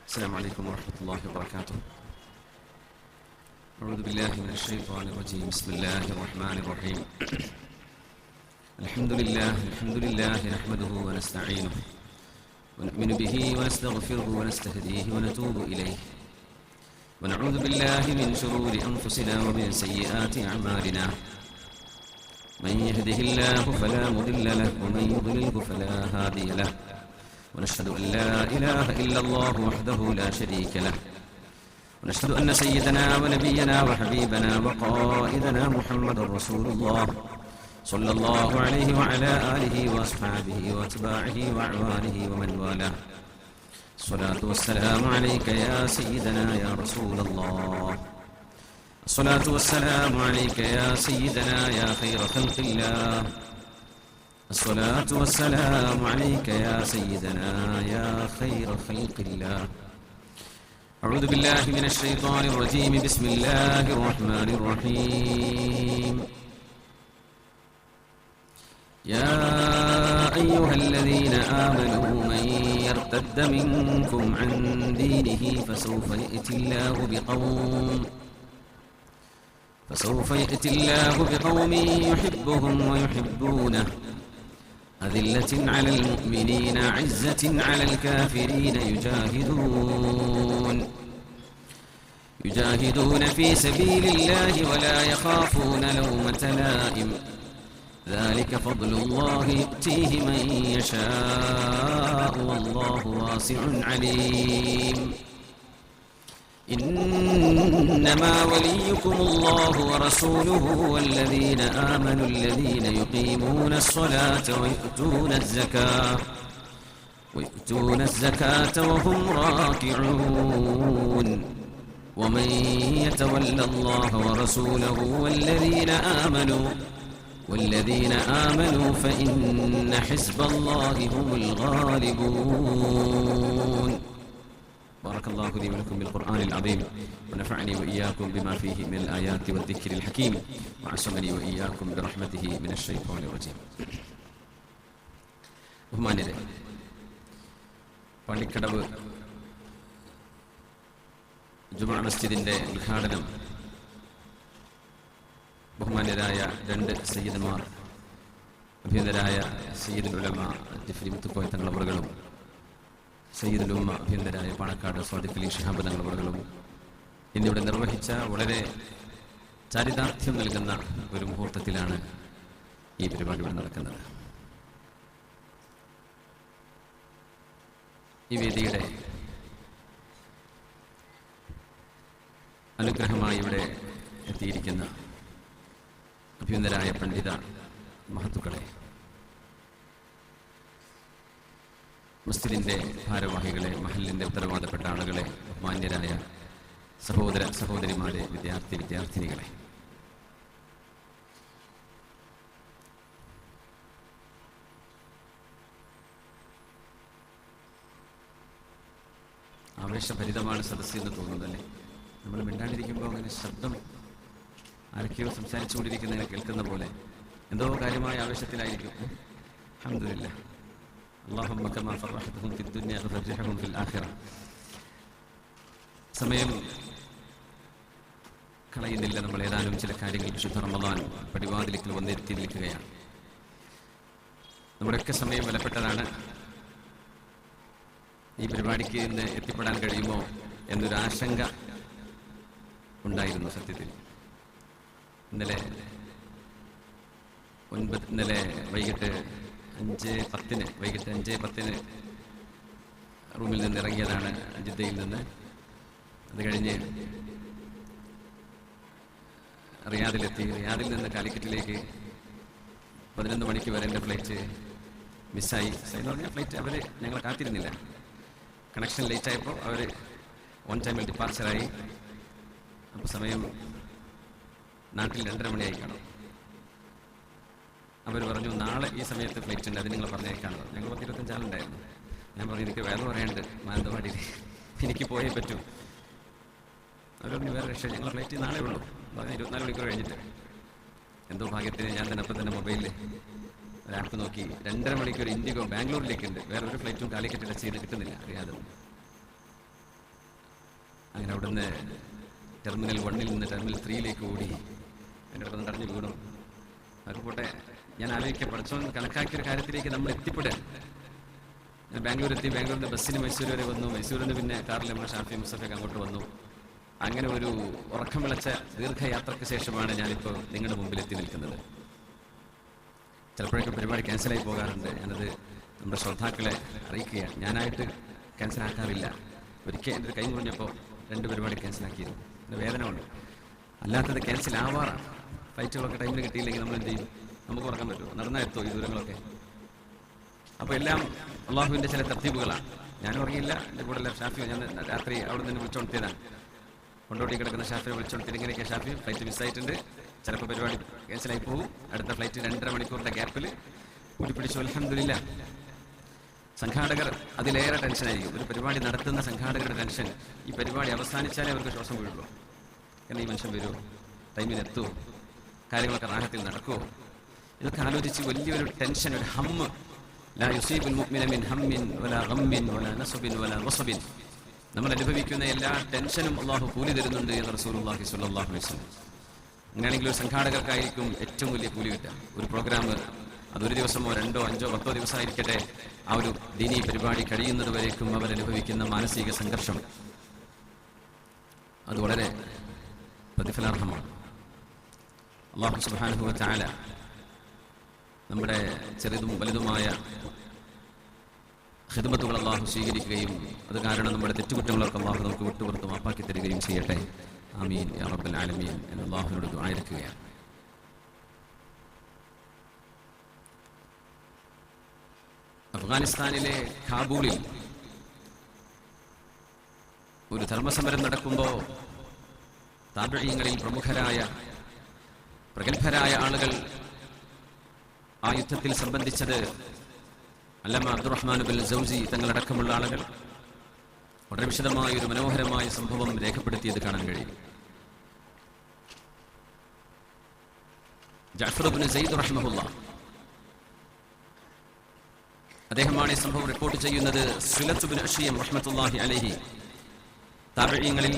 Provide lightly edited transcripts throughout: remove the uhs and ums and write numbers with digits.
السلام عليكم ورحمة الله وبركاته. أعوذ بالله من الشيطان الرجيم. بسم الله الرحمن الرحيم. الحمد لله نحمده ونستعينه ونؤمن به ونستغفره ونستهديه ونتوب إليه ونعوذ بالله من شرور أنفسنا ومن سيئات أعمالنا. من يهده الله فلا مضل له ومن يضلله فلا هادي له ونشهد أن لا إله إلا الله وحده لا شريك له ونشهد أن سيدنا ونبينا وحبيبنا وقائدنا محمد رسول الله صلى الله عليه وعلى آله وأصحابه وأتباعه وأعوانه ومن والاه. الصلاة والسلام عليك يا سيدنا يا رسول الله. الصلاة والسلام عليك يا سيدنا يا خير خلق الله. الصلاة والسلام عليك يا سيدنا يا خير خلق الله. أعوذ بالله من الشيطان الرجيم. بسم الله الرحمن الرحيم. يا أيها الذين آمنوا من يرتد منكم عن دينه فسوف يأتي الله بقوم يحبهم ويحبونه أذلة على المؤمنين عزة على الكافرين يجاهدون في سبيل الله ولا يخافون لومة لائم ذلك فضل الله يؤتيه من يشاء والله واسع عليم. إنما وليكم الله ورسوله والذين آمنوا الذين يقيمون الصلاة ويؤتون الزكاة وهم راكعون ومن يتول الله ورسوله والذين آمنوا فإن حزب الله هم الغالبون. بارك الله لي ولكم بالقرآن العظيم ونفعني وإياكم بما فيه من الآيات والذكر الحكيم وعصمني وإياكم برحمته من الشيطان الرجيم. ബഹുമാന്യരെ, പള്ളിക്കടവ് ജുമാ മസ്ജിദിന്റെ ഉദ്ഘാടനം ബഹുമാന്യരായ രണ്ട് സയ്യിദന്മാർ, അഭ്യന്തരായ സയ്യിദുൽ ഉലമ ജിഫ്രി മുത്തുക്കോയ തങ്ങളവറുകളും സയ്യിദുൽ ഉമ്മ അഭ്യന്തരായ പാണക്കാട് സ്വാദിഖ് അലി ശിഹാബ് തങ്ങളവറുകളും ഇന്നിവിടെ നിർവഹിച്ച വളരെ ചാരിതാർത്ഥ്യം നൽകുന്ന ഒരു മുഹൂർത്തത്തിലാണ് ഈ പരിപാടി ഇവിടെ നടക്കുന്നത്. ഈ വേദിയുടെ അനുഗ്രഹമായി ഇവിടെ എത്തിയിരിക്കുന്ന അഭ്യന്തരായ പണ്ഡിത മഹത്തുക്കളെ, മസ്ജിദിന്റെ ഭാരവാഹികളെ, മഹലിന്റെ ഉത്തരവാദപ്പെട്ട ആളുകളെ, മാന്യരായ സഹോദര സഹോദരിമാരെ, വിദ്യാർത്ഥിനികളെ, ആവേശഭരിതമാണ് സദസ്സ് എന്ന് തോന്നുന്നതല്ലേ? നമ്മൾ മിണ്ടാണ്ടിരിക്കുമ്പോൾ അങ്ങനെ ശബ്ദം ആരൊക്കെയോ സംസാരിച്ചുകൊണ്ടിരിക്കുന്നതിനെ കേൾക്കുന്ന പോലെ എന്തോ കാര്യമായ ആവേശത്തിലായിരിക്കും. അൽഹംദുലില്ലാഹ്. അല്ലാഹുമ്മ കമാ ഫറഹ്തഹും ഫിദ് ദുനിയ ഫർജിഹും ഫിൽ ആഖിറ. സമയം കളയുന്നില്ല. നമ്മൾ ഏതാനും ചില കാര്യങ്ങൾ വിശുദ്ധ റമദാൻ പടിവാതിലേക്ക് വന്നെത്തി നിൽക്കുകയാണ്. നമ്മുടെയൊക്കെ സമയം വിലപ്പെട്ടതാണ്. ഈ പരിപാടിക്ക് ഇന്ന് എത്തിപ്പെടാൻ കഴിയുമോ എന്നൊരാശങ്ക ഉണ്ടായിരുന്നു. സത്യത്തിൽ ഇന്നലെ വൈകിട്ട് 5:10 റൂമിൽ നിന്ന് ഇറങ്ങിയതാണ്, ജിദ്ദയിൽ നിന്ന്. അത് കഴിഞ്ഞ് റിയാദിലെത്തി. റിയാദിൽ നിന്ന് കാലിക്കറ്റിലേക്ക് 11 മണിക്ക് വരെ എൻ്റെ ഫ്ലൈറ്റ് മിസ്സായി. എന്ന് പറഞ്ഞാൽ ഫ്ലൈറ്റ് ഞങ്ങളെ കാത്തിരുന്നില്ല. കണക്ഷൻ ലേറ്റ് ആയപ്പോൾ അവർ ഓൺ ടൈമിൽ ഡിപ്പാർച്ചറായി. അപ്പോൾ സമയം നാട്ടിൽ 2:30 മണിയായി കാണും. അവർ പറഞ്ഞു, നാളെ ഈ സമയത്ത് ഫ്ലൈറ്റ് ഉണ്ട്, അത് നിങ്ങൾ പറഞ്ഞേക്കാണ്. ഞങ്ങൾ 25 ആളുണ്ടായിരുന്നു. ഞാൻ പറഞ്ഞു, എനിക്ക് വേറെ പറയാനുണ്ട് മാനന്തവാടിയിൽ, എനിക്ക് പോയേ പറ്റൂ. അവർ പറഞ്ഞു, വേറെ രക്ഷ, ഞങ്ങൾ ഫ്ലൈറ്റ് നാളെ ഉള്ളൂ. പറഞ്ഞാൽ 24 മണിക്കൂർ കഴിഞ്ഞിട്ട്. എന്തോ ഭാഗ്യത്തിന് ഞാൻ തന്നെ അപ്പം തന്നെ മൊബൈലിൽ ഒരാൾക്ക് നോക്കി 2.5 മണിക്കൂർ ഇൻഡിഗോ ബാംഗ്ലൂരിലേക്കുണ്ട്. വേറെ ഒരു ഫ്ലൈറ്റും കാലിക്കറ്റ് ടച്ച് ചെയ്ത് കിട്ടുന്നില്ല. അറിയാതെ അങ്ങനെ അവിടുന്ന് ടെർമിനൽ 1-ൽ നിന്ന് ടെർമിനൽ 3-ലേക്ക് ഓടി. എൻ്റെ അടുത്ത് തടഞ്ഞു വീണു. അതൊക്കെ പോട്ടെ, ഞാൻ ആലോചിക്കുക, പഠിച്ചോൻ കണക്കാക്കിയൊരു കാര്യത്തിലേക്ക് നമ്മൾ എത്തിപ്പെടുക. ഞാൻ ബാംഗ്ലൂർ എത്തി. ബാംഗ്ലൂരിൽ നിന്ന് ബസ്സിന് മൈസൂർ വരെ വന്നു. മൈസൂരിൽ നിന്ന് പിന്നെ കാറിൽ നമ്മൾ ഷാഫി മുസ്തഫയൊക്കെ അങ്ങോട്ട് വന്നു. അങ്ങനെ ഒരു ഉറക്കം വിളച്ച ദീർഘയാത്രയ്ക്ക് ശേഷമാണ് ഞാനിപ്പോൾ നിങ്ങളുടെ മുമ്പിൽ എത്തി നിൽക്കുന്നത്. ചിലപ്പോഴൊക്കെ പരിപാടി ക്യാൻസലായി പോകാറുണ്ട്. ഞാനത് നമ്മുടെ ശ്രോതാക്കളെ അറിയിക്കുകയാണ്. ഞാനായിട്ട് ക്യാൻസലാക്കാറില്ല. ഒരിക്കൽ എൻ്റെ കൈ മുറിഞ്ഞപ്പോൾ 2 പരിപാടി ക്യാൻസലാക്കിയിരുന്നു. എൻ്റെ വേദന ഉണ്ട്. അല്ലാത്തത് ക്യാൻസൽ ആവാറാണ്. ഫ്ലൈറ്റുകളൊക്കെ ടൈമിൽ കിട്ടിയില്ലെങ്കിൽ നമ്മൾ എന്ത് ചെയ്യും? നമുക്ക് ഉറക്കാൻ പറ്റുമോ? നടന്നാൽ എത്തോ ഈ ദൂരങ്ങളൊക്കെ? അപ്പോൾ എല്ലാം അള്ളാഹുവിൻ്റെ ചില തർത്തീബുകളാണ്. ഞാനും ഉറങ്ങിയില്ല, എൻ്റെ കൂടെ ഷാഫി. ഞാൻ രാത്രി അവിടെ നിന്ന് വിളിച്ചോണ്ടിയതാണ്. കൊണ്ടോട്ടി കിടക്കുന്ന ഷാഫിയെ വിളിച്ചോണ്ടിട്ട് ഇങ്ങനെയൊക്കെ ഷാഫി ഫ്ലൈറ്റ് മിസ്സായിട്ടുണ്ട്, ചിലപ്പോൾ പരിപാടി ക്യാൻസലായി പോകും, അടുത്ത ഫ്ലൈറ്റ് 2.5 മണിക്കൂറിൻ്റെ ഗ്യാപ്പിൽ കൂട്ടിപ്പിടിച്ചു. അൽഹംദുലില്ലാ. സംഘാടകർ അതിലേറെ ടെൻഷനായിരിക്കും. ഒരു പരിപാടി നടത്തുന്ന സംഘാടകരുടെ ടെൻഷൻ, ഈ പരിപാടി അവസാനിച്ചാലേ അവർക്ക് ശ്വാസം വീഴുള്ളൂ. കാരണം ഈ മനുഷ്യൻ വരുമോ, ടൈമിനെത്തുമോ, കാര്യങ്ങളൊക്കെ റാഹത്തിൽ നടക്കുമോ, ഇതൊക്കെ ആലോചിച്ച് വലിയൊരു ടെൻഷൻ, ഒരു ഹമ്മ്. ലാ യുസീബുൽ മുഅ്മിന മിൻ ഹമ്മിൻ വലാ ഗമ്മിൻ വലാ നസബിൻ വലാ വസബിൻ. നമ്മൾ അനുഭവിക്കുന്ന എല്ലാ ടെൻഷനും അള്ളാഹു കൂലി തരുന്നുണ്ട് എന്ന് റസൂലുള്ളാഹി സ്വല്ലല്ലാഹു അലൈഹി വസല്ലം. അങ്ങനെയാണെങ്കിൽ ഒരു സംഘാടകർക്കായിരിക്കും ഏറ്റവും വലിയ കൂലി കിട്ടുക. ഒരു പ്രോഗ്രാം അതൊരു ദിവസമോ 2, 5, 10 ദിവസമായിരിക്കട്ടെ, ആ ഒരു ദീനീ പരിപാടി കഴിയുന്നത് വരേക്കും അവരനുഭവിക്കുന്ന മാനസിക സംഘർഷം അത് വളരെ പ്രതിഫലാർഹമാണ്. അല്ലാഹു സുബ്ഹാനഹു വ തആല നമ്മുടെ ചെറുതും വലുതുമായ ഖിദ്മത്തുകൾ അല്ലാഹു സ്വീകരിക്കുകയും അത് കാരണം നമ്മുടെ തെറ്റുകുറ്റങ്ങളൊക്കെ അല്ലാഹു നമുക്ക് വിട്ടുപുറത്ത് മാപ്പാക്കി തരികയും ചെയ്യട്ടെ. ആമീൻ യാ റബ്ബൽ ആലമീൻ എന്ന് അല്ലാഹുവിനോട് ദുആയിരക്കുകയാണ്. അഫ്ഗാനിസ്ഥാനിലെ കാബൂളിൽ ഒരു ധർമ്മസമരം നടക്കുമ്പോൾ താബിഈങ്ങളിൽ പ്രമുഖരായ പ്രഗത്ഭരായ ആളുകൾ ആ യുദ്ധത്തിൽ സംബന്ധിച്ചത് അല്ലമ അബ്ദുറഹ്മാൻ ബിൻ സൗസി തങ്ങളടക്കമുള്ള ആളുകൾ വളരെ വിശദമായ ഒരു മനോഹരമായ സംഭവം രേഖപ്പെടുത്തിയത് കാണാൻ കഴിയും. ജഅഫർ ഇബ്നു സയ്യിദ് റഹിമഹുല്ലാഹ് അദ്ദേഹമാണ് ഈ സംഭവം റിപ്പോർട്ട് ചെയ്യുന്നത്. സുലത്ത് ഇബ്നു അശ്യം റഹ്മത്തുള്ളാഹി അലൈഹി താബിഈങ്ങളിൽ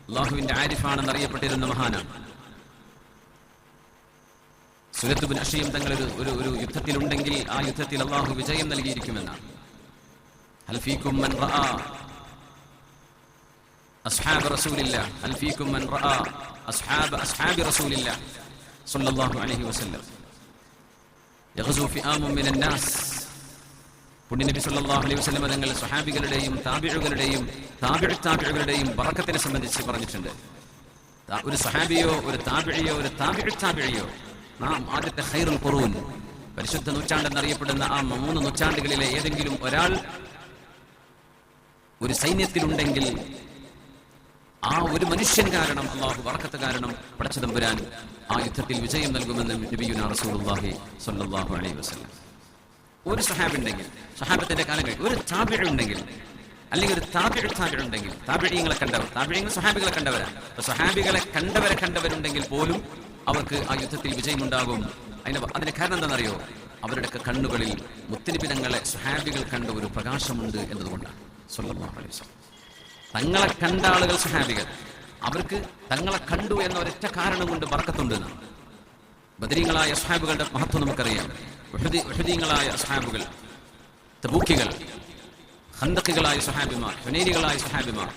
അല്ലാഹുവിന്റെ ആരിഫാണെന്ന് അറിയപ്പെട്ടിരുന്ന മഹാനാണ്. സുലത്ത് ഇബ്നു അശ്യം തങ്ങൾ ഒരു യുദ്ധത്തിലുണ്ടെങ്കിൽ ആ യുദ്ധത്തിൽ അല്ലാഹു വിജയം നൽകിയിരിക്കുമെന്നാണ്. ഹൽ ഫീകും മൻ റആ അസ്ഹാബ റസൂലില്ലാഹ് ഹൽ ഫീകും മൻ റആ അസ്ഹാബി റസൂലില്ലാഹ് സ്വല്ലല്ലാഹു അലൈഹി വസല്ലം യഗ്സു ഫിആമുൻ മിനൻ നാസ്. പുണ്യനബി സ്വല്ലല്ലാഹു അലൈഹി വസല്ലം തങ്ങൾ സ്വഹാബികളുടെയും താബിഈകളുടെയും ബറക്കത്തിനെ സംബന്ധിച്ച് പറഞ്ഞിട്ടുണ്ട്. ഒരു സ്വഹാബിയോ ഒരു താബിഈയോ നാം ആദ്യത്തെ ഖൈറുൽ ഖുറൂൻ, പരിശുദ്ധ നൂറ്റാണ്ടെന്നറിയപ്പെടുന്ന ആ 3 നൂറ്റാണ്ടുകളിലെ ഏതെങ്കിലും ഒരാൾ ഒരു സൈന്യത്തിലുണ്ടെങ്കിൽ ആ ഒരു മനുഷ്യൻ കാരണം അല്ലാഹു ബറക്കത്ത് കാരണം പടച്ച തമ്പുരാൻ ആ യുദ്ധത്തിൽ വിജയം നൽകുമെന്ന് നബിയുനാ റസൂലുള്ളാഹി സ്വല്ലല്ലാഹു അലൈഹി വസല്ലം. ഒരു സ്വഹാബി ഉണ്ടെങ്കിൽ, സ്വഹാബത്തിന്റെ കാലം കഴിഞ്ഞ് ഒരു താബിഈ ഉണ്ടെങ്കിൽ, അല്ലെങ്കിൽ ഒരു താബിഈ ഉണ്ടെങ്കിൽ, താബിഈങ്ങളെ കണ്ടവർ, താബിഈങ്ങൾ സ്വഹാബികളെ കണ്ടവരാണ്. അപ്പൊ സ്വഹാബികളെ കണ്ടവരുണ്ടെങ്കിൽ പോലും അവർക്ക് ആ യുദ്ധത്തിൽ വിജയമുണ്ടാകും. അതിന് കാരണം എന്താണെന്നറിയോ? അവരുടെയൊക്കെ കണ്ണുകളിൽ മുത്തുനബി തങ്ങളെ സ്വഹാബികൾ കണ്ട ഒരു പ്രകാശമുണ്ട് എന്നതുകൊണ്ടാണ്. സ്വല്ലല്ലാഹു അലൈഹി വസല്ലം തങ്ങളെ കണ്ട ആളുകൾ സ്വഹാബികൾ, അവർക്ക് തങ്ങളെ കണ്ടു എന്ന ഒരൊറ്റ കാരണം കൊണ്ട് ബർക്കത്തുണ്ട് എന്നാണ്. ബദരീങ്ങളായ സ്വഹാബികളുടെ മഹത്വം നമുക്കറിയാം. ഉഹദീങ്ങളായ സ്വഹാബികൾ, തബൂക്കികൾ, ഖന്ദഖികളായ സ്വഹാബിമാർ, ഹുനൈനികളായ സ്വഹാബിമാർ,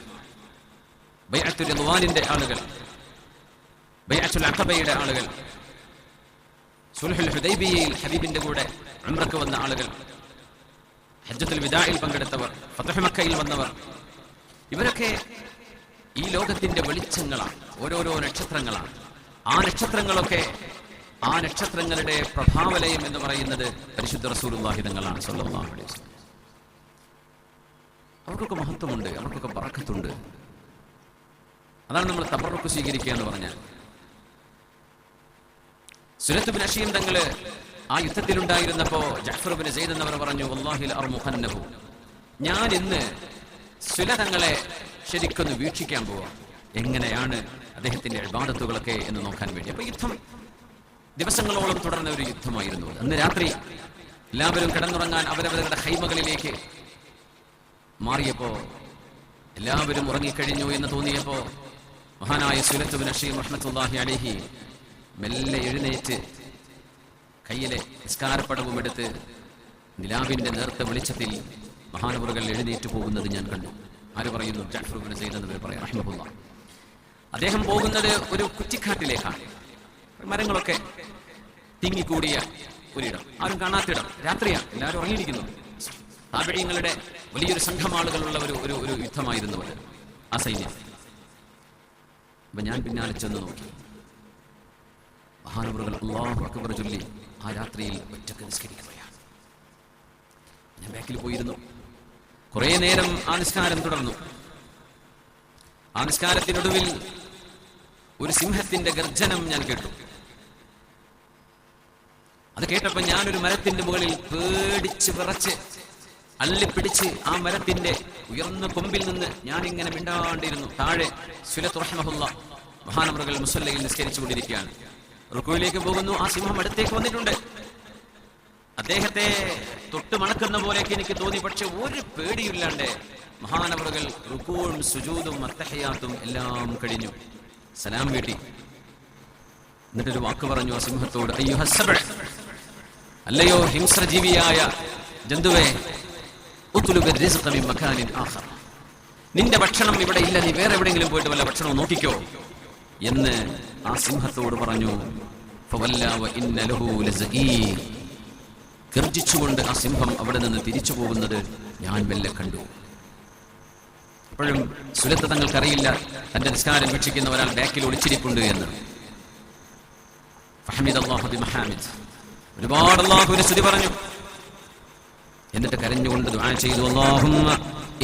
ബൈഅത്തുർ റിദ്വാനിന്റെ ആളുകൾ, ബൈഅത്തുൽ അഖബയുടെ ആളുകൾ, സുൽഹുൽ ഹുദൈബിയയിൽ ഹബീബിന്റെ കൂടെ ഉംറക്ക് വന്ന ആളുകൾ, ഹജ്ജത്തുൽ വിദാഇൽ പങ്കെടുത്തവർ, ഫത്ഹ് മക്കയിൽ വന്നവർ, ഇവരൊക്കെ ഈ ലോകത്തിന്റെ വെളിച്ചങ്ങളാണ്, ഓരോരോ നക്ഷത്രങ്ങളാണ്. ആ നക്ഷത്രങ്ങളുടെ പ്രഭാവലയം എന്ന് പറയുന്നത് പരിശുദ്ധ റസൂലുള്ളാഹി തങ്ങളാണ് സ്വല്ലല്ലാഹു അലൈഹി വസല്ലം. അവർക്കൊക്കെ മഹത്വമുണ്ട്, അവർക്കൊക്കെ ബറക്കത്തുണ്ട്. അതാണ് നമ്മൾ തബറുക്ക് സ്വീകരിക്കുക എന്ന് പറഞ്ഞാൽ. സുലത്ത് ഇബ്നു അശ്യം തങ്ങള് ആ യുദ്ധത്തിലുണ്ടായിരുന്നപ്പോ ജഅഫർ ഇബ്നു സയ്യിദ് എന്നവർ പറഞ്ഞു, വല്ലാഹിൽ അർമുഖന്നഹു, ഞാൻ ഇന്ന് സുല തങ്ങളെ ശരിക്കൊന്ന് വീക്ഷിക്കാൻ പോവാം, എങ്ങനെയാണ് അദ്ദേഹത്തിന്റെ ഇബാദത്തുകളൊക്കെ എന്ന് നോക്കാൻ വേണ്ടി. അപ്പൊ യുദ്ധം ദിവസങ്ങളോളം തുടർന്ന ഒരു യുദ്ധമായിരുന്നു. അന്ന് രാത്രി എല്ലാവരും കിടന്നുറങ്ങാൻ അവരവരുടെ ഹൈമകളിലേക്ക് മാറിയപ്പോ എല്ലാവരും ഉറങ്ങിക്കഴിഞ്ഞു എന്ന് തോന്നിയപ്പോൾ മഹാനായ സുലത്ത് ബിൻ അഷീം റഹ്മത്തുള്ളാഹി അലൈഹി മെല്ലെ എഴുന്നേറ്റ് കയ്യിലെ നിസ്കാരപ്പടവും എടുത്ത് നിലാവിന്റെ നേർത്ത വെളിച്ചത്തിൽ മഹാനവറുകൾ എഴുന്നേറ്റ് പോകുന്നത് ഞാൻ കണ്ടു. ആര് പറയുന്നു? ജഅഫർ ഇബ്നു സയ്യിദ് എന്നവർ പറയാം റഹ്മത്തുള്ളാഹി. അദ്ദേഹം പോകുന്നത് ഒരു കുറ്റിക്കാട്ടിലേക്കാണ്. മരങ്ങളൊക്കെ തിങ്ങിക്കൂടിയ ഒരിടം, ആരും കാണാത്തിടം, രാത്രിയാണ്, എല്ലാവരും ഉറങ്ങിയിരിക്കുന്നു. താബഈങ്ങളുടെ വലിയൊരു സംഘം ആളുകളുള്ള ഒരു യുദ്ധമായിരുന്നു അത്, ആ സൈന്യം. അപ്പൊ ഞാൻ പിന്നാലെ ചെന്ന് നോക്കി. മഹാനവറുകൾ അല്ലാഹു അക്ബർ ചൊല്ലി ആ രാത്രിയിൽ ഒറ്റക്ക് നിസ്കരിക്കുകയാണ്. ഞാൻ ബാക്കിൽ പോയിരുന്നു. കുറെ നേരം ആ നിസ്കാരം തുടർന്നു. ആ നിസ്കാരത്തിനൊടുവിൽ ഒരു സിംഹത്തിന്റെ ഗർജനം ഞാൻ കേട്ടു. അത് കേട്ടപ്പോൾ ഞാനൊരു മരത്തിന്റെ മുകളിൽ പേടിച്ച് വിറച്ച് അള്ളിപ്പിടിച്ച് ആ മരത്തിന്റെ ഉയർന്ന കൊമ്പിൽ നിന്ന് ഞാൻ ഇങ്ങനെ മിണ്ടാണ്ടിരുന്നു. താഴെ സുലത്ത് റഹ്മത്തുള്ളാഹി മഹാനവറുകൾ മുസല്ലയിൽ നിസ്കരിച്ചു കൊണ്ടിരിക്കുകയാണ്. റുക്കുവിലേക്ക് പോകുന്നു. ആ സിംഹം അടുത്തേക്ക് വന്നിട്ടുണ്ട്. അദ്ദേഹത്തെ തൊട്ട് മണക്കുന്ന പോലെയൊക്കെ എനിക്ക് തോന്നി. പക്ഷെ ഒരു പേടിയില്ലാണ്ട് മഹാനവറുകൾ റുക്കൂഉം സുജൂദും അത്തഹിയാത്തും എല്ലാം കഴിഞ്ഞു. സലാം വീട്ടി. എന്നിട്ടൊരു വാക്ക് പറഞ്ഞു ആ സിംഹത്തോട്, അയ്യുഹസ്സബ്, അല്ലയോ ഹിംസ്രജീവിയായ ജന്തുവേ, ഉത്ലുബിർ റിസ്ഖ മിൻ മകാനിൻ ആഖർ, നിന്റെ ഭക്ഷണം ഇവിടെ ഇല്ല, നീ വേറെ എവിടെയെങ്കിലും പോയിട്ട് വല്ല ഭക്ഷണവും നോക്കിക്കോ എന്ന് ആ സിംഹത്തോട് പറഞ്ഞു. ഫവല്ല വഇന്ന ലഹു ലസഈർ, ഗർജിച്ചുകൊണ്ട് ആ സിംഹം അവിടെ നിന്ന് തിരിച്ചു പോകുന്നത് ഞാൻ മെല്ലെ കണ്ടു. അപ്പോഴും സുലത്ത് തങ്ങൾക്കറിയില്ല തന്റെ നിസ്കാരം വീക്ഷിക്കുന്ന ഒരാൾ ബാക്കിൽ ഒളിച്ചിരിപ്പുണ്ട് എന്ന്. ഫഹമിദല്ലാഹു ബിമഹാമിദ്, ഒരുപാട് അല്ലാഹുവിനെ സ്തുതി പറഞ്ഞു. എന്നിട്ട് കരഞ്ഞുകൊണ്ട് ദുആ ചെയ്തു, അല്ലാഹുമ്മ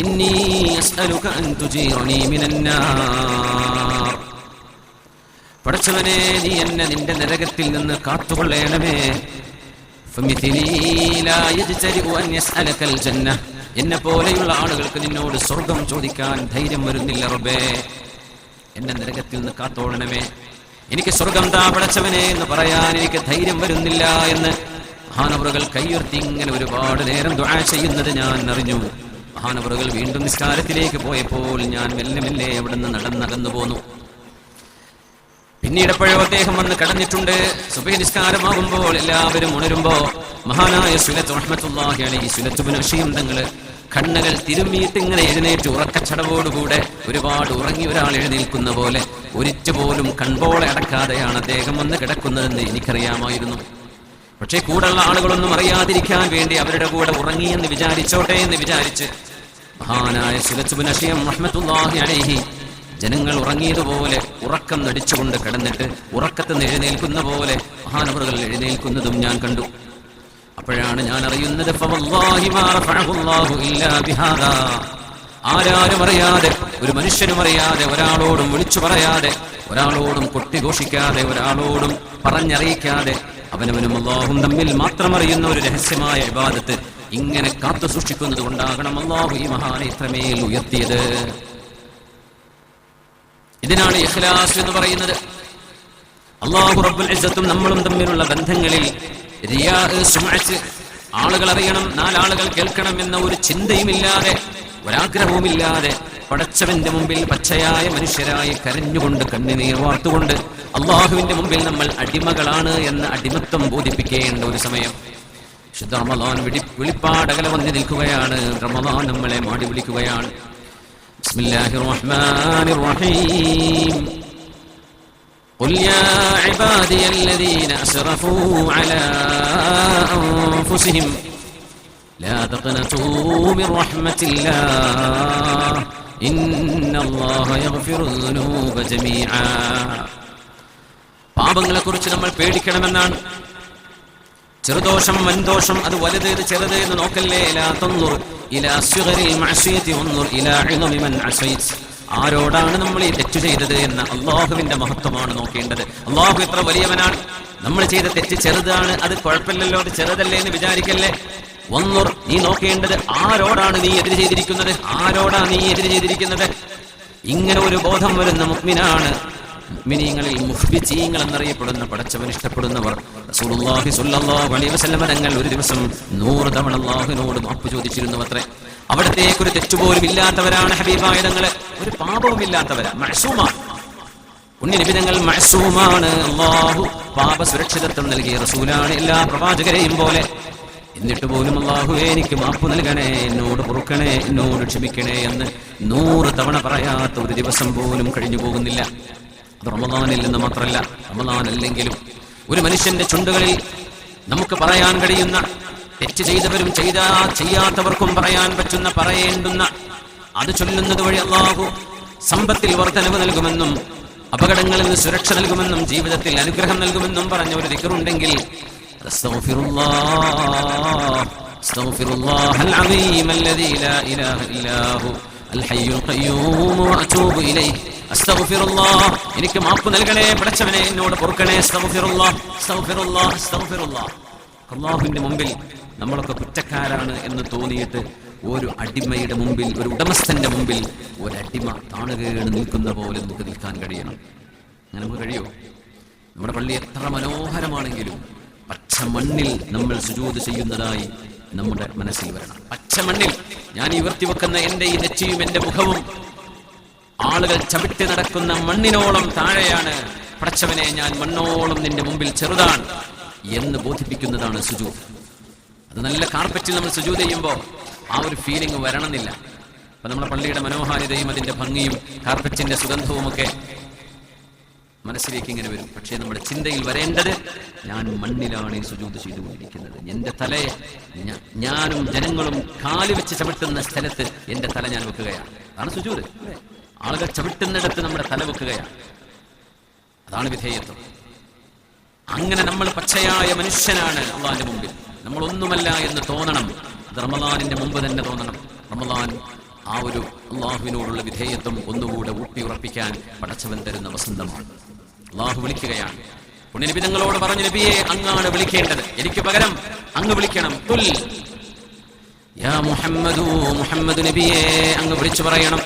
ഇന്നി അസ്അലുക അൻ തുജീറനി മിനന്നാർ, പടച്ചവനെ നീ എന്നെ നിന്റെ നരകത്തിൽ നിന്ന് കാത്തുകൊള്ളണമേ. ഫമിഥിലി ലാ യജ്തരിഉ അൻ യസ്അലകൽ ജന്ന, എന്നെ പോലെയുള്ള ആളുകൾക്ക് നിന്നോട് സ്വർഗം ചോദിക്കാൻ ധൈര്യം വരുന്നില്ല റബ്ബേ, എന്നെ നരകത്തിൽ നിന്ന് കാത്തോളണമേ, എനിക്ക് സ്വർഗം താ പടച്ചവനെ എന്ന് പറയാൻ എനിക്ക് ധൈര്യം വരുന്നില്ല എന്ന് മഹാനവറുകൾ കയ്യുയർത്തി ഇങ്ങനെ ഒരുപാട് നേരം ദുആ ചെയ്യുന്നത് ഞാൻ അറിഞ്ഞു. മഹാനവറുകൾ വീണ്ടും നിസ്കാരത്തിലേക്ക് പോയപ്പോൾ ഞാൻ മെല്ലെ മെല്ലെ അവിടുന്ന് നടന്നകന്നു പോന്നു. പിന്നീട് എപ്പോഴോ അദ്ദേഹം വന്ന് കടന്നിട്ടുണ്ട്. സുബഹി നിസ്കാരമാകുമ്പോൾ എല്ലാവരും ഉണരുമ്പോ മഹാനായ സുലത്ത് റഹ്മത്തുള്ളാഹി അലൈഹി സുലത്ത് ഇബ്നു അഷീം തങ്ങൾ കണ്ണുകൾ തിരുമ്മിയിട്ട് ഇങ്ങനെ എഴുന്നേറ്റ് ഉറക്കച്ചടവോടുകൂടെ ഒരുപാട് ഉറങ്ങി ഒരാൾ എഴുന്നേൽക്കുന്ന പോലെ ഒരിറ്റു പോലും കൺപോളെ അടക്കാതെയാണ് അദ്ദേഹം വന്ന് കിടക്കുന്നതെന്ന് എനിക്കറിയാമായിരുന്നു. പക്ഷേ കൂടെയുള്ള ആളുകളൊന്നും അറിയാതിരിക്കാൻ വേണ്ടി അവരുടെ കൂടെ ഉറങ്ങിയെന്ന് വിചാരിച്ചോട്ടെ എന്ന് വിചാരിച്ച് മഹാനായ സുലത്ത് ഇബ്നു അഷീം റഹ്മത്തുള്ളാഹി അലൈഹി ജനങ്ങൾ ഉറങ്ങിയതുപോലെ ഉറക്കം നടിച്ചുകൊണ്ട് കിടന്നിട്ട് ഉറക്കത്ത് നിന്ന് എഴുന്നേൽക്കുന്ന പോലെ മഹാനവറുകൾ എഴുന്നേൽക്കുന്നതും ഞാൻ കണ്ടു. അപ്പോഴാണ് ഞാൻ അറിയുന്നത്, ആരാരും അറിയാതെ, ഒരു മനുഷ്യനും അറിയാതെ, ഒരാളോടും വിളിച്ചു പറയാതെ, ഒരാളോടും കൊട്ടിഘോഷിക്കാതെ, ഒരാളോടും പറഞ്ഞറിയിക്കാതെ അവനവനും അല്ലാഹും തമ്മിൽ മാത്രം അറിയുന്ന ഒരു രഹസ്യമായ ഇബാദത്ത് ഇങ്ങനെ കാത്തു സൂക്ഷിക്കുന്നത് കൊണ്ടാകണം അല്ലാഹു ഈ മഹാനെ ഇത്രമേൽ ഉയർത്തിയത്. ഇതിനാണ് ഇഖ്ലാസ് എന്ന് പറയുന്നത്. അല്ലാഹു റബ്ബുൽ ഇസ്സത്തും നമ്മളും തമ്മിലുള്ള ബന്ധങ്ങളിൽ റിയാ, സുമഅത്ത്, ആളുകൾ അറിയണം, നാലാളുകൾ കേൾക്കണം എന്ന ഒരു ചിന്തയുമില്ലാതെ, ഒരാഗ്രഹവുമില്ലാതെ പടച്ചവന്റെ മുമ്പിൽ പച്ചയായ മനുഷ്യരായി കരഞ്ഞുകൊണ്ട് കണ്ണുനീർ വാർത്തുകൊണ്ട് അള്ളാഹുവിന്റെ മുമ്പിൽ നമ്മൾ അടിമകളാണ് എന്ന അടിമത്വം ബോധിപ്പിക്കേണ്ട ഒരു സമയം. ശുദ്ധ റമളാൻ വിളിപ്പാടകല വന്നു നിൽക്കുകയാണ്. റമളാൻ നമ്മളെ മാടി വിളിക്കുകയാണ്. ബിസ്മില്ലാഹിർ റഹ്മാനിർ റഹീം. قل يا عبادي الذين أسرفوا على أنفسهم لا تقنطوا من رحمة الله إن الله يغفر الذنوب جميعا. പാപങ്ങളെ കുറിച്ച് നമ്മൾ പേടിക്കണമെന്നാണ്. ചെറുദോഷം വൻദോഷം അത് വലുത് ഇത് ചെറുത് എന്ന് നോക്കല്ലേ. ലാ തൻദുർ ഇലാ സിഗറിൽ മഅസിയതി വൻദുർ ഇലാ ഇളമി മൻ അസൈത്. ആരോടാണ് നമ്മൾ ഈ തെറ്റ് ചെയ്തത് എന്ന അള്ളാഹുവിന്റെ മഹത്വമാണ് നോക്കേണ്ടത്. അള്ളാഹു എത്ര വലിയവനാണ്. നമ്മൾ ചെയ്ത തെറ്റ് ചെറുതാണ്, അത് കുഴപ്പമില്ലല്ലോ, അത് ചെറുതല്ലേ എന്ന് വിചാരിക്കല്ലേ. വൻദുർ, നീ നോക്കേണ്ടത് ആരോടാണ് നീ എതിര് ചെയ്തിരിക്കുന്നത്, ആരോടാണ് നീ എതിര് ചെയ്തിരിക്കുന്നത്. ഇങ്ങനെ ഒരു ബോധം വരുന്ന മുഅ്മിനാണ് മുഅ്മിനീങ്ങളിൽ മുഖ്ബിതീങ്ങൾ എന്നറിയപ്പെടുന്ന പടച്ചവൻ ഇഷ്ടപ്പെടുന്നവർ. റസൂലുള്ളാഹി സ്വല്ലല്ലാഹു അലൈഹി വസല്ലം തങ്ങൾ ഒരു ദിവസം 100 തവണ അല്ലാഹുവിനോട് മാപ്പ് ചോദിച്ചിരുന്നു അത്രേ. അവിടത്തേക്ക് ഒരു തെറ്റുപോലും ഇല്ലാത്തവരാണ് ഹബീബായ തങ്ങള്, ഒരു പാപവും ഇല്ലാത്തവരാണ്, മഅ്സൂമാണ്. പുണ്യനബി തങ്ങൾ മഅ്സൂമാണ്. അല്ലാഹു പാപ സുരക്ഷിതത്വം നൽകിയ റസൂലാണ് എല്ലാ പ്രവാചകരെയും പോലെ. എന്നിട്ട് പോലും അല്ലാഹുവേ എനിക്ക് മാപ്പ് നൽകണേ, എന്നോട് പൊറുക്കണേ, എന്നോട് ക്ഷമിക്കണേ എന്ന് 100 തവണ പറയാത്ത ഒരു ദിവസം പോലും കഴിഞ്ഞു പോകുന്നില്ല. അത് റമളാനിൽ നിന്ന് മാത്രമല്ല, റമളാൻ അല്ലെങ്കിലും ഒരു മനുഷ്യന്റെ ചുണ്ടുകളിൽ നമുക്ക് പറയാൻ കഴിയുന്ന, തെറ്റ് ചെയ്തവരും ചെയ്യാത്തവർക്കും പറയാൻ പറ്റുന്ന, പറയേണ്ടുന്ന, അത് ചൊല്ലുന്നത് വഴി അല്ലാഹു സമ്പത്തിൽ വർധനവ് നൽകുമെന്നും അപകടങ്ങളിൽ നിന്ന് സുരക്ഷ നൽകുമെന്നും ജീവിതത്തിൽ അനുഗ്രഹം നൽകുമെന്നും പറഞ്ഞ ഒരു ദിക്റുണ്ടെങ്കിൽ അസ്തഗ്ഫിറുല്ലാഹൽ അസീം അല്ലദീ ലാ ഇലാഹ ഇല്ലാ ഹു അൽ ഹയ്യുൽ ഖയ്യൂം വഅതൂബു ഇലൈഹി. അസ്തഗ്ഫിറുല്ലാഹ്, എനിക്ക് മാപ്പ് നൽകണേ പടച്ചവനെ, എന്നോട് പൊറുക്കണേ. അസ്തഗ്ഫിറുല്ലാഹ് അസ്തഗ്ഫിറുല്ലാഹ് അസ്തഗ്ഫിറുല്ലാഹ്. അല്ലാഹുവിന്റെ മുമ്പിൽ നമ്മളൊക്കെ കുറ്റക്കാരാണ് എന്ന് തോന്നിയിട്ട് ഒരു അടിമയുടെ മുമ്പിൽ, ഒരു ഉടമസ്ഥന്റെ മുമ്പിൽ ഒരടിമ താണുകേട് നിൽക്കുന്ന പോലെ നമുക്ക് നിൽക്കാൻ കഴിയണം. അങ്ങനെ നമുക്ക് കഴിയുമോ? നമ്മുടെ പള്ളി എത്ര മനോഹരമാണെങ്കിലും പച്ച മണ്ണിൽ നമ്മൾ സുജൂദ് ചെയ്യുന്നതായി നമ്മുടെ മനസ്സിൽ വരണം. പച്ച മണ്ണിൽ ഞാൻ ഈ ഉയർത്തി വെക്കുന്ന എന്റെ ഈ നെറ്റിയും എന്റെ മുഖവും ആളുകൾ ചവിട്ടി നടക്കുന്ന മണ്ണിനോളം താഴെയാണ്. പടച്ചവനെ, ഞാൻ മണ്ണോളം നിന്റെ മുമ്പിൽ ചെറുതാണ് എന്ന് ബോധിപ്പിക്കുന്നതാണ് സുജൂദ്. അത് നല്ല കാർപ്പറ്റിൽ നമ്മൾ സുജൂദ് ചെയ്യുമ്പോൾ ആ ഒരു ഫീലിംഗ് വരണമെന്നില്ല. അപ്പൊ നമ്മുടെ പള്ളിയുടെ മനോഹാരിതയും അതിന്റെ ഭംഗിയും കാർപ്പറ്റിന്റെ സുഗന്ധവും ഒക്കെ മനസ്സിലേക്ക് ഇങ്ങനെ വരും. പക്ഷേ നമ്മുടെ ചിന്തയിൽ വരേണ്ടത്, ഞാൻ മണ്ണിലാണ് ഈ സുജൂദ് ചെയ്തുകൊണ്ടിരിക്കുന്നത്. എന്റെ തലയെ ഞാനും ജനങ്ങളും കാല് വെച്ച് ചവിട്ടുന്ന സ്ഥലത്ത് എന്റെ തല ഞാൻ വെക്കുകയാണ്. അതാണ് സുജൂദ്. ആളുകൾ ചവിട്ടുന്നിടത്ത് നമ്മുടെ തല വെക്കുകയാണ്. അതാണ് വിധേയത്വം. അങ്ങനെ നമ്മൾ പച്ചയായ മനുഷ്യനാണ് അള്ളാഹിന്റെ മുമ്പിൽ, നമ്മളൊന്നുമല്ല എന്ന് തോന്നണം. അത് റമളാനിന്റെ മുമ്പ് തന്നെ തോന്നണം. റമളാൻ ആ ഒരു അള്ളാഹുവിനോടുള്ള വിധേയത്വം ഒന്നുകൂടെ ഊട്ടിയുറപ്പിക്കാൻ പടച്ചവൻ തരുന്ന വസന്തമാണ്. അള്ളാഹു വിളിക്കുകയാണ്. പുണ്യനബി തങ്ങളോട് പറഞ്ഞു, നബിയെ, അങ്ങാണ് വിളിക്കേണ്ടത്, എനിക്ക് പകരം അങ്ങ് വിളിക്കണം. ഖുൽ യാ മുഹമ്മദു, മുഹമ്മദ് നബിയെ അങ്ങ് വിളിച്ചു പറയണം.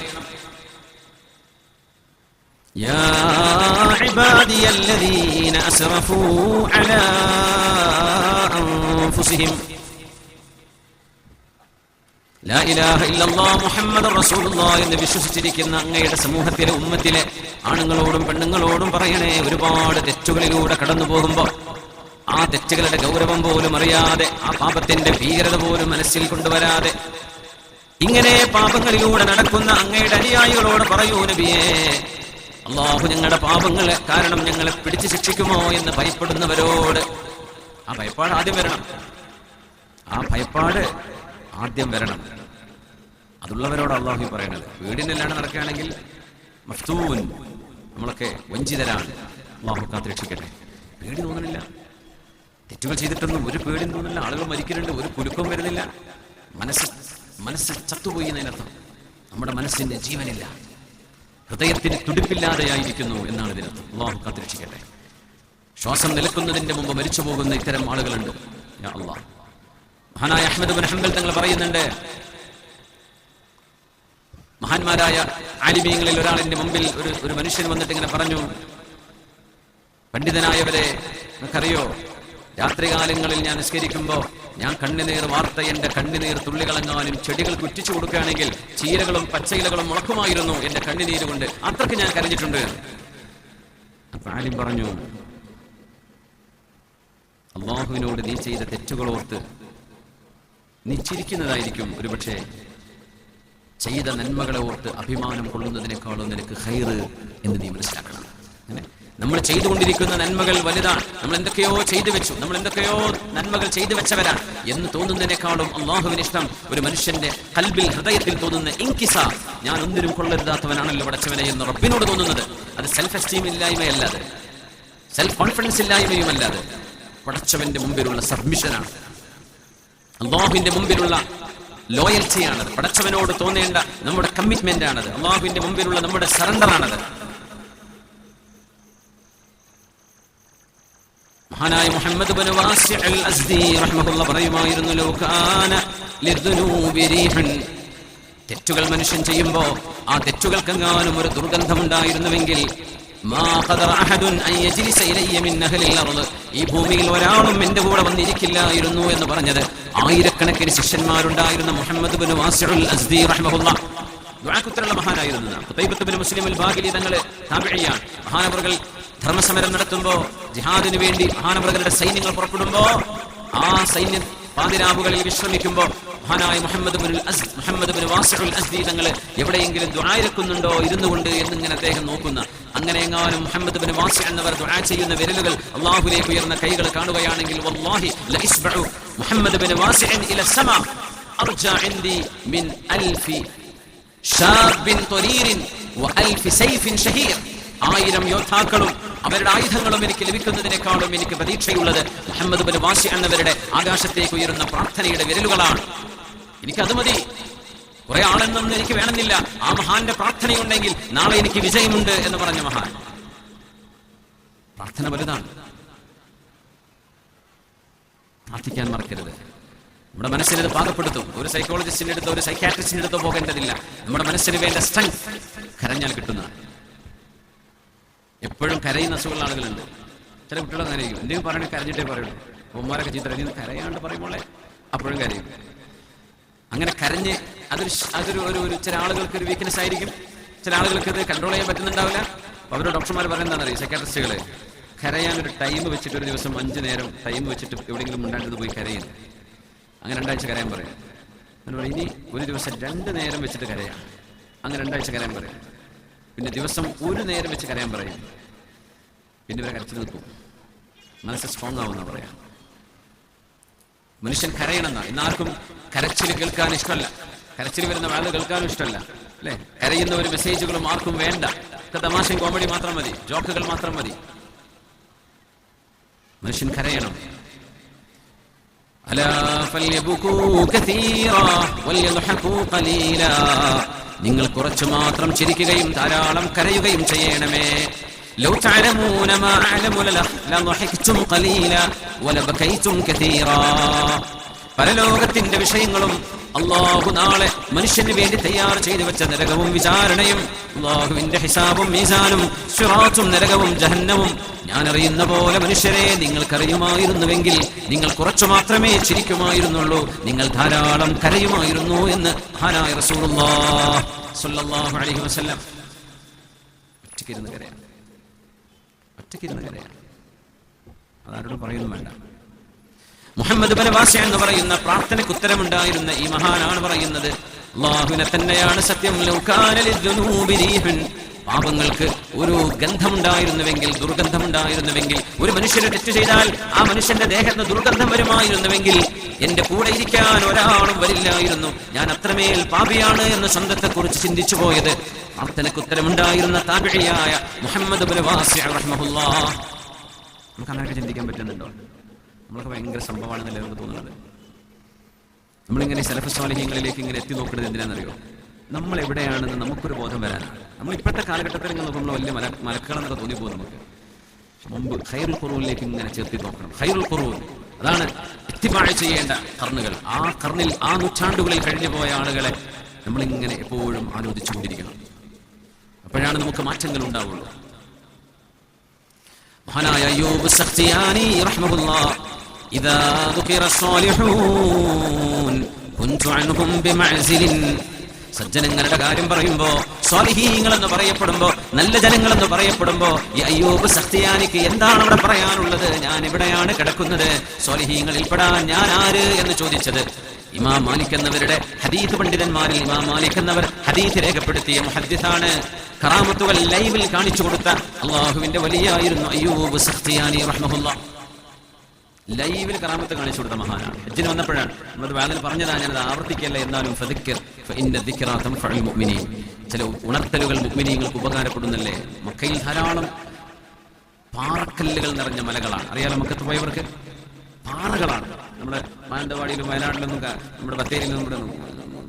യാ ഇബാദിയല്ലദീന അസ്റഫൂ അലാ അൻഫുസിഹിം ലാ ഇലാഹ ഇല്ലല്ലാഹ് മുഹമ്മദുർ റസൂലുള്ളാഹ് എന്ന് വിശ്വസിച്ചിരിക്കുന്ന അങ്ങയുടെ സമൂഹത്തിലെ ഉമ്മത്തിലെ ആണുങ്ങളോടും പെണ്ണുങ്ങളോടും പറയണേ, ഒരുപാട് തെറ്റുകളിലൂടെ കടന്നു പോകുമ്പോൾ ആ തെറ്റുകളുടെ ഗൗരവം പോലും അറിയാതെ, ആ പാപത്തിന്റെ ഭീകരത പോലും മനസ്സിൽ കൊണ്ടുവരാതെ ഇങ്ങനെ പാപങ്ങളിലൂടെ നടക്കുന്ന അങ്ങയുടെ അനുയായികളോട് പറയൂ, നബിയേ, അല്ലാഹു ഞങ്ങളുടെ പാപങ്ങളെ കാരണം ഞങ്ങളെ പിടിച്ചു ശിക്ഷിക്കുമോ എന്ന് ഭയപ്പെടുന്നവരോട് ആ ഭയപ്പാട് ആദ്യം വരണം. ആ ഭയപ്പാട് ആദ്യം വരണം. അതുള്ളവരോട് അല്ലാഹു പറയണത്. വീടിനെല്ലാം നടക്കുകയാണെങ്കിൽ മഫ്തൂൻ, നമ്മളൊക്കെ വഞ്ചിതരാണ്. അല്ലാഹു കാത്തുരക്ഷിക്കട്ടെ. പേടി തോന്നുന്നില്ല, തെറ്റുകൾ ചെയ്തിട്ടൊന്നും ഒരു പേടിയും തോന്നുന്നില്ല. ആളുകൾ മരിക്കുന്നുണ്ട്, ഒരു കുലുക്കവും വരുന്നില്ല. മനസ്സ് ചത്തുപോയി എന്നതിനർത്ഥം. നമ്മുടെ മനസ്സിന്റെ ജീവനില്ല, ഹൃദയത്തിന് തുടിപ്പില്ലാതെയായിരിക്കുന്നു എന്നാണ് ഇതിനർത്ഥം. അല്ലാഹു കാത്തുരക്ഷിക്കട്ടെ. ശ്വാസം നിലക്കുന്നതിന്റെ മുമ്പ് മരിച്ചു പോകുന്ന ഇത്തരം ആളുകളുണ്ട്. യാ അല്ലാഹ്. മഹാനായ അഹ്മദ് ബിൻ ഹംബൽ തങ്ങൾ പറയുന്നുണ്ട്, മഹാന്മാരായ ആലിമീങ്ങളിൽ ഒരാളിന്റെ മുമ്പിൽ ഒരു മനുഷ്യൻ വന്നിട്ട് ഇങ്ങനെ പറഞ്ഞു, പണ്ഡിതനായവരെ, നിങ്ങൾക്കറിയോ, രാത്രികാലങ്ങളിൽ ഞാൻ നിസ്കരിക്കുമ്പോൾ ഞാൻ കണ്ണുനീർ വാർത്ത എന്റെ കണ്ണുനീർ തുള്ളികളെങ്ങാനും ചെടികൾ കുറ്റിച്ചു കൊടുക്കുകയാണെങ്കിൽ ചീരകളും പച്ചയിലകളും മുളക്കുമായിരുന്നു എന്റെ കണ്ണുനീര് കൊണ്ട്. അത്രയ്ക്ക് ഞാൻ കരഞ്ഞിട്ടുണ്ട്. അപ്പൊ ആലിം പറഞ്ഞു, അല്ലാഹുവിനോട് നീ ചെയ്ത തെറ്റുകളോർത്ത് നീ ചിരിക്കുന്നതായിരിക്കും ഒരുപക്ഷെ ചെയ്ത നന്മകളെ ഓർത്ത് അഭിമാനം കൊള്ളുന്നതിനേക്കാളും നിനക്ക് ഖൈറ് എന്ന് നീ മനസ്സിലാക്കണം. അങ്ങനെ നമ്മൾ ചെയ്തുകൊണ്ടിരിക്കുന്ന നന്മകൾ വലുതാണ്. നമ്മൾ എന്തൊക്കെയോ ചെയ്തു വെച്ചു, നമ്മൾ എന്തൊക്കെയോ നന്മകൾ ചെയ്തു വെച്ചവരാണ് എന്ന് തോന്നുന്നതിനേക്കാളും അല്ലാഹുവിന് ഇഷ്ടം ഒരു മനുഷ്യന്റെ ഖൽബിൽ, ഹൃദയത്തിൽ തോന്നുന്ന ഇൻകിസാർ, ഞാൻ ഒന്നിനും കൊള്ളരുതാത്തവനാണല്ലോ പടച്ചവനെ എന്ന് റബ്ബിനോട് തോന്നുന്നത്. അത് സെൽഫ് എസ്റ്റീം ഇല്ലായ്മയല്ലാതെ, സെൽഫ് കോൺഫിഡൻസ് ഇല്ലായ്മയുമല്ലാതെ, പടച്ചവന്റെ മുമ്പിലുള്ള സബ്മിഷനാണ്, അല്ലാഹുവിന്റെ മുമ്പിലുള്ള ലോയൽറ്റിയാണത്. പടച്ചവനോട് തോന്നേണ്ട നമ്മുടെ കമ്മിറ്റ്മെന്റ് ആണത്. അല്ലാഹുവിന്റെ മുമ്പിലുള്ള നമ്മുടെ സറണ്ടർ ആണത്. മഹാനായ മുഹമ്മദ് ബിൻ വാസി അൽ അസ്ദി റഹ്മത്തുള്ളാഹി പറയുമായിരുന്നു, ലൗ കാന ലിദ്ദുനൂബി റീഹൻ, തെറ്റുകൾ മനുഷ്യൻ ചെയ്യുമ്പോൾ ആ തെറ്റുകൾക്കെങ്ങാനും ഒരു ദുർഗന്ധമുണ്ടായിരുന്നുവെങ്കിൽ മാ ഖദറ അഹദുൻ അൻ യജ്ലിസ ഇലയ്യ മിൻ അഹ്ലിൽ അർദ്, ഈ ഭൂമിയിൽ ഒരാളും എന്റെ കൂടെ വന്നിരിക്കില്ലായിരുന്നു എന്ന് പറഞ്ഞത് ആയിരക്കണക്കിന് ശിഷ്യന്മാരുണ്ടായിരുന്ന മുഹമ്മദ് ഇബ്നു വാസിഉൽ അസ്ദി റഹിമഹുല്ലാഹ് ദുആക്കുത്തരമുള്ള മഹാനായിരുന്നു. ഖുതൈബത്ത് ഇബ്നു മുസ്ലിം അൽ ബാഗിലി തങ്ങൾ താബിഈയാണ്. മഹാനവറുകൾ ധർമ്മസമരം നടത്തുമ്പോൾ, ജിഹാദിനു വേണ്ടി മഹാനവറുകളുടെ സൈന്യങ്ങൾ പുറപ്പെടുമ്പോൾ, ആ സൈന്യം പാതിരാവുകളിൽ വിശ്രമിക്കുമ്പോൾ മഹാനായ മുഹമ്മദ് ഇബ്നു വാസിഉൽ അസ്ദി തങ്ങൾ എവിടെയെങ്കിലും ദുആയിരക്കുന്നുണ്ടോ ഇരുന്നുകൊണ്ട് എന്നിങ്ങനെ അദ്ദേഹം നോക്കുന്ന, അങ്ങനെ എങ്ങാനും മുഹമ്മദ് ഇബ്നു വാസി എന്നവർ ദുആ ചെയ്യുന്ന വിരലുകൾ അല്ലാഹുവിലേക്ക് ഉയർന്ന കൈകൾ കാണുകയാണെങ്കിൽ വല്ലാഹി ലഇസ്ബഉ മുഹമ്മദ് ഇബ്നു വാസിഇൻ ഇല സമാ അർജാ ഇൻദി മിൻ അൽഫി ഷാബിൻ ത്വരീരിൻ വഅൽഫി സൈഫിൻ ഷഹീർ, 1000 യോദ്ധാക്കളും അവരുടെ ആയുധങ്ങളും എനിക്ക് ലഭിക്കുന്നതിനേക്കാളും എനിക്ക് പ്രതീക്ഷയുള്ളത് മുഹമ്മദ് ഇബ്നു വാസി എന്നവരുടെ ആകാശത്തേക്ക് ഉയരുന്ന പ്രാർത്ഥനയുടെ വിരലുകളാണ്. എനിക്കത് മതി, കുറെ ആളെന്നൊന്നും എനിക്ക് വേണമെന്നില്ല, ആ മഹാന്റെ പ്രാർത്ഥനയുണ്ടെങ്കിൽ നാളെ എനിക്ക് വിജയമുണ്ട് എന്ന് പറഞ്ഞ മഹാൻ. പ്രാർത്ഥന വലുതാണ്, പ്രാർത്ഥിക്കാൻ മറക്കരുത്. നമ്മുടെ മനസ്സിനത് പാകപ്പെടുത്തും. ഒരു സൈക്കോളജിസ്റ്റിന്റെ അടുത്തോ ഒരു സൈക്കാട്രിസ്റ്റിന്റെ അടുത്തോ പോകേണ്ടതില്ല. നമ്മുടെ മനസ്സിന് വേണ്ട സ്ട്രെങ്ത് കരഞ്ഞാൽ കിട്ടുന്നതാണ്. എപ്പോഴും കരയുന്ന അസുഖമുള്ള ആളുകളുണ്ട്. ചില കുട്ടികൾ അങ്ങനെ ചെയ്യും, എന്തെങ്കിലും പറയണേ കരഞ്ഞിട്ടേ പറയുള്ളൂ. ഉമ്മാരൊക്കെ ചീത്ത നീ കരയാണ്ട് പറയുമ്പോളെ അപ്പോഴും കരയും. അങ്ങനെ കരഞ്ഞ് അതൊരു ചില ആളുകൾക്ക് ഒരു വീക്ക്നെസ് ആയിരിക്കും, ചില ആളുകൾക്ക് ഇത് കൺട്രോൾ ചെയ്യാൻ പറ്റുന്നുണ്ടാവില്ല. അപ്പോൾ അവരുടെ ഡോക്ടർമാർ പറയുന്നതാണെന്നറിയും, സൈക്കാട്രിസ്റ്റുകളെ, കരയാൻ ഒരു ടൈം വെച്ചിട്ട്, ഒരു ദിവസം 5 നേരം ടൈം വെച്ചിട്ട് എവിടെയെങ്കിലും മുണ്ടാണ്ടത് പോയി കരയും. അങ്ങനെ 2 ആഴ്ച കരയാൻ പറയാം. ഇനി ഒരു ദിവസം 2 നേരം വെച്ചിട്ട് കരയാം, അങ്ങനെ 2 ആഴ്ച കരയാൻ പറയാം. പിന്നെ ദിവസം 1 നേരം വെച്ച് കരയാൻ പറയും. പിന്നെ ഇവരെ കരച്ചിൽ നിൽക്കും, മനസ്സ് സ്ട്രോങ് ആവുന്ന പറയാം. മനുഷ്യൻ കരയണമെന്നാണ്. ഇന്നാർക്കും കരച്ചിൽ കേൾക്കാൻ ഇഷ്ടമല്ല, കരച്ചിൽ വരുന്ന വാള് കേൾക്കാനും ഇഷ്ടമല്ല, അല്ലെ? കരയുന്ന ഒരു മെസ്സേജുകളും ആർക്കും വേണ്ട. തമാശയും കോമഡി മാത്രം മതി, ജോക്കുകൾ മാത്രം മതി. മനുഷ്യൻ കരയണം. അലാ ഫൽയബ്കൂ കസീറാ വൽയദ്ഹകൂ ഖലീലാ, നിങ്ങൾ കുറച്ചു മാത്രം ചിരിക്കുകയും ധാരാളം കരയുകയും ചെയ്യണമേ. ലൗ തഅലമൂന മാ അഅലമു ലളഹിക്തും ഖലീലാ വലബകൈതും കസീറാ. പരലോകത്തിന്റെ വിഷയങ്ങളും അല്ലാഹു നാളെ മനുഷ്യന് വേണ്ടി തയ്യാർ ചെയ്തു വെച്ച നരകവും വിചാരണയും, അല്ലാഹുവിന്റെ ഹിസാബും മീസാനും സിറാത്തും നരകവും ജഹന്നവും ഞാൻ അറിയുന്ന പോലെ മനുഷ്യരെ നിങ്ങൾക്കറിയുമായിരുന്നുവെങ്കിൽ നിങ്ങൾ കുറച്ചു മാത്രമേ ചിരിക്കുമായിരുന്നുള്ളൂ, നിങ്ങൾ ധാരാളം കരയുമായിരുന്നു എന്ന് മഹാനായ റസൂലുള്ളാഹി സ്വല്ലല്ലാഹു അലൈഹി വസല്ലം. ഒറ്റയ്ക്കിരുന്ന് കരയാം, ഒറ്റയ്ക്കിരുന്ന് കരയാം, അതാരോടും പറയുന്നു വേണ്ട. മുഹമ്മദ് ഇബ്നു വാസി എന്ന് പറയുന്ന പ്രാർത്ഥനയ്ക്ക് ഉത്തരമുണ്ടായിരുന്ന ഈ മഹാനാണ് പറയുന്നത്, അല്ലാഹുവിനെ തന്നെയാണ് സത്യം. ലൗ കാന ലിദ്ദുനൂബി റീഹുൻ, പാപങ്ങൾക്ക് ഒരു ഗന്ധമുണ്ടായിരുന്നുവെങ്കിൽ, ദുർഗന്ധമുണ്ടായിരുന്നുവെങ്കിൽ, ഒരു മനുഷ്യന് തെറ്റ് ചെയ്താൽ ആ മനുഷ്യന്റെ ദേഹത്ത് ദുർഗന്ധം വരുമായിരുന്നുവെങ്കിൽ എന്റെ കൂടെ ഇരിക്കാൻ ഒരാളും വരില്ലായിരുന്നു. ഞാൻ അത്രമേൽ പാപിയാണ് എന്ന് സ്വന്തത്തെക്കുറിച്ച് ചിന്തിച്ചു പോയത് പ്രാർത്ഥനയ്ക്ക് ഉത്തരമുണ്ടായിരുന്ന താബിഈയായ മുഹമ്മദ് ഇബ്നു വാസി റഹിമഹുല്ലാഹ്. നമുക്ക് അങ്ങനെയൊക്കെ ചിന്തിക്കാൻ പറ്റുന്നുണ്ടോ? നമ്മളൊക്കെ ഭയങ്കര സംഭവമാണെന്നല്ലേ നമുക്ക് തോന്നുന്നത്. നമ്മളിങ്ങനെ സലഫ് സ്വാലിഹീങ്ങളിലേക്ക് ഇങ്ങനെ എത്തി നോക്കുന്നത് എന്തിനാണെന്നറിയോ? നമ്മൾ എവിടെയാണെന്ന് നമുക്കൊരു ബോധം വരാനാണ്. നമ്മൾ ഇപ്പോഴത്തെ കാലഘട്ടത്തിൽ ഇങ്ങനെ നോക്കുമ്പോൾ വലിയ മലക്കളെന്നൊക്കെ തോന്നിപ്പോകും നമുക്ക്. മുമ്പ് ഖൈറുൽ ഖുറൂനിലേക്ക് ഇങ്ങനെ ചേർത്തി നോക്കണം. ഖൈറുൽ ഖുറൂൻ, അതാണ് ഇത്തിബാഅ ചെയ്യേണ്ട കർണുകൾ. ആ കർണിൽ, ആ നൂറ്റാണ്ടുകളിൽ കഴിഞ്ഞു പോയ ആളുകളെ നമ്മളിങ്ങനെ എപ്പോഴും ആലോചിച്ചുകൊണ്ടിരിക്കണം. അപ്പോഴാണ് നമുക്ക് മാറ്റങ്ങൾ ഉണ്ടാവുള്ളൂ. മഹാനായ അയ്യൂബ് സഖ്തിയാനി റഹ്മഹുല്ലാഹ്, ഇദാ ദുകിറ സ്വാലിഹൂൻ കുൻതു അൻഹും ബിമഅ്സിലിൻ, സജ്ജനങ്ങളുടെ കാര്യം പറയുമ്പോ, സ്വാലിഹീങ്ങൾ എന്ന് പറയപ്പെടുമ്പോ, നല്ല ജനങ്ങൾ എന്ന് പറയപ്പെടുമ്പോ ഈ അയ്യൂബ് സഖ്തിയാനിക്ക് എന്താണ് അവിടെ പറയാനുള്ളത്? ഞാൻ എവിടെയാണ് കിടക്കുന്നത്? സ്വാലിഹീങ്ങളിൽ പെടാൻ ഞാൻ ആര് എന്ന് ചോദിച്ചത് ഇമാം മാലിക് എന്നവരുടെ ഹദീസ് പണ്ഡിതന്മാരിൽ ഇമാം മാലിക് എന്നവർ ഹദീസ് രേഖപ്പെടുത്തിയ മുഹദ്ദിസാണ്. കറാമത്തുകൾ ലൈവിൽ കാണിച്ചു കൊടുത്ത അള്ളാഹുവിന്റെ വലിയായിരുന്നു അയ്യൂബ് സഖ്തിയാനി റഹ്മഹുല്ലാഹ്. ലൈവിൽ കറാമത്ത് കാണിച്ചു കൊടുത്ത മഹാനാണ്. ഹജ്ജിന് വന്നപ്പോഴാണ് നമ്മളത് വാതിൽ പറഞ്ഞതാണ്, ഞാനത് ആവർത്തിക്കല്ല. എന്നാലും ഫദിക്കർ ഫഇന്ന ദിക്റാ തൻഫഉൽ മുഅ്മിനീൻ, ചില ഉണർത്തലുകൾ മുഅ്മിനീങ്ങൾക്ക് ഉപകാരപ്പെടുന്നല്ലേ. മക്കയിൽ ധാരാളം പാറക്കല്ലുകൾ നിറഞ്ഞ മലകളാണ്. അറിയാലോ, മക്കത്ത് പോയവർക്ക് പാറകളാണ്. നമ്മുടെ മാനന്തവാടിയിലും വയനാട്ടിലൊന്നും, നമ്മുടെ ബത്തേരിയിലും, നമ്മുടെ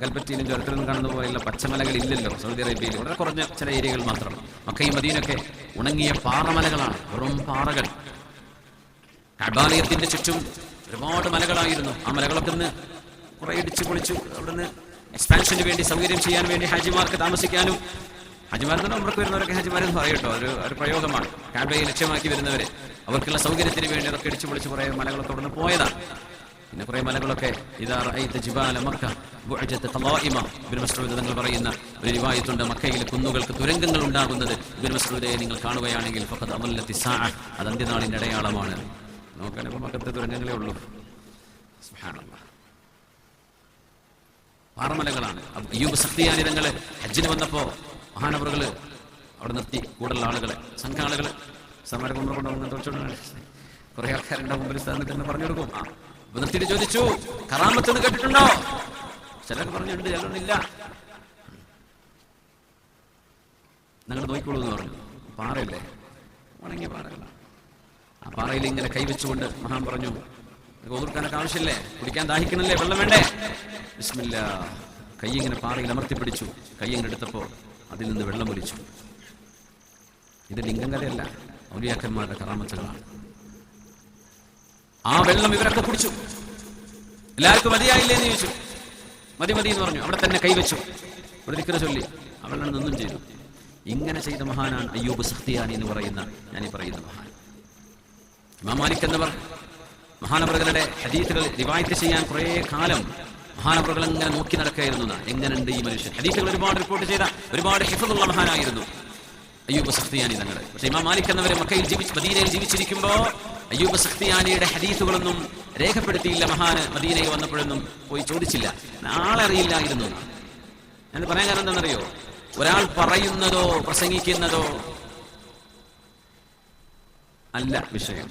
കൽപ്പറ്റയിലും ചുരത്തിലൊന്നും കാണുന്ന പോലെയുള്ള പച്ചമലകൾ ഇല്ലല്ലോ. സൗദി അറേബ്യയിൽ വളരെ കുറഞ്ഞ ചില ഏരിയകൾ മാത്രം. മക്കയും മദീനയൊക്കെ ഉണങ്ങിയ പാറമലകളാണ്, വെറും പാറകൾ. കഅബാലയത്തിന്റെ ചുറ്റും ഒരുപാട് മലകളായിരുന്നു. ആ മലകളൊക്കെ ഒന്ന് കുറെ ഇടിച്ചു പൊളിച്ചു. അവിടുന്ന് എക്സ്പാൻഷന് വേണ്ടി, സൗകര്യം ചെയ്യാൻ വേണ്ടി ഹാജിമാർക്ക് താമസിക്കാനും ഹജ്ജിമാരെന്ന് ഉംറക്ക് വരുന്നവരൊക്കെ ഹജ്ജിമാരെന്ന് പറയട്ടോ, ഒരു പ്രയോഗമാണ്. കഅബയെ ലക്ഷ്യമാക്കി വരുന്നവര് അവർക്കുള്ള സൗകര്യത്തിന് വേണ്ടി അതൊക്കെ ഇടിച്ചു പൊളിച്ച് കുറെ മലകളൊക്കെ അവിടെ നിന്ന് പോയതാണ്. പിന്നെ കുറെ മലകളൊക്കെ ഇദാ റഅയ്ത ജിബാല മക്ക ബുഅജത ഖളായിമ ഇബ്നു മസ്ഊദ് തങ്ങൾ പറയുന്ന ഒരു റിവായത്തുണ്ട്, മക്കയിലെ കുന്നുകൾക്ക് തുരങ്കങ്ങൾ ഉണ്ടാകുന്നത് ഇബ്നു മസ്ഊദെ നിങ്ങൾ കാണുകയാണെങ്കിൽ ഫഖദ് അദല്ലത്തി സാഅ, അത് അന്ത്യനാളിന്റെ അടയാളമാണ്. നോക്കാനിപ്പോൾ മക്കത്തെ തുരങ്കങ്ങളേ ഉള്ളൂ. സുബ്ഹാനല്ലാഹ്. പാറമലകളാണ്. അയ്യൂബ് സഖ്തിയാനി തങ്ങൾ ഹജ്ജിന് വന്നപ്പോ മഹാനവറുകൾ അവിടെ നിർത്തി കൂടുതലുള്ള ആളുകളെ, സംഘാളുകളെ സമരം കൊണ്ടുപോകുന്ന കുറെ ആൾക്കാരുടെ മുമ്പിൽ സ്ഥാനത്ത് പറഞ്ഞു കൊടുക്കും. നിർത്തിയിട്ട് ചോദിച്ചു, കറാമത്തെന്ന് കേട്ടിട്ടുണ്ടോ? ചിലർക്ക് പറഞ്ഞിട്ടുണ്ട്, ചിലരൊന്നില്ല. നിങ്ങൾ നോക്കിക്കോളൂ എന്ന് പറഞ്ഞു. പാറയല്ലേ, ഉണങ്ങിയ പാറയല്ല. ആ പാറയിൽ ഇങ്ങനെ കൈവച്ചുകൊണ്ട് മഹാൻ പറഞ്ഞു, ഒതുർക്കാനൊക്കെ ആവശ്യമില്ലേ, കുടിക്കാൻ ദാഹിക്കണല്ലേ, വെള്ളം വേണ്ടേ? ബിസ്മില്ലാ. കൈ ഇങ്ങനെ പാറയിൽ അമർത്തിപ്പിടിച്ചു. കൈ ഇങ്ങനെ എടുത്തപ്പോൾ അതിൽ നിന്ന് വെള്ളം ഒലിച്ചു. ഇത് ലിംഗം കലയല്ല, ഔലിയാക്കന്മാരുടെ കറാമത്തുകളാണ്. ആ വെള്ളം ഇവരൊക്കെ കുടിച്ചു. എല്ലാവർക്കും മതിയായില്ലേ എന്ന് ചോദിച്ചു. മതി മതി എന്ന് പറഞ്ഞു. അവിടെ തന്നെ കൈവച്ചു, ഇവിടെ ദിക്ർ ചൊല്ലി ആ വെള്ളം നിന്നും ചെയ്തു. ഇങ്ങനെ ചെയ്ത മഹാനാണ് അയ്യൂബ് സഖ്തിയാനി എന്ന് പറയുന്ന ഞാനീ പറയുന്ന മഹാൻ. ഇമാം മാലിക് എന്നവർ മഹാനവറുകളുടെ ഹദീസുകൾ റിവായത്ത് ചെയ്യാൻ കുറേ കാലം മഹാനവറുകൾ ഇങ്ങനെ നോക്കി നടക്കുകയായിരുന്നു. എങ്ങനെയുണ്ട് ഈ മനുഷ്യൻ? ഹദീസുകൾ ഒരുപാട് റിപ്പോർട്ട് ചെയ്ത ഒരുപാട് ഹിഫ്ളുള്ള മഹാനായിരുന്നു അയ്യൂബ് സഖ്തിയാനി തങ്ങൾ. പക്ഷേ ഇമാം മാലിക് എന്നവരെ മക്കയിൽ മദീനയിൽ ജീവിച്ചിരിക്കുമ്പോൾ അയ്യൂബ് സഖ്തിയാനിയുടെ ഹദീസുകളൊന്നും രേഖപ്പെടുത്തിയില്ല. മഹാന് മദീനയിൽ വന്നപ്പോഴൊന്നും പോയി ചോദിച്ചില്ല, ആളെ അറിയില്ലായിരുന്നു. ഞാൻ പറയാൻ കാരണം എന്താണെന്നറിയോ? ഒരാൾ പറയുന്നതോ പ്രസംഗിക്കുന്നതോ അല്ല വിഷയം,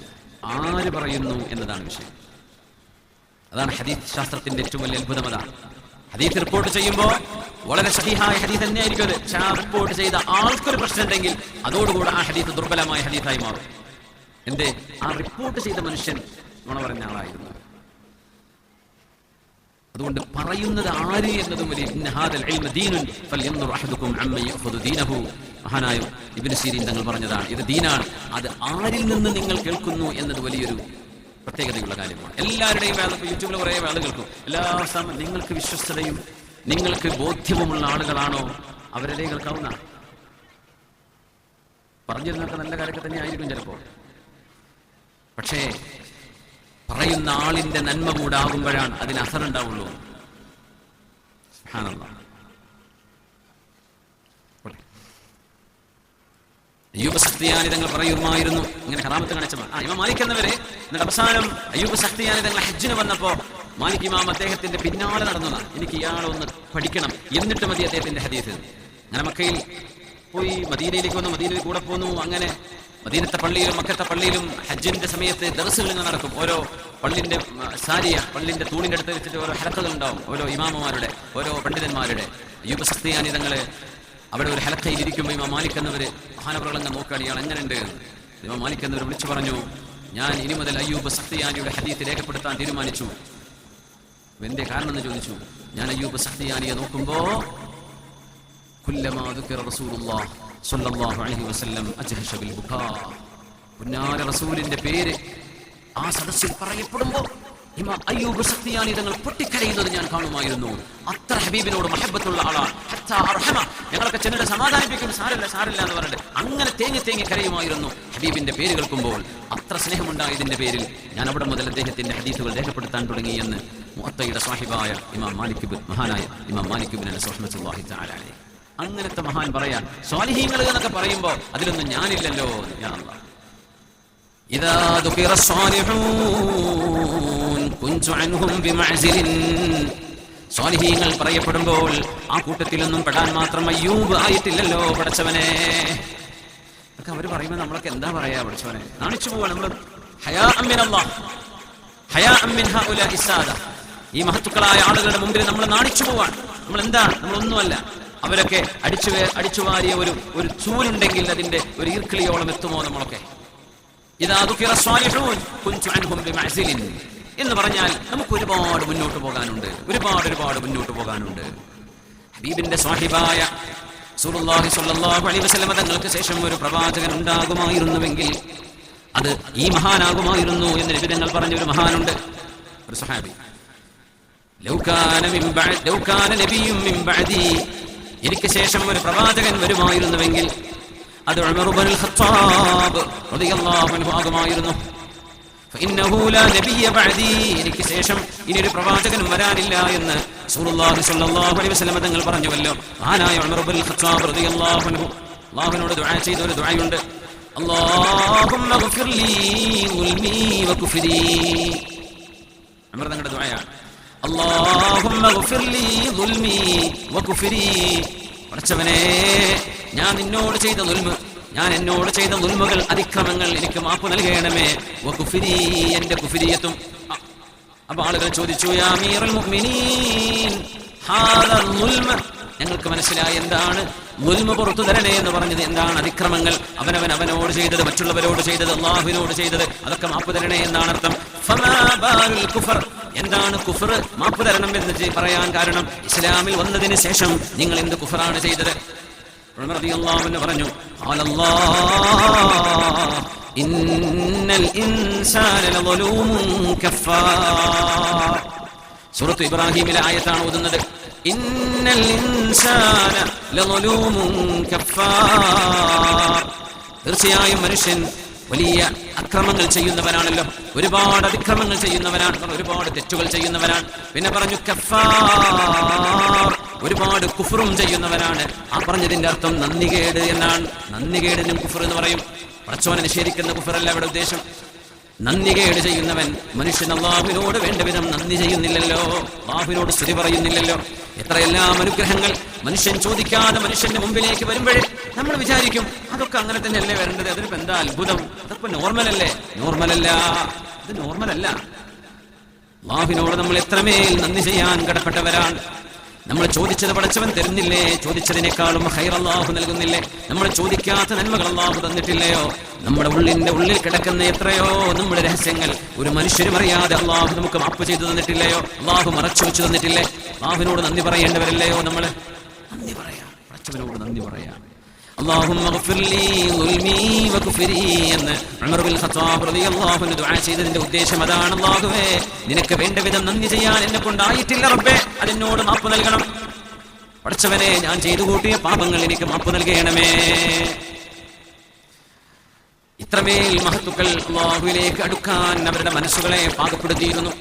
ആര് പറയുന്നു എന്നതാണ് വിഷയം. അതാണ് ഹദീസ് ശാസ്ത്രത്തിന്റെ ഏറ്റവും വലിയ അത്ഭുതം. അതാണ് ഹദീസ് റിപ്പോർട്ട് ചെയ്യുമ്പോൾ വളരെ സഹീഹായ ഹദീസ് തന്നെയായിരിക്കും അത്. പക്ഷെ ആ റിപ്പോർട്ട് ചെയ്ത ആൾക്കൊരു പ്രശ്നം ഉണ്ടെങ്കിൽ അതോടുകൂടെ ആ ഹദീസ് ദുർബലമായ ഹദീസായി മാറും. എന്റെ ആ റിപ്പോർട്ട് ചെയ്ത മനുഷ്യൻ നുണ പറഞ്ഞ ആളായിരുന്നു. അതുകൊണ്ട് പറയുന്നത് ആര് എന്നതും വലിയ മഹാനായ ഇബ്നു സീരീൻ തങ്ങൾ പറഞ്ഞതാണ്, ഇത് ദീനാണ്. അത് ആരിൽ നിന്ന് നിങ്ങൾ കേൾക്കുന്നു എന്നത് വലിയൊരു പ്രത്യേകതയുള്ള കാര്യമാണ്. എല്ലാവരുടെയും യൂട്യൂബിൽ കുറേ വേള കേൾക്കും. എല്ലാ സമയം നിങ്ങൾക്ക് വിശ്വസ്തതയും നിങ്ങൾക്ക് ബോധ്യവുമുള്ള ആളുകളാണോ അവരുടെ കേൾക്കാവുന്ന. പറഞ്ഞിരുന്നൊക്കെ നല്ല കാര്യമൊക്കെ തന്നെ ആയിരിക്കും ചിലപ്പോൾ. പക്ഷേ പറയുന്ന ആളിന്റെ നന്മ കൂടാകുമ്പോഴാണ് അതിന് അസറുണ്ടാവുള്ളൂ. സുബ്ഹാനല്ലാഹ്. അയ്യൂബ് സഖ്തിയാനി തങ്ങൾ പറയുമായിരുന്നു, ഇങ്ങനെ കറാമത്ത് കാണിച്ചപ്പോൾ ഇമാം മാലിക് എന്നവരെ എന്നിട്ട് അവസാനം അയ്യൂബ് സഖ്തിയാനി തങ്ങൾ ഹജ്ജിന് വന്നപ്പോ മാലിക് ഇമാം അദ്ദേഹത്തിന്റെ പിന്നാലെ നടന്നതാണ്. എനിക്ക് ഇയാളൊന്ന് പഠിക്കണം, എന്നിട്ട് മതി അദ്ദേഹത്തിന്റെ ഹദീസ്. അങ്ങനെ മക്കയിൽ പോയി മദീനയിലേക്ക് വന്നു, മദീനയിൽ കൂടെ പോന്നു. അങ്ങനെ മദീനത്തെ പള്ളിയിലും മക്കത്തെ പള്ളിയിലും ഹജ്ജിന്റെ സമയത്ത് ദർസുകൾ ഇങ്ങനെ നടക്കും. ഓരോ പള്ളിന്റെ സാരിയ പള്ളിന്റെ തൂണിന്റെ അടുത്ത് വെച്ചിട്ട് ഓരോ ഹലക്കകൾ ഉണ്ടാവും, ഓരോ ഇമാമമാരുടെ, ഓരോ പണ്ഡിതന്മാരുടെ. അയ്യൂബ് സഖ്തിയാനി തങ്ങള് അവിടെ ഒരു ഹലക്കയിൽ ഇരിക്കുമ്പോൾ ഇമാം മാലിക് എന്നവര് മഹാനവറുകളെന്നെ നോക്കുകയാണ്, ഇയാൾ എങ്ങനെയുണ്ട്? ഇമാം മാലിക് എന്നവർ വിളിച്ചു പറഞ്ഞു, ഞാൻ ഇനി മുതൽ അയ്യൂബ് സഖ്തിയാനിയുടെ ഹദീസ് രേഖപ്പെടുത്താൻ തീരുമാനിച്ചു. എന്തേ കാരണം എന്ന് ചോദിച്ചു. ഞാൻ അയ്യൂബ് സഖ്തിയാനിയെ നോക്കുമ്പോ കുല്ലമാ ദുകിറ റസൂലുള്ളാഹി സ്വല്ലല്ലാഹു അലൈഹി വസല്ലം അജ്ഹശ ബിൽ ബുകാ, പുന്നാര റസൂലിന്റെ പേര് ആ സദസ്സിൽ പറയപ്പെടുമ്പോൾ ഇമാം അയ്യൂബ് സഖ്തിയാനി തങ്ങൾ പൊട്ടിക്കരയുന്നത് ഞാൻ കാണുമായിരുന്നു. അത്ര ഹബീബിനോട് മഹബത്തുള്ള ആളാണ്. ഞങ്ങളൊക്കെ ചെന്നിട്ട് സമാധാനിപ്പിക്കും, സാരില്ല സാരില്ല എന്ന് പറഞ്ഞിട്ട് അങ്ങനെ തേങ്ങി തേങ്ങി കരയുമായിരുന്നു ഹബീബിന്റെ പേര് കേൾക്കുമ്പോൾ. അത്ര സ്നേഹമുണ്ടായതിന്റെ പേരിൽ ഞാൻ അവിടെ മുതൽ അദ്ദേഹത്തിന്റെ ഹദീസുകൾ രേഖപ്പെടുത്താൻ തുടങ്ങി എന്ന് മുഅത്തയുടെ സാഹിബായ ഇമാം മാലിക് മഹാനായ ഇമാം മാലിക് ഇബ്നു അനസ് റഹ്മത്തുള്ളാഹി തആല അലൈഹി. അങ്ങനത്തെ മഹാൻ പറയാൻ സ്വാലിഹീങ്ങൾ എന്നൊക്കെ പറയുമ്പോൾ അതിലൊന്നും ഞാനില്ലല്ലോ. യാ അല്ലാഹ്, ഇദാ ദുകിറ സ്വാലിഹൂൻ കുൻതു അൻഹും ബിമഅ്സിലിൻ, സ്വാലിഹീങ്ങൾ പറയപ്പെടുമ്പോൾ ആ കൂട്ടത്തിലൊന്നും പെടാൻ മാത്രം അയ്യൂബ് ആയിട്ടില്ലല്ലോ പടച്ചവനെ. അതൊക്കെ അവർ പറയുമ്പോൾ നമ്മളൊക്കെ എന്താ പറയാ? പടച്ചവനെ നാണിച്ചു പോവാണ് നമ്മൾ. ഹയാഅൻ മിനല്ലാഹ് ഹയാഅൻ മിൻ ഹഉലാഇ സാദ, ഈ മഹത്തുക്കളായ ആളുകളുടെ മുമ്പിൽ നമ്മൾ നാണിച്ചു പോവാണ്. നമ്മൾ എന്താണ്? നമ്മളൊന്നുമല്ല. അവരൊക്കെ അടിച്ചുവാരിയ ഒരു ചൂലുണ്ടെങ്കിൽ അതിന്റെ ഒരു ഈർക്കിളിയോളം എത്തുമോ നമ്മളൊക്കെ? ഇദാ ദുകിറ സ്വാലിഹൂൻ കുൻതു അൻഹും ബിമഅ്സിലിൻ എന്ന് പറഞ്ഞാൽ നമുക്ക് ഒരുപാട് മുന്നോട്ട് പോകാനുണ്ട്, ഒരുപാട് മുന്നോട്ട് പോകാനുണ്ട്. ഹബീബിന്റെ സാഹിബായ റസൂലുള്ളാഹി സ്വല്ലല്ലാഹു അലൈഹി വസല്ലം തങ്ങൾക്ക് ശേഷം ഒരു പ്രവാചകൻ ഉണ്ടാകുമായിരുന്നുവെങ്കിൽ അത് ഈ മഹാനാകുമായിരുന്നു എന്ന് നബി തങ്ങൾ പറഞ്ഞ ഒരു മഹാനുണ്ട്, ഒരു സ്വഹാബി. ലൗ കാന നബിയ്യും മിൻ ബഅദി എനിക്ക് ശേഷം ഒരു പ്രവാചകൻ വരുമായിരുന്നുവെങ്കിൽ അത് ഉമർ ഇബ്നുൽ ഖത്താബ് റളിയല്ലാഹു അൻഹു ആകുമായിരുന്നു. ഫഇന്നഹു ലാ നബിയ്യ ബഅദി, എനിക്ക് ശേഷം ഇനി ഒരു പ്രവാചകനും വരാനില്ല എന്ന് റസൂലുള്ളാഹി സ്വല്ലല്ലാഹു അലൈഹി വസല്ലം തങ്ങൾ പറഞ്ഞുവല്ലോ. മഹാനായ ഉമർ ഇബ്നുൽ ഖത്താബ് റളിയല്ലാഹു അൻഹു അല്ലാഹുവിനോട് ദുആ ചെയ്ത ഒരു ദുആയുണ്ട്. അല്ലാഹുമ്മഗ്ഫിർ ലീ ദുൽമി വകുഫ്രി. ഉമർ തങ്ങളുടെ ദുആയാണ്. അല്ലാഹുമ്മ ഗ്ഫിർ ലീ ദുൽമി വകുഫ്രി. പടച്ചവനേ, ഞാൻ എന്നോട് ചെയ്ത ദുൽമുകൾ, അതിക്രമങ്ങൾ എനിക്ക് മാപ്പ് നൽകണമേ. വകുഫ്രി, എന്റെ കുഫ്രിയത്തും. അപ്പോൾ ആളുകൾ ചോദിച്ചു, യാ അമീറുൽ മുഅ്മിനീൻ ഹാദാ ദുൽമ, ഞങ്ങൾക്ക് മനസ്സിലായി എന്താണ് ദുൽമ, പുറത്തു തരണേ എന്ന് പറഞ്ഞത്. എന്താണ് അതിക്രമങ്ങൾ? അവനോട് ചെയ്തത്, മറ്റുള്ളവരോട് ചെയ്തത്, അല്ലാഹുവിനോട് ചെയ്തത്, അതൊക്കെ മാപ്പ് തരണേ എന്നാണ് അർത്ഥം. ഫമാ ബാലുൽ കുഫർ, എന്താണ് കുഫർ മാപ്പ് തരണം എന്ന് പറയാൻ കാരണം? ഇസ്ലാമിൽ വന്നതിന് ശേഷം നിങ്ങൾ എന്ത് കുഫറാണ് ചെയ്തത്? ഉമർ റളിയല്ലാഹു അൻഹു പറഞ്ഞു, ഇന്നൽ ഇൻസാന ലളൂമുൻ കഫാർ. സൂറത്ത് ഇബ്രാഹിമിലെ ആയത്താണ് ഓതുന്നത്. ഇന്നൽ ഇൻസാന ലളൂമുൻ കഫാർ. തീർച്ചയായും മനുഷ്യൻ വലിയ അക്രമങ്ങൾ ചെയ്യുന്നവനാണല്ലോ, ഒരുപാട് അതിക്രമങ്ങൾ ചെയ്യുന്നവനാണ്, ഒരുപാട് തെറ്റുകൾ ചെയ്യുന്നവനാണ്. പിന്നെ പറഞ്ഞു കഫാർ, ഒരുപാട് കുഫറും ചെയ്യുന്നവനാണ്. ആ പറഞ്ഞതിന്റെ അർത്ഥം നന്ദികേട് എന്നാണ്. നന്ദികേടിനും കുഫർ എന്ന് പറയും. പടച്ചവനെ നിഷേധിക്കുന്ന കുഫറല്ല ഇവിടെ ഉദ്ദേശം. നന്ദികേട് ചെയ്യുന്നവൻ, മനുഷ്യൻ അല്ലാഹുവിനോട് വേണ്ട വിധം നന്ദി ചെയ്യുന്നില്ലല്ലോ, അല്ലാഹുവിനോട് സ്തുതി പറയുന്നില്ലല്ലോ. എത്രയെല്ലാം അനുഗ്രഹങ്ങൾ മനുഷ്യൻ ചോദിക്കാതെ മനുഷ്യന്റെ മുമ്പിലേക്ക് വരുമ്പോഴേ നമ്മൾ വിചാരിക്കും അതൊക്കെ അങ്ങനെ തന്നെയല്ലേ വരേണ്ടത്, അതിനിപ്പോ എന്താ അത്ഭുതം, അതൊക്കെ നോർമലല്ലേ? ഇത് നോർമലല്ല. അല്ലാഹുവിനോട് നമ്മൾ എത്രമേൽ നന്ദി ചെയ്യാൻ കടപ്പെട്ടവരാണ്. നമ്മൾ ചോദിച്ചത് പടച്ചവൻ തരുന്നില്ലേ? ചോദിച്ചതിനേക്കാളും ഖൈർ അല്ലാഹു നൽകുന്നില്ലേ? നമ്മൾ ചോദിക്കാത്ത നന്മകൾ അല്ലാഹു തന്നിട്ടില്ലയോ? നമ്മുടെ ഉള്ളിൽ കിടക്കുന്ന എത്രയോ നമ്മുടെ രഹസ്യങ്ങൾ ഒരു മനുഷ്യരും അറിയാതെ അല്ലാഹു നമുക്ക് മാപ്പ് ചെയ്തു തന്നിട്ടില്ലയോ? അല്ലാഹു മറച്ചു വെച്ചു തന്നിട്ടില്ലേ? അല്ലാഹുവിനോട് നന്ദി പറയേണ്ടവരല്ലയോ നമ്മൾ? നന്ദി പറയാം, പടച്ചവനോട് നന്ദി പറയാം. അല്ലാഹുമ്മ ഗ്ഫിർ ലീ ദുൽമി വഗ്ഫിരി എന്ന് ഉമർ ഇബ്നുൽ ഖത്താബ് റളിയല്ലാഹു അൻഹു ദുആ ചെയ്തതിന്റെ ഉദ്ദേശം അതാണ്. അല്ലാഹുവേ, നിനക്ക് വേണ്ട വിധം നന്ദി ചെയ്യാൻ എന്നെ കൊണ്ടായിട്ടില്ല റബ്ബേ, അതെന്നോട് മാപ്പ് നൽകണം. പടച്ചവനെ, ഞാൻ ചെയ്തു കൂട്ടിയ പാപങ്ങൾ എനിക്ക് മാപ്പ് നൽകണമേ. ഇത്രമേൽ മഹത്തുക്കൾ അല്ലാഹുവിലേക്ക് അടുക്കാൻ അവരുടെ മനസ്സുകളെ പാകപ്പെടുത്തിയിരുന്നു.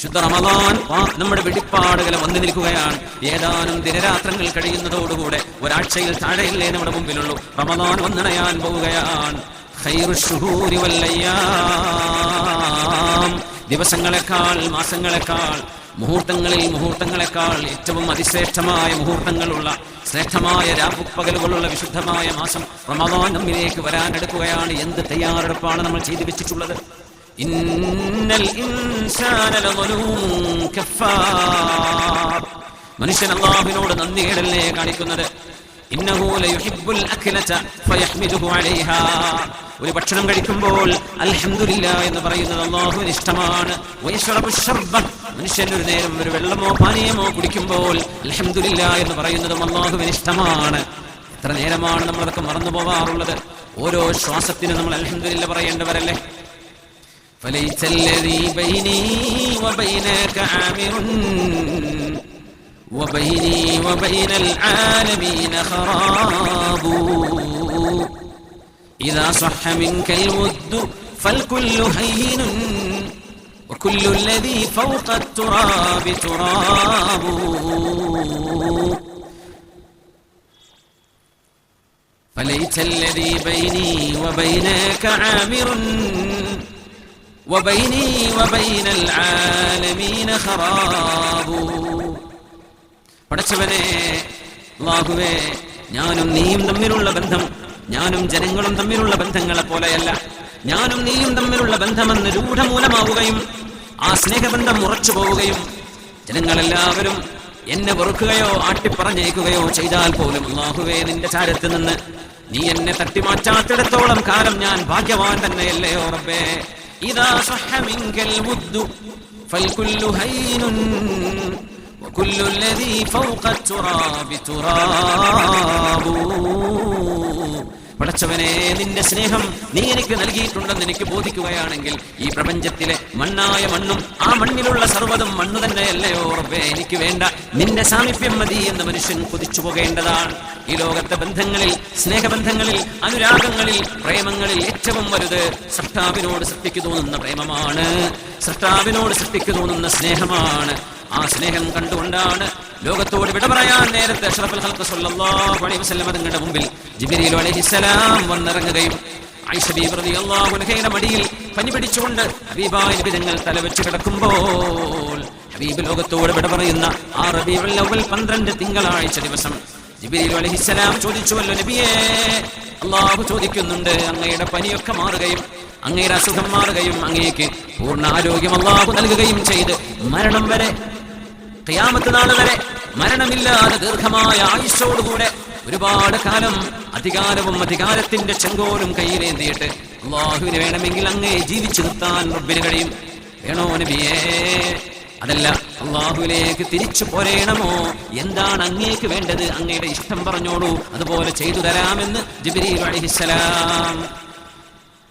ശുദ്ധ റമളാൻ നമ്മുടെ വെളിപ്പാടുകൾ വന്നു നിൽക്കുകയാണ്. ഏതാനും ദിനരാത്രങ്ങൾ കഴിയുന്നതോടുകൂടെ ഒരാഴ്ചയിൽ താഴെയല്ലേ നമ്മുടെ മുമ്പിലുള്ളൂ. റമളാൻ വന്നണയാൻ പോവുകയാണ്. ഖൈറുശ്ശുഹൂരി വല്ലയ്യാം, ദിവസങ്ങളെക്കാൾ മാസങ്ങളെക്കാൾ മുഹൂർത്തങ്ങളെക്കാൾ ഏറ്റവും അതിശ്രേഷ്ഠമായ മുഹൂർത്തങ്ങളുള്ള ശ്രേഷ്ഠമായ രാപ്പകലുകളുള്ള വിശുദ്ധമായ മാസം റമളാൻ നമ്മിലേക്ക് വരാനെടുക്കുകയാണ്. എന്ത് തയ്യാറെടുപ്പാണ് നമ്മൾ ചെയ്തു വെച്ചിട്ടുള്ളത്? ഇന്നൽ ഇൻസാന ലളൂമുൻ കഫാർ. മനുഷ്യൻ അല്ലാഹുവിനോട് നന്ദികേടല്ലേ കാണിക്കുന്നത്? ഇന്നഹു ലയുഹിബ്ബുൽ അക്ലത ഫയഹ്മിദുഹു അലൈഹാ. ഒരു ഭക്ഷണം കഴിക്കുമ്പോൾ അൽഹംദുലില്ലാഹ് എന്ന് പറയുന്നത് അല്ലാഹുവിന് ഇഷ്ടമാണ്. വയശ്റബു ശർബ, മനുഷ്യൻ ഒരു നേരം ഒരു വെള്ളമോ പാനീയമോ കുടിക്കുമ്പോൾ അൽഹംദുലില്ലാഹ് എന്ന് പറയുന്നതും അല്ലാഹുവിന് ഇഷ്ടമാണ്. എത്ര നേരമാണ് നമ്മളതൊക്കെ മറന്നു പോവാറുള്ളത്? ഓരോ ശ്വാസത്തിനും നമ്മൾ അൽഹംദുലില്ലാഹ് പറയേണ്ടവരല്ലേ? فليس الذي بيني وبينك عامر وبيني وبين العالمين خراب إذا صح منك الود فالكل هين وكل الذي فوق التراب تراب فليس الذي بيني وبينك عامر وبيني وبين العالمين خراب. പടച്ചവനെ, അല്ലാഹുവേ, ഞാനും നീയും തമ്മിലുള്ള ബന്ധം, ഞാനും ജനങ്ങളും തമ്മിലുള്ള ബന്ധങ്ങളെ പോലെയല്ല. ഞാനും നീയും തമ്മിലുള്ള ബന്ധമെന്ന് രൂഢമൂലമാവുകയും ആ സ്നേഹബന്ധം ഉറച്ചു പോവുകയും ജനങ്ങളെല്ലാവരും എന്നെ വെറുക്കുകയോ ആട്ടിപ്പറഞ്ഞേക്കുകയോ ചെയ്താൽ പോലും അല്ലാഹുവേ, നിന്റെ ചാരത്ത് നിന്ന് നീ എന്നെ തട്ടിമാറ്റാത്തിടത്തോളം കാലം ഞാൻ ഭാഗ്യവാൻ തന്നെയല്ലയോ റബ്ബേ. إذا صح منك الود فالكل هين وكل الذي فوق التراب تراب. പടച്ചവനെ, നിന്റെ സ്നേഹം നീ എനിക്ക് നൽകിയിട്ടുണ്ടെന്ന് എനിക്ക് ബോധിക്കുകയാണെങ്കിൽ ഈ പ്രപഞ്ചത്തിലെ മണ്ണായ മണ്ണും ആ മണ്ണിലുള്ള സർവ്വതും മണ്ണ് തന്നെയല്ലയോ റബ്ബേ, എനിക്ക് വേണ്ട നിന്റെ സാമീപ്യം മതി എന്ന് മനുഷ്യൻ കൊതിച്ചു പോകേണ്ടതാണ്. ഈ ലോകത്തെ ബന്ധങ്ങളിൽ, സ്നേഹബന്ധങ്ങളിൽ, അനുരാഗങ്ങളിൽ, പ്രേമങ്ങളിൽ ഏറ്റവും വലുത് സൃഷ്ടാവിനോട് സൃഷ്ടിക്ക് തോന്നുന്ന പ്രേമമാണ്, സൃഷ്ടാവിനോട് സൃഷ്ടിക്ക് തോന്നുന്ന സ്നേഹമാണ്. ആ സ്നേഹം കണ്ടുകൊണ്ടാണ് ലോകത്തോട് വിട പറയാൻ നേരത്തെ അഷ്റഫുൽ ഖൽഖ് സ്വല്ലല്ലാഹു അലൈഹി വസല്ലം തങ്ങളുടെ മുമ്പിൽ ജിബ്രീൽ അലൈഹിസ്സലാം വന്നിറങ്ങുകയും ആയിഷ ബീവി റളിയല്ലാഹു അൻഹയുടെ മടിയിൽ പനി പിടിച്ചുകൊണ്ട് ഹബീബായ നബി തങ്ങൾ തലവെച്ച് കിടക്കുമ്പോൾ ഹബീബ് ലോകത്തോട് വിട പറയുന്ന ആ റബീഉൽ അവ്വൽ 12 തിങ്കളാഴ്ച ദിവസം ജിബ്രീൽ അലൈഹിസ്സലാം ചോദിച്ചുവല്ലോ നബിയേ, അല്ലാഹു ചോദിക്കുന്നുണ്ട്, അങ്ങയുടെ പനിയൊക്കെ മാറുകയും അങ്ങയുടെ അസുഖം മാറുകയും അങ്ങേക്ക് പൂർണ്ണ ആരോഗ്യം അല്ലാഹു നൽകുകയും ചെയ്ത് മരണം വരെ, ഖിയാമത്ത് നാൾ വരെ മരണമില്ലാതെ ദീർഘമായ ആയുസ്സോടുകൂടെ ഒരുപാട് കാലം അധികാരവും അധികാരത്തിന്റെ ചെങ്കോലും കയ്യിലേന്തിയിട്ട് അല്ലാഹുവിന് വേണമെങ്കിൽ അങ്ങേ ജീവിച്ചു നിർത്താൻ റബ്ബിന് കഴിയും. വേണോ നബിയേ? അതല്ല, അല്ലാഹുവിലേക്ക് തിരിച്ചു പോരേണമോ? എന്താണ് അങ്ങേക്ക് വേണ്ടത്? അങ്ങയുടെ ഇഷ്ടം പറഞ്ഞോളൂ, അതുപോലെ ചെയ്തു തരാമെന്ന് ജിബ്രീൽ അലൈഹിസ്സലാം.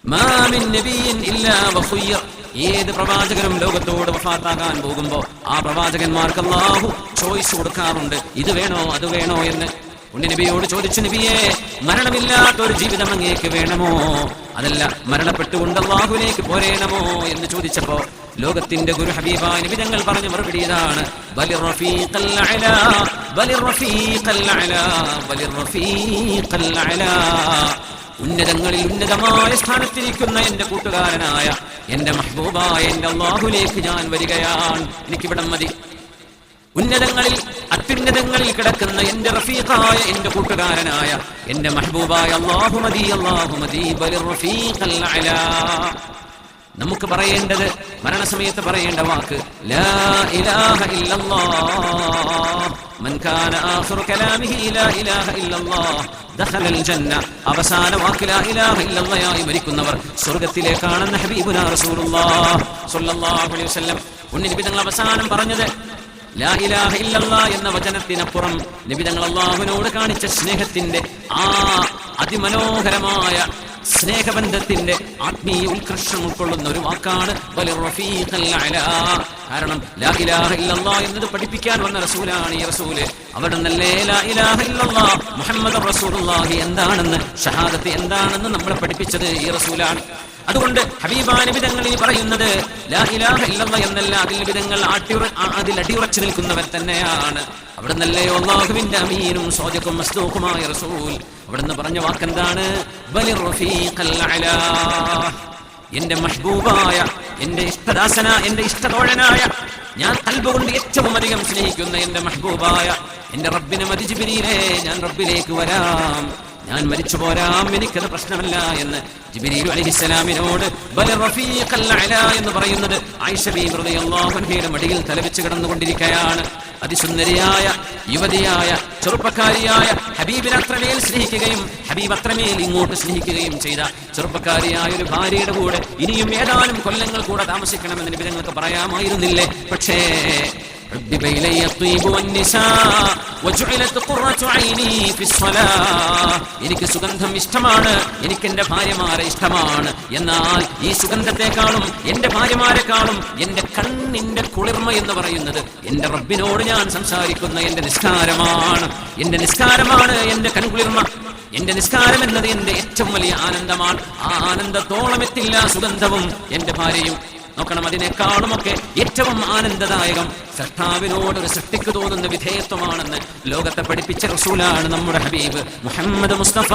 മാ മിൻ നബിയ്യിൻ ഇല്ലാ വഖുയ്യർ. ഏത് പ്രവാചകനും ലോകത്തോട് വഫാത്താകാൻ പോകുമ്പോ ആ പ്രവാചകന്മാർക്ക് അല്ലാഹു ചോയ്സ് കൊടുക്കാറുണ്ട്, ഇത് വേണോ അത് വേണോ എന്ന്. നബിയോട് ചോദിച്ചു, നബിയെ, മരണമില്ലാത്തൊരു ജീവിതം അങ്ങേക്ക് വേണമോ, അതല്ല മരണപ്പെട്ടുകൊണ്ട് അല്ലാഹുവിലേക്ക് പോരേണമോ എന്ന് ചോദിച്ചപ്പോ ലോകത്തിന്റെ ഗുരു ഹബീബായ നബി തങ്ങൾ പറഞ്ഞ മറുപടി ഇതാണ്: ബലിർ റഫീഖൽ അലാ, ബലിർ റഫീഖൽ അലാ, ബലിർ റഫീഖൽ അലാ. ഉന്നതങ്ങളിൽ ഉന്നതമായ സ്ഥാനത്തിരിക്കുന്ന എന്റെ കൂട്ടുകാരനായ, എന്റെ മഹ്ബൂബായ എന്റെ അല്ലാഹുവിലേക്ക് ഞാൻ വരികയാണ്. എനിക്കിവിടം മതി. ഉന്നതങ്ങളിൽ അത്യുന്നതങ്ങളിൽ കിടക്കുന്ന എന്റെ റഫീഖായ എന്റെ കൂട്ടുകാരനായ എന്റെ മഹ്ബൂബായ അല്ലാഹു മതി, അല്ലാഹു മതി. ബലിർ റഫീഖൽ അലാ. നമുക്ക് പറയേണ്ടത്, മരണസമയത്ത് പറയേണ്ട വാക്ക് ലാ ഇലാഹ ഇല്ലല്ലാഹ്. മൻ കാന ആഖിറു കലാമിഹി ലാ ഇലാഹ ഇല്ലല്ലാഹ് ദഖലൽ ജന്ന. അവസാന വാക്ക് ലാ ഇലാഹ ഇല്ലല്ലാഹ് മരിക്കുന്നവർ സ്വർഗ്ഗത്തിലേക്കാണെന്ന് ഹബീബുനാ റസൂലുള്ളാഹ് സ്വല്ലല്ലാഹു അലൈഹി വസല്ലം. നബി തങ്ങൾ അവസാനം പറഞ്ഞത് ലാ ഇലാഹ ഇല്ലല്ലാഹ് എന്ന വചനത്തിനപ്പുറം നബി തങ്ങൾ അല്ലാഹുവിനോട് കാണിച്ച സ്നേഹത്തിന്റെ ആ അതിമനോഹരമായ സ്നേഹബന്ധത്തിന്റെ ആത്മീയ ഉത്കർഷം ഉൾക്കൊള്ളുന്ന ഒരു വാക്കാണ് ബലിർ റഫീഖൽ അലാ. കാരണം ലാ ഇലാഹ ഇല്ലല്ലാഹ് എന്നത് പഠിപ്പിക്കാൻ വന്ന റസൂലാണ് ഈ റസൂല്. അവിടെ നിന്നല്ലേ ലാ ഇലാഹ ഇല്ലല്ലാഹ് മുഹമ്മദ് റസൂലുള്ളാഹി എന്താണെന്ന്, ഷഹാദത്ത് എന്താണെന്ന് നമ്മളെ പഠിപ്പിച്ചത് ഈ റസൂലാണ്. അതുകൊണ്ട് ഹബീബായ നബി തങ്ങൾ ഈ പറയുന്നത് ലാ ഇലാഹ ഇല്ലല്ലാഹ് എന്നല്ല, അതിൽ നബി തങ്ങൾ അതിൽ അടിയുറച്ചു നിൽക്കുന്നവർ തന്നെയാണ്. അവിടെ നിന്നല്ലയോ അല്ലാഹുവിന്റെ അമീനും സ്വാദിഖും മസ്ദൂഖുമായ റസൂൽ അവിടുന്ന് പറഞ്ഞ വാക്കെന്താണ്? ബലിർ റഫീഖൽ അലാ. എന്റെ മഹ്ബൂബായ, എന്റെ ഇഷ്ടദാസന, എന്റെ ഇഷ്ടതോഴനായ, ഞാൻ ഖൽബ് കൊണ്ട് ഏറ്റവും അധികം സ്നേഹിക്കുന്ന എന്റെ മഹ്ബൂബായ എന്റെ റബ്ബിനെ മതി ജിബ്രീലേ, ഞാൻ റബ്ബിലേക്ക് വരാം, ഞാൻ മരിച്ചു പോരാം, എനിക്കത് പ്രശ്നമല്ല എന്ന് ജിബ്രീൽ അലൈഹിസ്സലാമിനോട് ബലിർ റഫീഖൽ അലാ എന്ന് പറയുന്നത് ആയിഷ ബീവി റളിയല്ലാഹു അൻഹയുടെ മടിയിൽ തലവെച്ച് കിടന്നുകൊണ്ടിരിക്കുകയാണ്. അതിസുന്ദരിയായ യുവതിയായ ചെറുപ്പക്കാരിയായ ഹബീബിനെ അത്രമേൽ സ്നേഹിക്കുകയും ഹബീബ് അത്രമേൽ ഇങ്ങോട്ട് സ്നേഹിക്കുകയും ചെയ്ത ചെറുപ്പക്കാരിയായ ഒരു ഭാര്യയുടെ കൂടെ ഇനിയും ഏതാനും കൊല്ലങ്ങൾ കൂടെ താമസിക്കണമെന്ന് നബി തങ്ങൾക്ക് പറയാമായിരുന്നില്ലേ? പക്ഷേ എനിക്ക് സുഗന്ധം ഇഷ്ടമാണ്, എനിക്ക് എന്റെ ഭാര്യമാരെ ഇഷ്ടമാണ്. എന്നാൽ ഈ സുഗന്ധത്തെക്കാളും എന്റെ ഭാര്യമാരെക്കാളും എന്റെ കണ്ണിന്റെ കുളിർമ എന്ന് പറയുന്നത് എന്റെ റബ്ബിനോട് ഞാൻ സംസാരിക്കുന്ന എന്റെ നിസ്കാരമാണ്. എന്റെ നിസ്കാരമാണ് എന്റെ കൺകുളിർമ. എന്റെ നിസ്കാരം എന്നത് എന്റെ ഏറ്റവും വലിയ ആനന്ദമാണ്. ആ ആനന്ദത്തോളം എത്തില്ല സുഗന്ധവും എന്റെ ഭാര്യയും. നോക്കണം, അതിനേക്കാളുമൊക്കെ ഏറ്റവും ആനന്ദദായകം സൃഷ്ടാവിനോട് ഒരു സൃഷ്ടിക്ക് തോന്നുന്ന വിധേയത്വമാണെന്ന് ലോകത്തെ പഠിപ്പിച്ച റസൂലാണ് നമ്മുടെ ഹബീബ് മുഹമ്മദ് മുസ്തഫ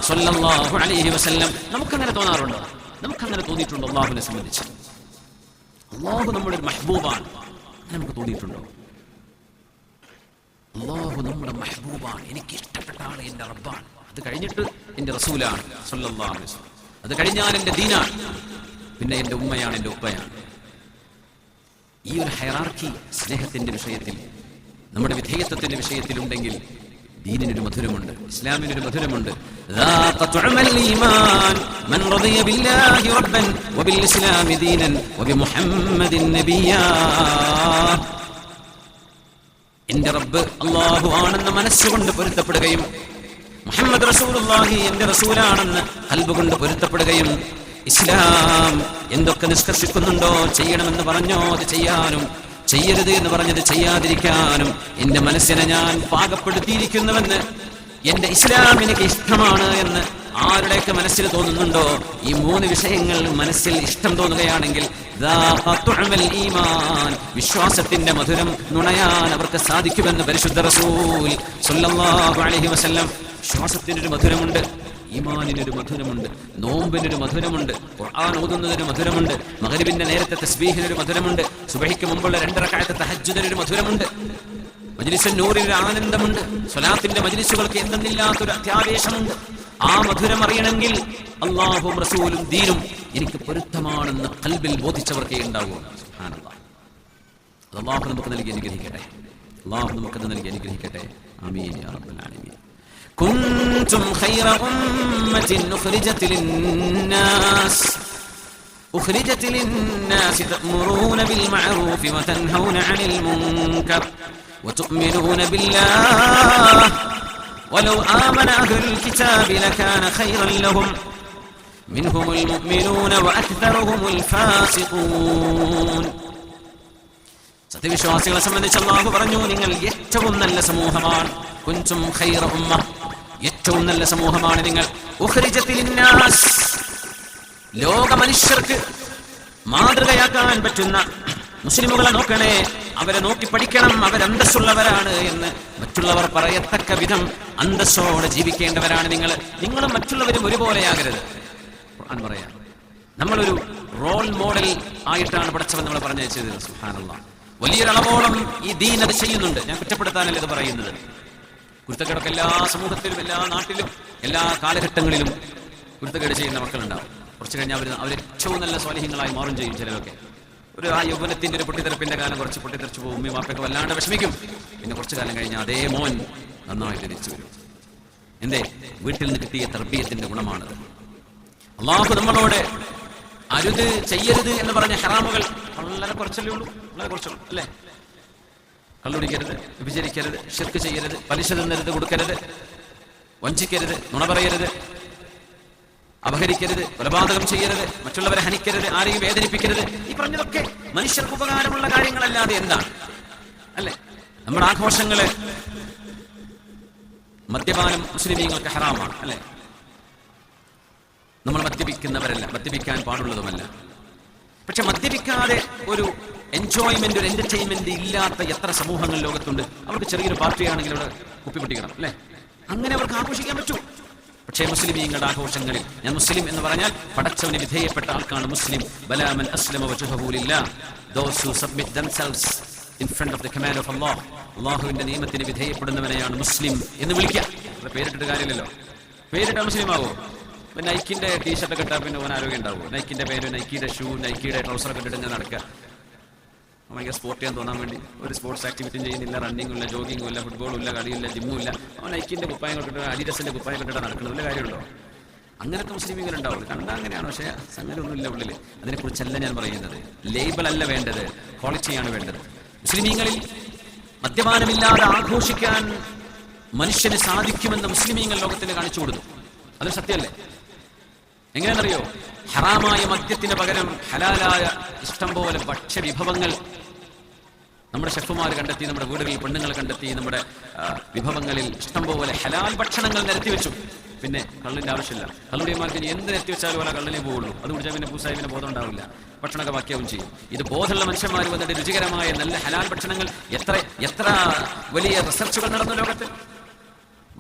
സ്വല്ലല്ലാഹു അലൈഹി വസല്ലം. നമുക്കങ്ങനെ തോന്നാറുണ്ടോ? നമുക്കങ്ങനെ തോന്നിയിട്ടുണ്ടോ? അല്ലാഹുവിനെ സംബന്ധിച്ച് അല്ലാഹു നമ്മുടെ മഹ്ബൂബാണ്, നമുക്ക് തോന്നിയിട്ടുണ്ടോ? അല്ലാഹു നമ്മുടെ മഹ്ബൂബാണ്, എനിക്ക് ഇഷ്ടപ്പെട്ട ആള് എന്റെ റബ്ബാണ്, അത് കഴിഞ്ഞിട്ട് എന്റെ റസൂലാണ് സ്വല്ലല്ലാഹു അലൈഹി വസല്ലം, അത് കഴിഞ്ഞാൽ എന്റെ ദീനാണ്, പിന്നെ എന്റെ ഉമ്മയാണ്, എന്റെ ഉപ്പയാണ്. ഈ ഒരു ഹൈറാർക്കി സ്നേഹത്തിന്റെ വിഷയത്തിൽ, നമ്മുടെ വിധേയത്വത്തിന്റെ വിഷയത്തിലുണ്ടെങ്കിൽ ദീനിനൊരു മധുരമുണ്ട്, ഇസ്ലാമിനൊരു മധുരമുണ്ട്. എന്റെ റബ്ബ് അല്ലാഹു ആണെന്ന് മനസ്സുകൊണ്ട് പൊരുത്തപ്പെടുകയും മുഹമ്മദ് റസൂലുള്ളാഹി എന്റെ റസൂലാണെന്ന് ഖൽബ് കൊണ്ട് പൊരുത്തപ്പെടുകയും ഇസ്ലാം എന്തൊക്കെ നിഷ്കർഷിക്കുന്നുണ്ടോ, ചെയ്യണമെന്ന് പറഞ്ഞോ അത് ചെയ്യാനും, ചെയ്യരുത് എന്ന് പറഞ്ഞത് ചെയ്യാതിരിക്കാനും എന്റെ മനസ്സിനെ ഞാൻ പാകപ്പെടുത്തിയിരിക്കുന്നുവെന്ന്, എന്റെ ഇസ്ലാം എനിക്ക് ഇഷ്ടമാണ് എന്ന് ആരുടെയൊക്കെ മനസ്സിൽ തോന്നുന്നുണ്ടോ, ഈ 3 വിഷയങ്ങൾ മനസ്സിൽ ഇഷ്ടം തോന്നുകയാണെങ്കിൽ ഈമാൻ, വിശ്വാസത്തിന്റെ മധുരം നുണയാൻ അവർക്ക് സാധിക്കുമെന്ന് പരിശുദ്ധ റസൂൽ സ്വല്ലല്ലാഹു അലൈഹി വസല്ലം. വിശ്വാസത്തിനൊരു മധുരമുണ്ട്, ഈമാനിനൊരു മധുരമുണ്ട്, നോമ്പിനൊരു മധുരമുണ്ട്, ഖുർആൻ ഓതുന്നതിന് മധുരമുണ്ട്, മഗ്രിബിന്റെ നേരത്തെ തസ്ബീഹിനൊരു മധുരമുണ്ട്, സുബഹിക്ക് മുമ്പുള്ള 2 റക്അത്ത് തഹജ്ജുദിനൊരു മധുരമുണ്ട്, മജ്ലിസുൻ നൂറിൽ ആനന്ദമുണ്ട്, സ്വലാത്തിന്റെ മജ്ലിസുകൾക്ക് എന്തെന്നില്ലാത്തൊരു അത്യാവേശമുണ്ട്. ആ മധുരം അറിയണമെങ്കിൽ അല്ലാഹുവും റസൂലും ദീനും എനിക്ക് പൊരുത്തമാണെന്ന് ഖൽബിൽ ബോധിച്ചവർക്കേ ഉണ്ടാവൂ. സുബ്ഹാനല്ലാഹ്. അല്ലാഹു നമുക്ക് നൽകി അനുഗ്രഹിക്കട്ടെ. അല്ലാഹു നമുക്ക് നൽകി അനുഗ്രഹിക്കട്ടെ. ആമീൻ യാ റബ്ബൽ ആലമീൻ. കുൻതും ഖൈറ ഉമ്മത്തിൻ ഉഖ്രിജത് ലിന്നാസ് തഅ്മുറൂന ബിൽ മഅറൂഫി വതൻഹൗന അനിൽ മുൻകർ വതുഅ്മിനൂന ബില്ലാഹ് ولو آمن أهل الكتاب لكان خيرا لهم منهم المؤمنون وأكثرهم الفاسقون. സത്യവിശ്വാസികളെ സംബന്ധിച്ച് അല്ലാഹു പറഞ്ഞു, നിങ്ങൾ ഏറ്റവും നല്ല സമൂഹമാണ്. കുൻതും ഖൈറ ഉമ്മ, ഏറ്റവും നല്ല സമൂഹമാണ് നിങ്ങൾ. ഉഖ്രിജത് ലിന്നാസ്, ലോക മനുഷ്യർക്ക് മാതൃകയാക്കാൻ പറ്റുന്ന മുസ്ലിമുകളെ നോക്കണേ, അവരെ നോക്കി പഠിക്കണം, അവരന്തസ്സുള്ളവരാണ് എന്ന് മറ്റുള്ളവർ പറയത്തക്ക വിധം അന്തസ്സോടെ ജീവിക്കേണ്ടവരാണ് നിങ്ങൾ. നിങ്ങളും മറ്റുള്ളവരും ഒരുപോലെയാകരുത്. ഖുർആൻ പറയാം, നമ്മളൊരു റോൾ മോഡൽ ആയിട്ടാണ് പടച്ചവൻ നമ്മളെ പറഞ്ഞയച്ചത്. സുബ്ഹാനല്ലാഹ്. വലിയൊരളവോളം ഈ ദീൻ അത് ചെയ്യുന്നുണ്ട്. ഞാൻ കുറ്റപ്പെടുത്താനല്ല ഇത് പറയുന്നത്. കുരുത്തക്കേടൊക്കെ എല്ലാ സമൂഹത്തിലും, എല്ലാ നാട്ടിലും, എല്ലാ കാലഘട്ടങ്ങളിലും കുരുത്തക്കേട് ചെയ്യുന്ന മക്കളുണ്ടാവും. കുറച്ച് കഴിഞ്ഞാൽ അവർ ഏറ്റവും നല്ല സ്വാലിഹ്യങ്ങളായി മാറും ചെയ്യും. ചിലരൊക്കെ ആ യൗവനത്തിന്റെ ഒരു പൊട്ടിത്തെറിപ്പിന്റെ കാലം കുറച്ച് പൊട്ടിത്തെറിച്ചു പോകും, ഉമ്മയും വാപ്പയൊക്കെ വല്ലാണ്ട് വിഷമിക്കും. പിന്നെ കുറച്ചു കാലം കഴിഞ്ഞാൽ അതേ മോൻ നന്നായിട്ട് തിരിച്ചു വരും. എന്തേ? വീട്ടിൽ നിന്ന് കിട്ടിയ തർബീയത്തിന്റെ ഗുണമാണത്. അല്ലാഹു നമ്മളോട് അരുത്, ചെയ്യരുത് എന്ന് പറഞ്ഞ ഹറാമുകൾ വളരെ കുറച്ചല്ലേ ഉള്ളൂ, വളരെ കുറച്ചുള്ളൂ അല്ലേ? കള്ളുടിക്കരുത്, വിഭജിക്കരുത്, ശിർക്ക് ചെയ്യരുത്, പലിശ തിന്നരുത്, കൊടുക്കരുത്, വഞ്ചിക്കരുത്, നുണ പറയരുത്, അപഹരിക്കരുത്, കൊലപാതകം ചെയ്യരുത്, മറ്റുള്ളവരെ ഹനിക്കരുത്, ആരെയും വേദനിപ്പിക്കരുത്. ഈ പറഞ്ഞതൊക്കെ മനുഷ്യർക്ക് ഉപകാരമുള്ള കാര്യങ്ങളല്ലാതെ എന്താണ്? അല്ലെ? നമ്മുടെ ആഘോഷങ്ങള്, മദ്യപാനം മുസ്ലിമീങ്ങൾക്ക് ഹറാമാണ് അല്ലെ? നമ്മൾ മദ്യപിക്കുന്നവരല്ല, മദ്യപിക്കാൻ പാടുള്ളതുമല്ല. പക്ഷെ മദ്യപിക്കാതെ ഒരു എൻജോയ്മെന്റ്, ഒരു എന്റർടൈൻമെന്റ് ഇല്ലാത്ത എത്ര സമൂഹങ്ങൾ ലോകത്തുണ്ട്. അവർക്ക് ചെറിയൊരു പാർട്ടിയാണെങ്കിൽ അവിടെ കുപ്പിപ്പൊട്ടിക്കണം അല്ലെ? അങ്ങനെ അവർക്ക് ആഘോഷിക്കാൻ പറ്റൂ. പക്ഷേ മുസ്ലിമീങ്ങളുടെ ആഘോഷങ്ങളിൽ, ഞാൻ മുസ്ലിം എന്ന് പറഞ്ഞാൽ പടച്ചവന് വിധേയപ്പെട്ട ആൾക്കാണ് മുസ്ലിം. ബലാമൻ അസ്ലമ വജ്ഹഹു ലില്ലാഹ്, those who submit themselves in front of the command of Allah. അല്ലാഹുവിന്റെ നിയമത്തിന് വിധേയപ്പെടുന്നവനെയാണ് മുസ്ലിം എന്ന് വിളിക്കുക. പേരിട്ടിട്ട് കാര്യമില്ലല്ലോ. പേരിട്ട മുസ്ലിം ആവോ? നൈക്കിന്റെ ടീഷർട്ട് കിട്ടാൻ പിന്നെ ഓൻ ആരോഗ്യം ഉണ്ടാവുമോ? നൈക്കിന്റെ പേര്, നൈക്കിയുടെ ഷൂ, നൈക്കിയുടെ ട്രൗസറൊക്കെ ഇട്ടിട്ട് ഞാൻ നടക്കുക. ഭയങ്കര സ്പോർട്ട് ചെയ്യാൻ തോന്നാൻ വേണ്ടി ഒരു സ്പോർട്സ് ആക്ടിവിറ്റിയും ചെയ്യുന്നില്ല, റണ്ണിങ്ങും ഇല്ല, ജോഗിങ്ങും ഇല്ല, ഫുട്ബോളും ഇല്ല, കളിയില്ല, ജിമ്മും ഇല്ല. അവൻ നൈക്കിന്റെ കുപ്പായം കൊണ്ടിട്ട്, അഡിഡസിന്റെ കുപ്പായം കൊണ്ടിട്ട് നടക്കുന്നത് വല്ല കാര്യമുണ്ടോ? അങ്ങനത്തെ മുസ്ലിമീങ്ങൾ ഉണ്ടാവുള്ളൂ. കണ്ടാൽ അങ്ങനെയാണ്, പക്ഷേ സംഗതി ഒന്നുമില്ല ഉള്ളിൽ. അതിനെക്കുറിച്ചല്ല ഞാൻ പറയുന്നത്. ലേബൽ അല്ല വേണ്ടത്, ക്വാളിറ്റിയാണ് വേണ്ടത്. മുസ്ലിമീങ്ങളിൽ മദ്യപാനമില്ലാതെ ആഘോഷിക്കാൻ മനുഷ്യന് സാധിക്കുമെന്ന് മുസ്ലിമീങ്ങൾ ലോകത്തിന് കാണിച്ചു കൊടുത്തു. അത് സത്യമല്ലേ? എങ്ങനെയാണെന്നറിയോ? ഹറാമായ മദ്യത്തിന് പകരം ഹലാലായ ഇഷ്ടം പോലെ ഭക്ഷ്യവിഭവങ്ങൾ നമ്മുടെ ഷെഫുമാർ കണ്ടെത്തി, നമ്മുടെ വീടുകളിൽ പെണ്ണുങ്ങൾ കണ്ടെത്തി, നമ്മുടെ വിഭവങ്ങളിൽ ഇഷ്ടം പോലെ ഹലാൽ ഭക്ഷണങ്ങൾ നിരത്തി വെച്ചു. പിന്നെ കള്ളിന്റെ ആവശ്യമില്ല. കള്ളുടിയന്മാർക്ക് എന്ത് നിരത്തി വെച്ചാലും പോലെ കള്ളിനെ പോവുള്ളൂ. അത് കുടിച്ചാൽ പിന്നെ പൂസായിന് ബോധം ഉണ്ടാവില്ല, ഭക്ഷണമൊക്കെ ബാക്കിയാവും ചെയ്യും. ഇത് ബോധമുള്ള മനുഷ്യന്മാർ വന്നിട്ട് രുചികരമായ നല്ല ഹലാൽ ഭക്ഷണങ്ങൾ, എത്ര വലിയ റിസർച്ചുകൾ നടന്ന ലോകത്ത്.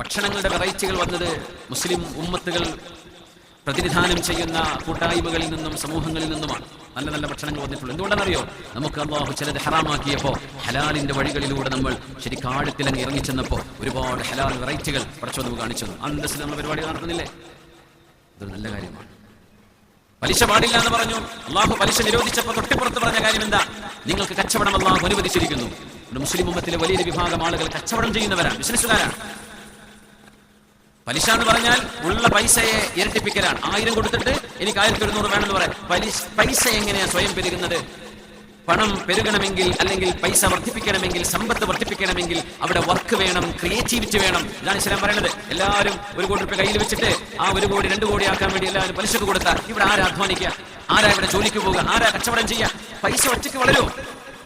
ഭക്ഷണങ്ങളുടെ വെറൈറ്റികൾ വന്നത് മുസ്ലിം ഉമ്മത്തുകൾ പ്രതിനിധാനം ചെയ്യുന്ന കൂട്ടായ്മകളിൽ നിന്നും സമൂഹങ്ങളിൽ നിന്നുമാണ് നല്ല നല്ല ഭക്ഷണങ്ങൾ വന്നിട്ടുള്ളത്. എന്തുകൊണ്ടാണെന്നറിയോ? നമുക്ക് അല്ലാഹു ചിലത് ഹറാമാക്കിയപ്പോൾ ഹലാലിന്റെ വഴികളിലൂടെ നമ്മൾ ശരിക്കും ആഴത്തിലങ്ങ് ഇറങ്ങിച്ചെന്നപ്പോൾ ഒരുപാട് ഹലാൽ വെറൈറ്റികൾ പടച്ചോ നമുക്ക് കാണിച്ചു തന്നു. അന്തസ്സിൽ നമ്മൾ പരിപാടി നടത്തുന്നില്ലേ? ഇതൊരു നല്ല കാര്യമാണ്. പലിശ പാടില്ല എന്ന് പറഞ്ഞു. അല്ലാഹു പലിശ നിരോധിച്ചപ്പോൾ തൊട്ടിപ്പുറത്ത് പറഞ്ഞ കാര്യം എന്താ? നിങ്ങൾക്ക് കച്ചവടം അല്ലാഹു അനുവദിച്ചിരിക്കുന്നു. മുസ്ലിം ഉമ്മത്തിലെ വലിയൊരു വിഭാഗം ആളുകൾ കച്ചവടം ചെയ്യുന്നവരാണ്, ബിസിനസ്സുകാരാണ്. പലിശ എന്ന് പറഞ്ഞാൽ ഉള്ള പൈസയെ ഇരട്ടിപ്പിക്കലാണ്. 1000 കൊടുത്തിട്ട് എനിക്ക് 1100 വേണമെന്ന് പറയാം. പൈസ എങ്ങനെയാ സ്വയം പെരുകുന്നത്? പണം പെരുകണമെങ്കിൽ, അല്ലെങ്കിൽ പൈസ വർദ്ധിപ്പിക്കണമെങ്കിൽ, സമ്പത്ത് വർദ്ധിപ്പിക്കണമെങ്കിൽ അവിടെ വർക്ക് വേണം, ക്രിയേറ്റിവിറ്റി വേണം. ഇതാണ് ഇസ്ലാം പറയുന്നത്. എല്ലാവരും 1 കോടി രൂപ കയ്യിൽ വെച്ചിട്ട് ആ 1 കോടി 2 കോടി ആക്കാൻ വേണ്ടി എല്ലാവരും പലിശക്ക് കൊടുത്താൽ ഇവിടെ ആരാ അധ്വാനിക്കുക? ആരാ ഇവിടെ ജോലിക്ക് പോവുക? ആരാ കച്ചവടം ചെയ്യുക? പൈസ ഒറ്റയ്ക്ക് വളരുമോ?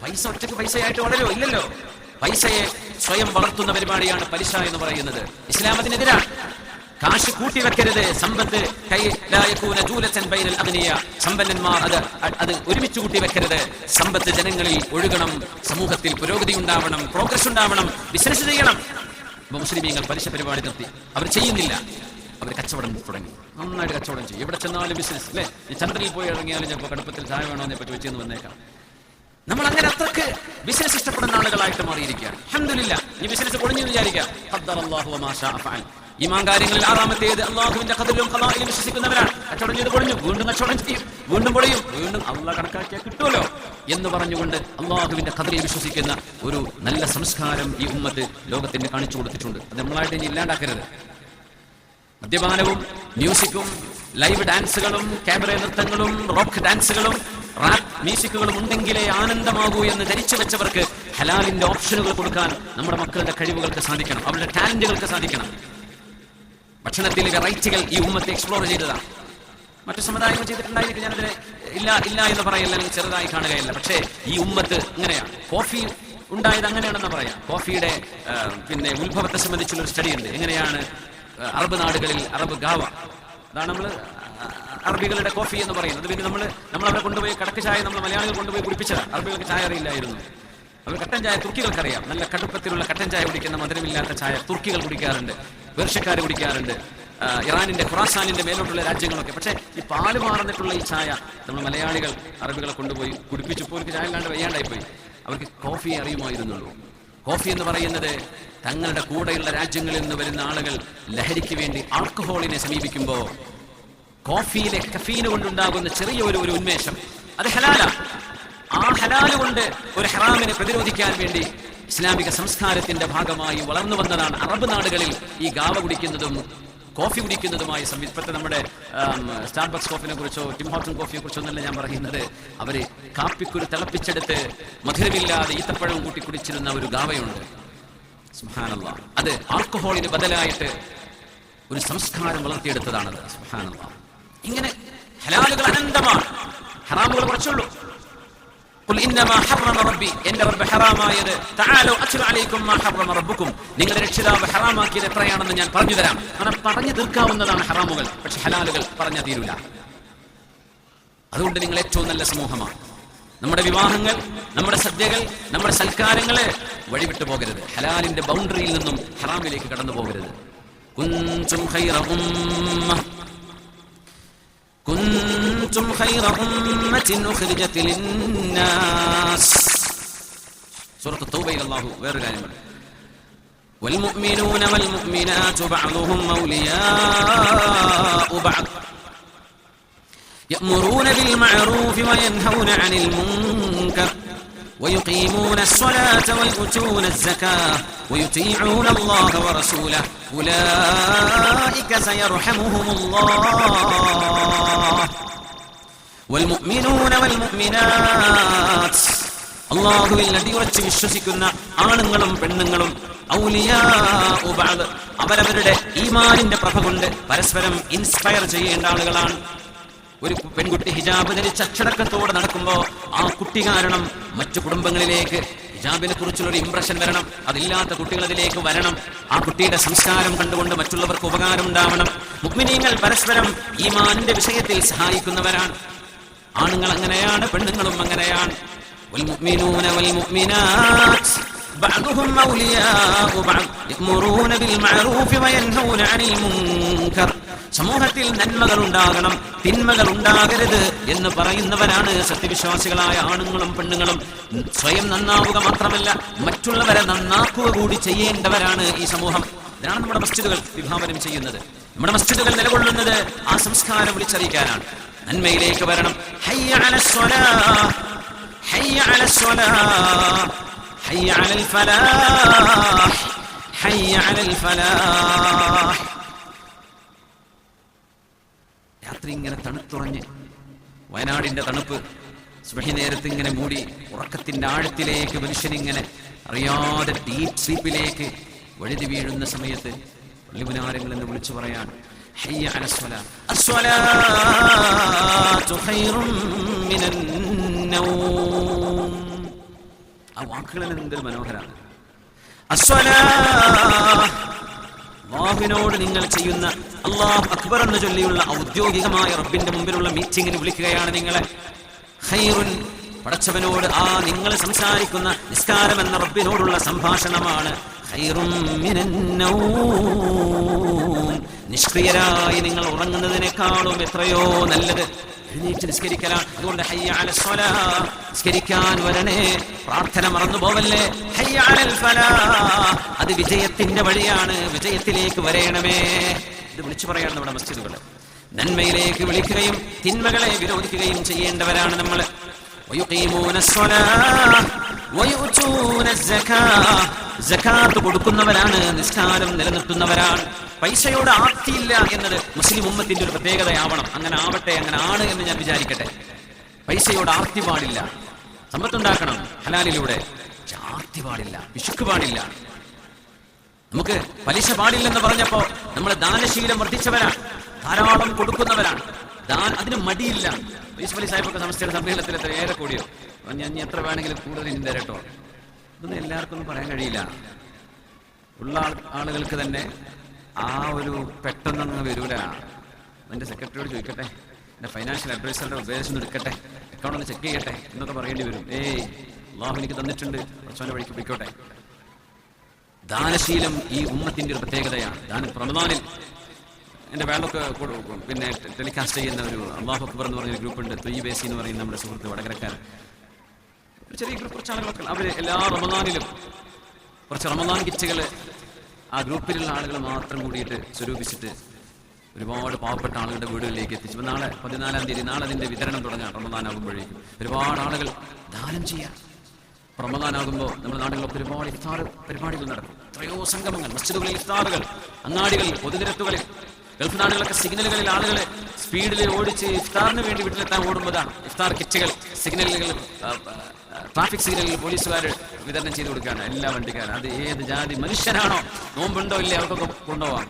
പൈസ ഒറ്റയ്ക്ക് പൈസയായിട്ട് വളരുമോ? ഇല്ലല്ലോ. പൈസയെ സ്വയം വളർത്തുന്ന പരിപാടിയാണ് പലിശ എന്ന് പറയുന്നത്. ഇസ്ലാം അതിനെതിരാണ്. കാശ് കൂട്ടി വെക്കരുത്. സമ്പത്ത് സമ്പന്നന്മാർ അത് ഒരുമിച്ച് കൂട്ടി വെക്കരുത്. സമ്പത്ത് ജനങ്ങളിൽ ഒഴുകണം, സമൂഹത്തിൽ പുരോഗതി ഉണ്ടാവണം, പ്രോഗ്രസ് ഉണ്ടാവണം, ബിസിനസ് ചെയ്യണം. മുസ്ലിമീങ്ങൾ പലിശ പരിപാടി നിർത്തി. അവർ ചെയ്യുന്നില്ല. അവർ കച്ചവടം തുടങ്ങി. നന്നായിട്ട് കച്ചവടം ചെയ്യും. എവിടെ ചെന്നാലും ബിസിനസ് അല്ലേ. ചന്ദ്രനിൽ പോയി ഇറങ്ങിയാലും ചിലപ്പോൾ കടുപ്പത്തിൽ ചായ വേണമെന്നെ പറ്റി വെച്ചെന്ന് വന്നേക്കാം. നമ്മൾ അങ്ങനെ അത്രക്ക് ബിസിനസ് ഇഷ്ടപ്പെടുന്ന ആളുകളായിട്ട് മാറിയിരിക്കുകയാണ്. അൽഹംദുലില്ലാഹ്. ഈ ബിസിനസ് പൊളിഞ്ഞു വിചാരിക്കുക. ഖദ്ദറല്ലാഹു വമാ ശാഅ ഫഅൽ. ഈമാൻ കാര്യങ്ങളിൽ 6-ാമത്തേത് അല്ലാഹുവിന്റെ ഖദറിലും ഖളായിലും വിശ്വസിക്കുന്നവരാണ്. കച്ചവടം ചെയ്ത് പൊളിഞ്ഞു, വീണ്ടും കച്ചവടം ചെയ്യും, വീണ്ടും പൊളിയും, വീണ്ടും അല്ലാഹ് കണക്കാക്കിയാൽ കിട്ടുമല്ലോ എന്ന് പറഞ്ഞുകൊണ്ട് അല്ലാഹുവിന്റെ ഖദറിൽ വിശ്വസിക്കുന്ന ഒരു നല്ല സംസ്കാരം ഈ ഉമ്മത്ത് ലോകത്തിന് കാണിച്ചു കൊടുത്തിട്ടുണ്ട്. അത് നമ്മളായിട്ട് ഇനി ഇല്ലാണ്ടാക്കരുത്. മദ്യപാനവും മ്യൂസിക്കും ലൈവ് ഡാൻസുകളും ക്യാബറേ നൃത്തങ്ങളും റോക്ക് ഡാൻസുകളും റാപ്പ് മ്യൂസിക്കുകളും ഉണ്ടെങ്കിലേ ആനന്ദമാകൂ എന്ന് ധരിച്ചു വെച്ചവർക്ക് ഹലാലിന്റെ ഓപ്ഷനുകൾ കൊടുക്കാൻ നമ്മുടെ മക്കളുടെ കഴിവുകൾക്ക് സാധിക്കണം, അവരുടെ ടാലന്റുകൾക്ക് സാധിക്കണം. ഭക്ഷണത്തിലെ വെറൈറ്റികൾ ഈ ഉമ്മത്തെ എക്സ്പ്ലോർ ചെയ്തതാണ്. മറ്റു സമുദായങ്ങൾ ചെയ്തിട്ടുണ്ടായിരിക്കും. ഞാനതിനെ ഇല്ല എന്ന് പറയില്ല, അല്ലെങ്കിൽ ചെറുതായി കാണുകയല്ല. പക്ഷേ ഈ ഉമ്മത്ത് ഇങ്ങനെയാണ്. കോഫി ഉണ്ടായത് അങ്ങനെയാണെന്ന് പറയാം. കോഫിയുടെ ഉത്ഭവത്തെ സംബന്ധിച്ചുള്ള ഒരു സ്റ്റഡി ഉണ്ട്. എങ്ങനെയാണ് അറബ് നാടുകളിൽ അറബ് ഗാവ, അതാണ് നമ്മൾ അറബികളുടെ കോഫി എന്ന് പറയുന്നത്. പിന്നെ നമ്മളവിടെ കൊണ്ടുപോയി കടക്ക് ചായ നമ്മൾ മലയാളികൾ കൊണ്ടുപോയി കുടിപ്പിച്ചതാണ്. അറബികൾക്ക് ചായ അറിയില്ലായിരുന്നു. അവർ കട്ടൻ ചായ തുർക്കികൾക്കറിയാം. നല്ല കടുപ്പത്തിലുള്ള കട്ടൻ ചായ കുടിക്കുന്ന മധുരമില്ലാത്ത ചായ തുർക്കികൾ കുടിക്കാറുണ്ട്, പേർഷ്യക്കാർ കുടിക്കാറുണ്ട്, ഇറാനിന്റെ ഖുറാസാനിന്റെ മേലോട്ടുള്ള രാജ്യങ്ങളൊക്കെ. പക്ഷേ ഈ പാല് മാറുന്നിട്ടുള്ള ഈ ചായ നമ്മൾ മലയാളികൾ അറബികളെ കൊണ്ടുപോയി കുടിപ്പിച്ചപ്പോൾ അവർക്ക് ചായ ഇല്ലാണ്ട് വയ്യാണ്ടായി പോയി. അവർക്ക് കോഫി അറിയുമായിരുന്നുള്ളൂ. കോഫി എന്ന് പറയുന്നത് തങ്ങളുടെ കൂടെയുള്ള രാജ്യങ്ങളിൽ നിന്ന് വരുന്ന ആളുകൾ ലഹരിക്ക് വേണ്ടി ആൽക്കഹോളിനെ സമീപിക്കുമ്പോൾ കോഫിയിലെ കഫീന് കൊണ്ടുണ്ടാകുന്ന ചെറിയ ഒരു ഉന്മേഷം, അത് ഹലാലാണ്. ആ ഹലാല് കൊണ്ട് ഒരു ഹറാമിനെ പ്രതിരോധിക്കാൻ വേണ്ടി ഇസ്ലാമിക സംസ്കാരത്തിന്റെ ഭാഗമായി വളർന്നു വന്നതാണ് അറബ് നാടുകളിൽ ഈ ഗാവ കുടിക്കുന്നതും കോഫി കുടിക്കുന്നതുമായി. ഇപ്പോഴത്തെ നമ്മുടെ സ്റ്റാർബക്സ് കോഫിനെ കുറിച്ചോ ടിം ഹോർട്ടൺ കോഫിയെ കുറിച്ചോ എന്നല്ല ഞാൻ പറയുന്നത്. അവര് കാപ്പിക്കുരു തിളപ്പിച്ചെടുത്ത് മധുരമില്ലാതെ ഈത്തപ്പഴവും കൂട്ടി കുടിച്ചിരുന്ന ഒരു ഗാവയുണ്ട്. സുബ്ഹാനല്ലാഹ്. അത് ആൽക്കഹോളിന് ബദലായിട്ട് ഒരു സംസ്കാരം വളർത്തിയെടുത്തതാണത്. സുബ്ഹാനല്ലാഹ്. ഇങ്ങനെ ഹലാലുകൾ അനന്തമാണ്, ഹറാമുകൾ കുറച്ചുള്ളൂ. ഖുൽ ഇന്നമാ ഹറമ റബ്ബി, എന്റെ റബ്ബ് ഹറാമായത്, തആലൂ അത്ലു അലൈക്കും മാ ഹറമ റബ്ബുക്കും, നിങ്ങളുടെ രക്ഷിതാവ് ഹറാമാക്കിയത് എത്രയാണെന്ന് ഞാൻ പറഞ്ഞു തരാം. അങ്ങനെ പറഞ്ഞു തീർക്കാവുന്നതാണ് ഹറാമുകൾ. പക്ഷെ ഹലാലുകൾ പറഞ്ഞാൽ തീരൂല. അതുകൊണ്ട് നിങ്ങൾ ഏറ്റവും നല്ല സമൂഹമാണ്. നമ്മുടെ വിവാഹങ്ങൾ, നമ്മുടെ സദ്യകൾ, നമ്മുടെ സൽക്കാരങ്ങള് വഴിവിട്ടു പോകരുത്. ഹലാലിന്റെ ബൗണ്ടറിയിൽ നിന്നും ഹറാമിലേക്ക് കടന്നു പോകരുത്. കുൻതും ഖൈറ ഉമ്മ كنتم خير أمة أخرجت للناس. سورة التوبة إلى الله غير غانم. والمؤمنون والمؤمنات بعضهم أولياء بعض يأمرون بالمعروف وينهون عن المنكر ويقيمون الصلاة ويؤتون الزكاة ويطيعون الله ورسوله أولئك سيرحمهم الله والمؤمنون والمؤمنات. അല്ലാഹുവിൽ അടിയുറച്ച് വിശ്വസിക്കുന്ന ആണുങ്ങളും പെണ്ണുങ്ങളും ഔലിയാഉ ബഅദ്, അവരവരുടെ ഈമാനിന്റെ പ്രഭ കൊണ്ട് പരസ്പരം ഇൻസ്പയർ ചെയ്യേണ്ട ആളുകളാണ്. ഒരു പെൺകുട്ടി ഹിജാബ് ധരിച്ച് അച്ചടക്കത്തോടെ നടക്കുമ്പോൾ ആ കുട്ടി കാരണം മറ്റു കുടുംബങ്ങളിലേക്ക് ഹിജാബിനെ കുറിച്ചുള്ള ഒരു ഇംപ്രഷൻ വരണം. അതില്ലാത്ത കുട്ടികൾ അതിലേക്ക് വരണം. ആ കുട്ടിയുടെ സംസ്കാരം കണ്ടുകൊണ്ട് മറ്റുള്ളവർക്ക് ഉപകാരം ഉണ്ടാവണം. മുഅ്മിനീങ്ങൾ പരസ്പരം ഈമാനിന്റെ വിഷയത്തിൽ സഹായിക്കുന്നവരാണ്. ആണുങ്ങൾ അങ്ങനെയാണ്, പെണ്ണുങ്ങളും അങ്ങനെയാണ്. والمؤمنون والمؤمنات بعضهم أولياء بعض يأمرون بالمعروف وينهون عن المنكر. സമൂഹത്തിൽ നന്മകൾ ഉണ്ടാകണം, തിന്മകൾ ഉണ്ടാകരുത് എന്ന് പറയുന്നവരാണ് സത്യവിശ്വാസികളായ ആണുങ്ങളും പെണ്ണുങ്ങളും. സ്വയം നന്നാവുക മാത്രമല്ല, മറ്റുള്ളവരെ നന്നാക്കുക കൂടി ചെയ്യേണ്ടവരാണ് ഈ സമൂഹം. ഇതാണ് നമ്മുടെ മസ്ജിദുകൾ വിഭാവനം ചെയ്യുന്നത്. നമ്മുടെ മസ്ജിദുകൾ നിലകൊള്ളുന്നത് ആ സംസ്കാരം വിളിച്ചറിയിക്കാനാണ്. നന്മയിലേക്ക് വരണം. ഹയ്യ അലസ് സ്വലാഹ്, ഹയ്യ അലസ് സ്വലാഹ്, ഹയ്യ അലൽ ഫലാഹ്, ഹയ്യ അലൽ ഫലാഹ്. രാത്രി ഇങ്ങനെ തണുത്തുറഞ്ഞ്, വയനാടിന്റെ തണുപ്പ്, സുബഹി നേരത്ത് ഇങ്ങനെ മൂടി ഉറക്കത്തിന്റെ ആഴത്തിലേക്ക് മനുഷ്യനിങ്ങനെ അറിയാതെ ഡീപ് സ്ലീപ്പിലേക്ക് വഴുതി വീഴുന്ന സമയത്ത് പള്ളിമുനാരങ്ങൾ എന്ന് വിളിച്ചു പറയാൻ ഹയ്യ അലസ്സലാ അസ്സലാത്തു ഖൈറും മിനൻ നൗം. ആ വാക്കുകൾ എന്തൊരു മനോഹരമാണ്. അല്ലാഹുവിനോട് നിങ്ങൾ ചെയ്യുന്ന അല്ലാഹു അക്ബർ എന്ന് ചൊല്ലിയുള്ള ഔദ്യോഗികമായ റബ്ബിന്റെ മുമ്പിലുള്ള മീറ്റിംഗിന് വിളിക്കുകയാണ് നിങ്ങളെ. ഖൈറുൻ, പടച്ചവനോട് ആ നിങ്ങൾ സംസാരിക്കുന്ന നിസ്കാരം എന്ന റബ്ബിനോടുള്ള സംഭാഷണമാണ്. ഖൈറും മിനൻ നൗം, നിഷ്ക്രിയരായി നിങ്ങൾ ഉറങ്ങുന്നതിനേക്കാളും എത്രയോ നല്ലത് എഴുന്നേറ്റ് നിസ്കരിക്കലാണ്. അതുകൊണ്ട് ഹയ്യ അലസ്സലാ, നിസ്കരിക്കാൻ വരണേ, പ്രാർത്ഥന മറന്നു പോവല്ലേ. ഹയ്യ അലൽ ഫലാഹ്, അത് വിജയത്തിന്റെ വഴിയാണ്, വിജയത്തിലേക്ക് വരേണമേ. ഇത് വിളിച്ചു പറയാണ് നമ്മുടെ മസ്ജിദുകൾ. നന്മയിലേക്ക് വിളിക്കുകയും തിന്മകളെ വിരോധിക്കുകയും ചെയ്യേണ്ടവരാണ് നമ്മൾ. സകാത്ത് കൊടുക്കുന്നവരാണ്, നിസ്കാരം നിലനിർത്തുന്നവരാണ്. പൈസയോട് ആർത്തിയില്ല എന്നത് മുസ്ലിം ഉമ്മത്തിന്റെ ഒരു പ്രത്യേകതയാവണം. അങ്ങനെ ആവട്ടെ, അങ്ങനെ ആണ് എന്ന് ഞാൻ വിചാരിക്കട്ടെ. പൈസയോട് ആർത്തി പാടില്ല. സമ്പത്തുണ്ടാക്കണം ഹലാലിലൂടെ, ആർത്തി പാടില്ല, പിശുക്ക് പാടില്ല. നമുക്ക് പലിശ പാടില്ലെന്ന് പറഞ്ഞപ്പോ നമ്മൾ ദാനശീലം വർദ്ധിച്ചവരാണ്, ധാരാളം കൊടുക്കുന്നവരാണ്. അതിന് മടിയില്ല. യൂസുഫ് അലി സാഹിബൊക്കെ സംസ്ഥയുടെ സമ്മേളനത്തിൽ എത്ര ഏറെ കൂടിയോ, ഞാൻ എത്ര വേണമെങ്കിലും കൂടുതൽ ഇനി തരട്ടോ. ഇതൊന്നും എല്ലാവർക്കും ഒന്നും പറയാൻ കഴിയില്ല. ഉള്ള ആളുകൾക്ക് തന്നെ ആ ഒരു പെട്ടെന്നൊന്നും വരൂല. എൻ്റെ സെക്രട്ടറിയോട് ചോദിക്കട്ടെ, എൻ്റെ ഫൈനാൻഷ്യൽ അഡ്വൈസറുടെ ഉപദേശം എടുക്കട്ടെ, അക്കൗണ്ട് ഒന്ന് ചെക്ക് ചെയ്യട്ടെ എന്നൊക്കെ പറയേണ്ടി വരും. അല്ലാഹു എനിക്ക് തന്നിട്ടുണ്ട്, കുറച്ചവൻ്റെ വഴിക്ക് പോയിക്കോട്ടെ. ദാനശീലം ഈ ഉമ്മത്തിന്റെ ഒരു പ്രത്യേകതയാണ്. റമദാനിൽ എൻ്റെ വേളൊക്കെ പിന്നെ ടെലികാസ്റ്റ് ചെയ്യുന്ന ഒരു അല്ലാഹു അക്ബർ എന്ന് പറഞ്ഞൊരു ഗ്രൂപ്പുണ്ട്. ത്വയ്യിബേസി എന്ന് പറയുന്ന നമ്മുടെ സുഹൃത്ത് വടകരക്കാരൻ, ചെറിയ ഗ്രൂപ്പ്, കുറച്ച് ആളുകളൊക്കെ അവർ എല്ലാ റമദാനിലും കുറച്ച് റമദാൻ കിറ്റുകൾ ആ ഗ്രൂപ്പിലുള്ള ആളുകൾ മാത്രം കൂടിയിട്ട് സ്വരൂപിച്ചിട്ട് ഒരുപാട് പാവപ്പെട്ട ആളുകളുടെ വീടുകളിലേക്ക് എത്തിച്ചു. നാളെ 14-ാം തീയതി നാളെ അതിൻ്റെ വിതരണം തുടങ്ങാം. റമദാൻ ആകുമ്പോഴേക്കും ഒരുപാട് ആളുകൾ ദാനം ചെയ്യാം. റമദാൻ ആകുമ്പോൾ നമ്മുടെ നാടുകളിലൊക്കെ ഒരുപാട് ഇഫ്താർ പരിപാടികൾ നടക്കും. എത്രയോ സംഗമങ്ങൾ, മസ്ജിദുകളിൽ ഇഫ്താറുകൾ, അങ്ങാടികളിൽ, പൊതുനിരത്തുകളിൽ. ഗൾഫ് നാടുകളൊക്കെ സിഗ്നലുകളിൽ ആളുകൾ സ്പീഡിൽ ഓടിച്ച് ഇഫ്താറിന് വേണ്ടി വീട്ടിലെത്താൻ ഓടുമ്പോഴാണ് ഇഫ്താർ കിറ്റുകൾ സിഗ്നലുകൾ, ട്രാഫിക് സിഗ്നലിൽ പോലീസുകാർ വിതരണം ചെയ്ത് കൊടുക്കുകയാണ് എല്ലാ വണ്ടിക്കാരും. അത് ഏത് ജാതി മനുഷ്യനാണോ, നോമ്പുണ്ടോ ഇല്ലേ, അവർക്കൊക്കെ കൊണ്ടുപോകാം.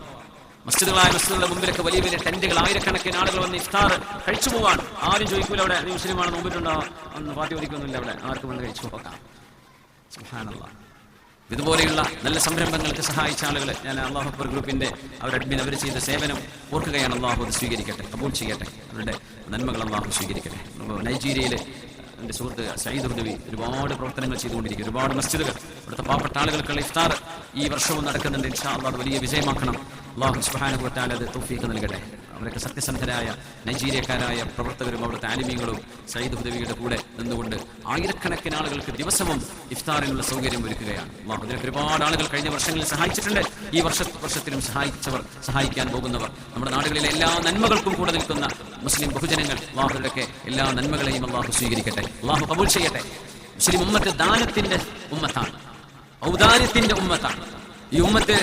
മസ്ജിദുകളുടെ മുമ്പിലൊക്കെ വലിയ വലിയ ടെന്റുകൾ, ആയിരക്കണക്കിന് ആളുകൾ വന്ന് ഇഫ്താർ കഴിച്ചു പോവാണ്. ആരും ചോദിക്കൂല അവിടെ നീ മുസ്ലിമാണ്, നോമ്പിട്ടുണ്ടോ, അന്ന് പാർട്ടി ഒതുക്കൊന്നുമില്ല, അവിടെ ആർക്കും വന്ന് കഴിച്ചു പോകാം. സുബ്ഹാനല്ലാഹ്. ഇതുപോലെയുള്ള നല്ല സംരംഭങ്ങൾക്ക് സഹായിച്ച ആളുകൾ, ഞാൻ അല്ലാഹു അക്ബർ ഗ്രൂപ്പിന്റെ അവർ അഡ്മിൻ അവർ ചെയ്ത സേവനം ഓർക്കുകയാണ്. അല്ലാഹു അത് സ്വീകരിക്കട്ടെ, കബൂൽ ചെയ്യട്ടെ, അവരുടെ നന്മകൾ അല്ലാഹു സ്വീകരിക്കട്ടെ. നൈജീരിയയിലെ എൻ്റെ സുഹൃത്ത് സയ്യിദ് ഹുദവി ഒരുപാട് പ്രവർത്തനങ്ങൾ ചെയ്തുകൊണ്ടിരിക്കും. ഒരുപാട് മസ്ജിദുകൾ, ഇവിടുത്തെ പാവപ്പെട്ട ആളുകൾക്കുള്ള ഇഫ്താർ ഈ വർഷവും നടക്കുന്നുണ്ട്. ഇൻഷാ അല്ലാഹ് വലിയ വിജയമാക്കണം. അല്ലാഹു സുബ്ഹാനഹു വ തആല അത് തൗഫീഖ് നൽകട്ടെ. അവരൊക്കെ സത്യസന്ധരായ നൈജീരിയക്കാരായ പ്രവർത്തകരും അവിടുത്തെ ആലിമീങ്ങളും സയ്യിദ് ഹുദവിയുടെ കൂടെ നിന്നുകൊണ്ട് ആയിരക്കണക്കിന് ആളുകൾക്ക് ദിവസവും ഇഫ്താറിനുള്ള സൗകര്യം ഒരുക്കുകയാണ്. അല്ലാഹു അതിനൊക്കെ ഒരുപാട് ആളുകൾ കഴിഞ്ഞ വർഷങ്ങളിൽ സഹായിച്ചിട്ടുണ്ട്. ഈ വർഷത്തിലും സഹായിച്ചവർ, സഹായിക്കാൻ പോകുന്നവർ, നമ്മുടെ നാടുകളിലെ എല്ലാ നന്മകൾക്കും കൂടെ നിൽക്കുന്ന മുസ്ലിം ബഹുജനങ്ങൾ, അല്ലാഹുവിന്റെ എല്ലാ നന്മകളെയും അല്ലാഹു സ്വീകരിക്കട്ടെ, അല്ലാഹു കബൂൽ ചെയ്യട്ടെ. മുസ്ലിം ഉമ്മത്ത് ദാനത്തിന്റെ ഉമ്മത്താണ്, ഔദാര്യത്തിന്റെ ഉമ്മത്താണ്. ഈ ഉമ്മത്ത്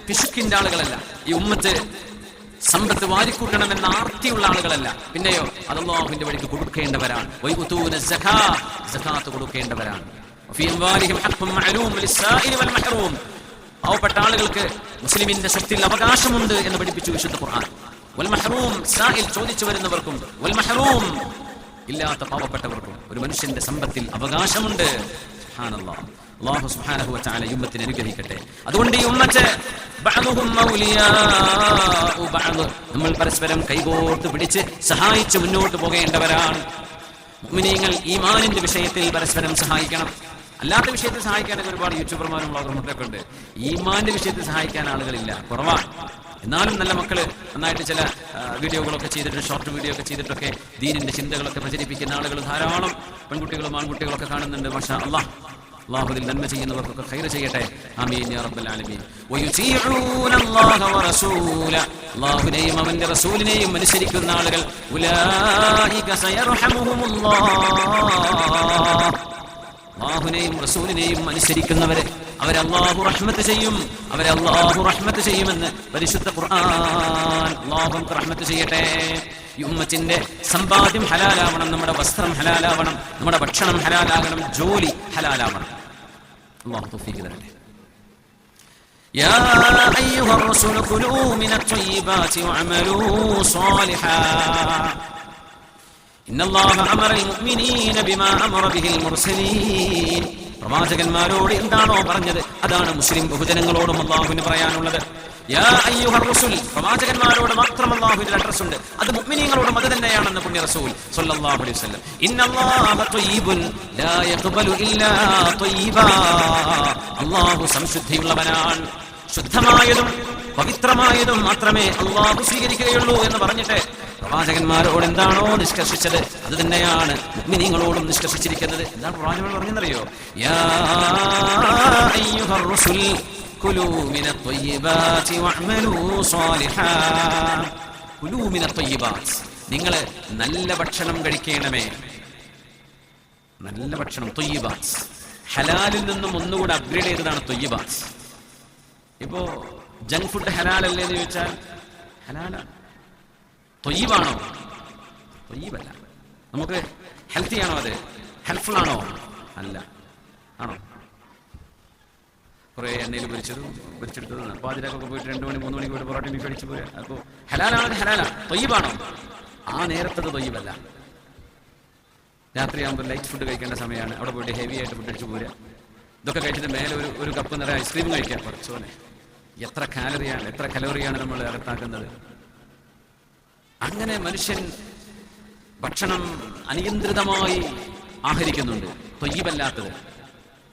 പിശുക്കിന്റെ ആളുകളല്ല. ഈ ഉമ്മത്ത് സമ്പത്ത് വാരിക്കൂട്ടണമെന്ന ആർത്തിയുള്ള ആളുകളല്ല. പിന്നെയോ അത് അല്ലാഹുവിന്റെ വഴിക്ക് കൊടുക്കേണ്ടവരാണ്. വയുതൂന സകാത്ത് കൊടുക്കേണ്ടവരാണ്. ഫീ അംവാലിഹിം ഹഖ്ഖുൻ മഅലൂം ലിസ്സാഇലി വൽ മഹ്റൂം. പാവപ്പെട്ട ആളുകൾക്ക് മുസ്ലിമിന്റെ സ്വത്തിൽ അവകാശമുണ്ട് എന്ന് പഠിപ്പിച്ചു വിശുദ്ധ ഖുർആൻ. വൽ മഹ്റൂം, സാഇൽ ചോദിച്ചു വരുന്നവർക്കും, വൽ മഹ്റൂം ഇല്ലാത്ത പാവപ്പെട്ടവർക്കും ഒരു മനുഷ്യന്റെ സമ്പത്തിൽ അവകാശമുണ്ട്. സുബ്ഹാനല്ലാഹ്. അല്ലാഹു സുബ്ഹാനഹു വ തആല ഈ ഉമ്മത്തിനെ അനുഗ്രഹിക്കട്ടെ. അതുകൊണ്ട് ഈ ഉമ്മത്ത് ബഅദുഹും മൗലിയാഉ ബഅദ്, നമ്മൾ പരസ്പരം കൈകോർത്ത് പിടിച്ച് സഹായിച്ച് മുന്നോട്ട് പോകേണ്ടവരാണ്. മുഅ്മിനീങ്ങൾ ഈമാനിന്റെ വിഷയത്തിൽ പരസ്പരം സഹായിക്കണം. അല്ലാത്ത വിഷയത്തിൽ സഹായിക്കാനൊക്കെ ഒരുപാട് യൂട്യൂബർമാരും വ്ളോഗർമാരും ഒക്കെ ഉണ്ട്. ഈമാന്റെ വിഷയത്തിൽ സഹായിക്കാൻ ആളുകളില്ല, കുറവാണ്. എന്നാലും നല്ല മക്കള് നന്നായിട്ട് ചില വീഡിയോകളൊക്കെ ചെയ്തിട്ട്, ഷോർട്ട് വീഡിയോ ഒക്കെ ചെയ്തിട്ടൊക്കെ ദീനിന്റെ ചിന്തകളൊക്കെ പ്രചരിപ്പിക്കുന്ന ആളുകൾ ധാരാളം പെൺകുട്ടികളും ആൺകുട്ടികളൊക്കെ കാണുന്നുണ്ട്. മാഷാ അല്ലാഹ്. അല്ലാഹുവിൽ നന്മ ചെയ്യുന്നവർക്കൊക്കെ ഖൈർ ചെയ്യട്ടെ. ആമീൻ യാ റബ്ബൽ ആലമീൻ. വയുതീഊന അല്ലാഹ വറസൂല, അല്ലാഹുവിനെയും അവന്റെ റസൂലിനെയും അനുസരിക്കുന്ന ആളുകൾ, ഉലൈക സയർഹമുഹുമുല്ലാഹ്, അല്ലാഹുവിനെയും റസൂലിനെയും അനുസരിക്കുന്നവരെ അവരെ അല്ലാഹു റഹ്മത്ത് ചെയ്യും, അവരെ അല്ലാഹു റഹ്മത്ത് ചെയ്യുമെന്ന് പരിശുദ്ധ ഖുർആൻ. അല്ലാഹു നമുക്ക് റഹ്മത്ത് ചെയ്യട്ടെ. ഈ ഉമ്മത്തിന്റെ സമ്പാദ്യം ഹലാലാവണം, നമ്മുടെ വസ്ത്രം ഹലാലാവണം, നമ്മുടെ ഭക്ഷണം ഹലാലാകണം, ജോലി ഹലാലാവണം. അല്ലാഹു തൗഫീഖ് തരട്ടെ. يا أيها الرسل كلوا من الطيبات واعملوا صالحا إن الله أمر المؤمنين بما أمر به المرسلين. പ്രവാചകന്മാരോട് എന്താണോ പറഞ്ഞത് അതാണ് മുസ്ലിം ബഹുജനങ്ങളോടും അല്ലാഹുവിന് പറയാനുള്ളത്. യാ അയ്യുഹർ റസൂൽ, പ്രവാചകന്മാരോട് മാത്രം അല്ലാഹുവിന്റെ അഡ്രസ് ഉണ്ട്. അത് മുഅ്മിനീങ്ങളോടും അത് തന്നെയാണെന്ന് പുണ്യ റസൂൽ സ്വല്ലല്ലാഹു അലൈഹി വസല്ലം. ഇന്നല്ലാഹ ത്വയ്യിബുൻ ലാ യഖ്ബലു ഇല്ലാ ത്വയ്യിബാ. അല്ലാഹു സംശുദ്ധിയുള്ളവനാണ്, ശുദ്ധമായതും പവിത്രമായതും മാത്രമേ അല്ലാഹു സ്വീകരിക്കുകയുള്ളൂ എന്ന് പറഞ്ഞിട്ട് പ്രവാചകന്മാരോട് എന്താണോ നിഷ്കർഷിച്ചത് അത് തന്നെയാണ് മുഅ്മിനീങ്ങളോടും നിഷ്കർഷിച്ചിരിക്കുന്നത്. എന്താണ് പ്രവാചകൻ പറഞ്ഞെന്നറിയോ? യാ അയ്യുഹർ റസൂൽ കുലൂ മിനത് ത്വയ്യിബാതി വഅമലൂ സ്വാലിഹാ. കുലൂ മിനത് ത്വയ്യിബാത്, നിങ്ങൾ നല്ല ഭക്ഷണം കഴിക്കണമേ. നല്ല ഭക്ഷണം, ത്വയ്യിബാത്. ഹലാലിൽ നിന്നും ഒന്നുകൂടെ അപ്ഗ്രേഡ് ചെയ്തതാണ് ത്വയ്യിബാത്. ഇപ്പോ ജങ്ക് ഫുഡ് ഹലാലല്ലേ എന്ന് ചോദിച്ചാൽ ഹലാലാണ്. ത്വയ്യിബാണോ? ത്വയ്യിബല്ല. നമുക്ക് ഹെൽത്തി ആണോ? അത് ഹെൽപ്ഫുൾ ആണോ? അല്ല. ആണോ? കുറെ എണ്ണയിൽ പൊരിച്ചെടുത്തത് പാതിരാക്കൊക്കെ പോയിട്ട് 2 മണി 3 മണിക്ക് പോയിട്ട് പൊറോട്ട ബീഫ് അടിച്ചു പോരാ. അപ്പോൾ ഹലാലാണ്, ഹലാലാണ്. ത്വയ്യിബാണോ? ആ നേരത്തത് ത്വയ്യിബല്ല. രാത്രിയാകുമ്പോൾ ലൈറ്റ് ഫുഡ് കഴിക്കേണ്ട സമയമാണ്, അവിടെ പോയിട്ട് ഹെവി ആയിട്ട് ഫുഡ് അടിച്ചു പോരാ. ഇതൊക്കെ കഴിച്ചിട്ട് മേലെ ഒരു കപ്പ് നിറയെ ഐസ്ക്രീം കഴിക്കാൻ കുറച്ചോനെ. എത്ര കലോറിയാണ് നമ്മൾ അകത്താക്കുന്നത്. അങ്ങനെ മനുഷ്യൻ ഭക്ഷണം അനിയന്ത്രിതമായി ആഹരിക്കുന്നുണ്ട്. ത്വയ്യിബല്ലാത്തത്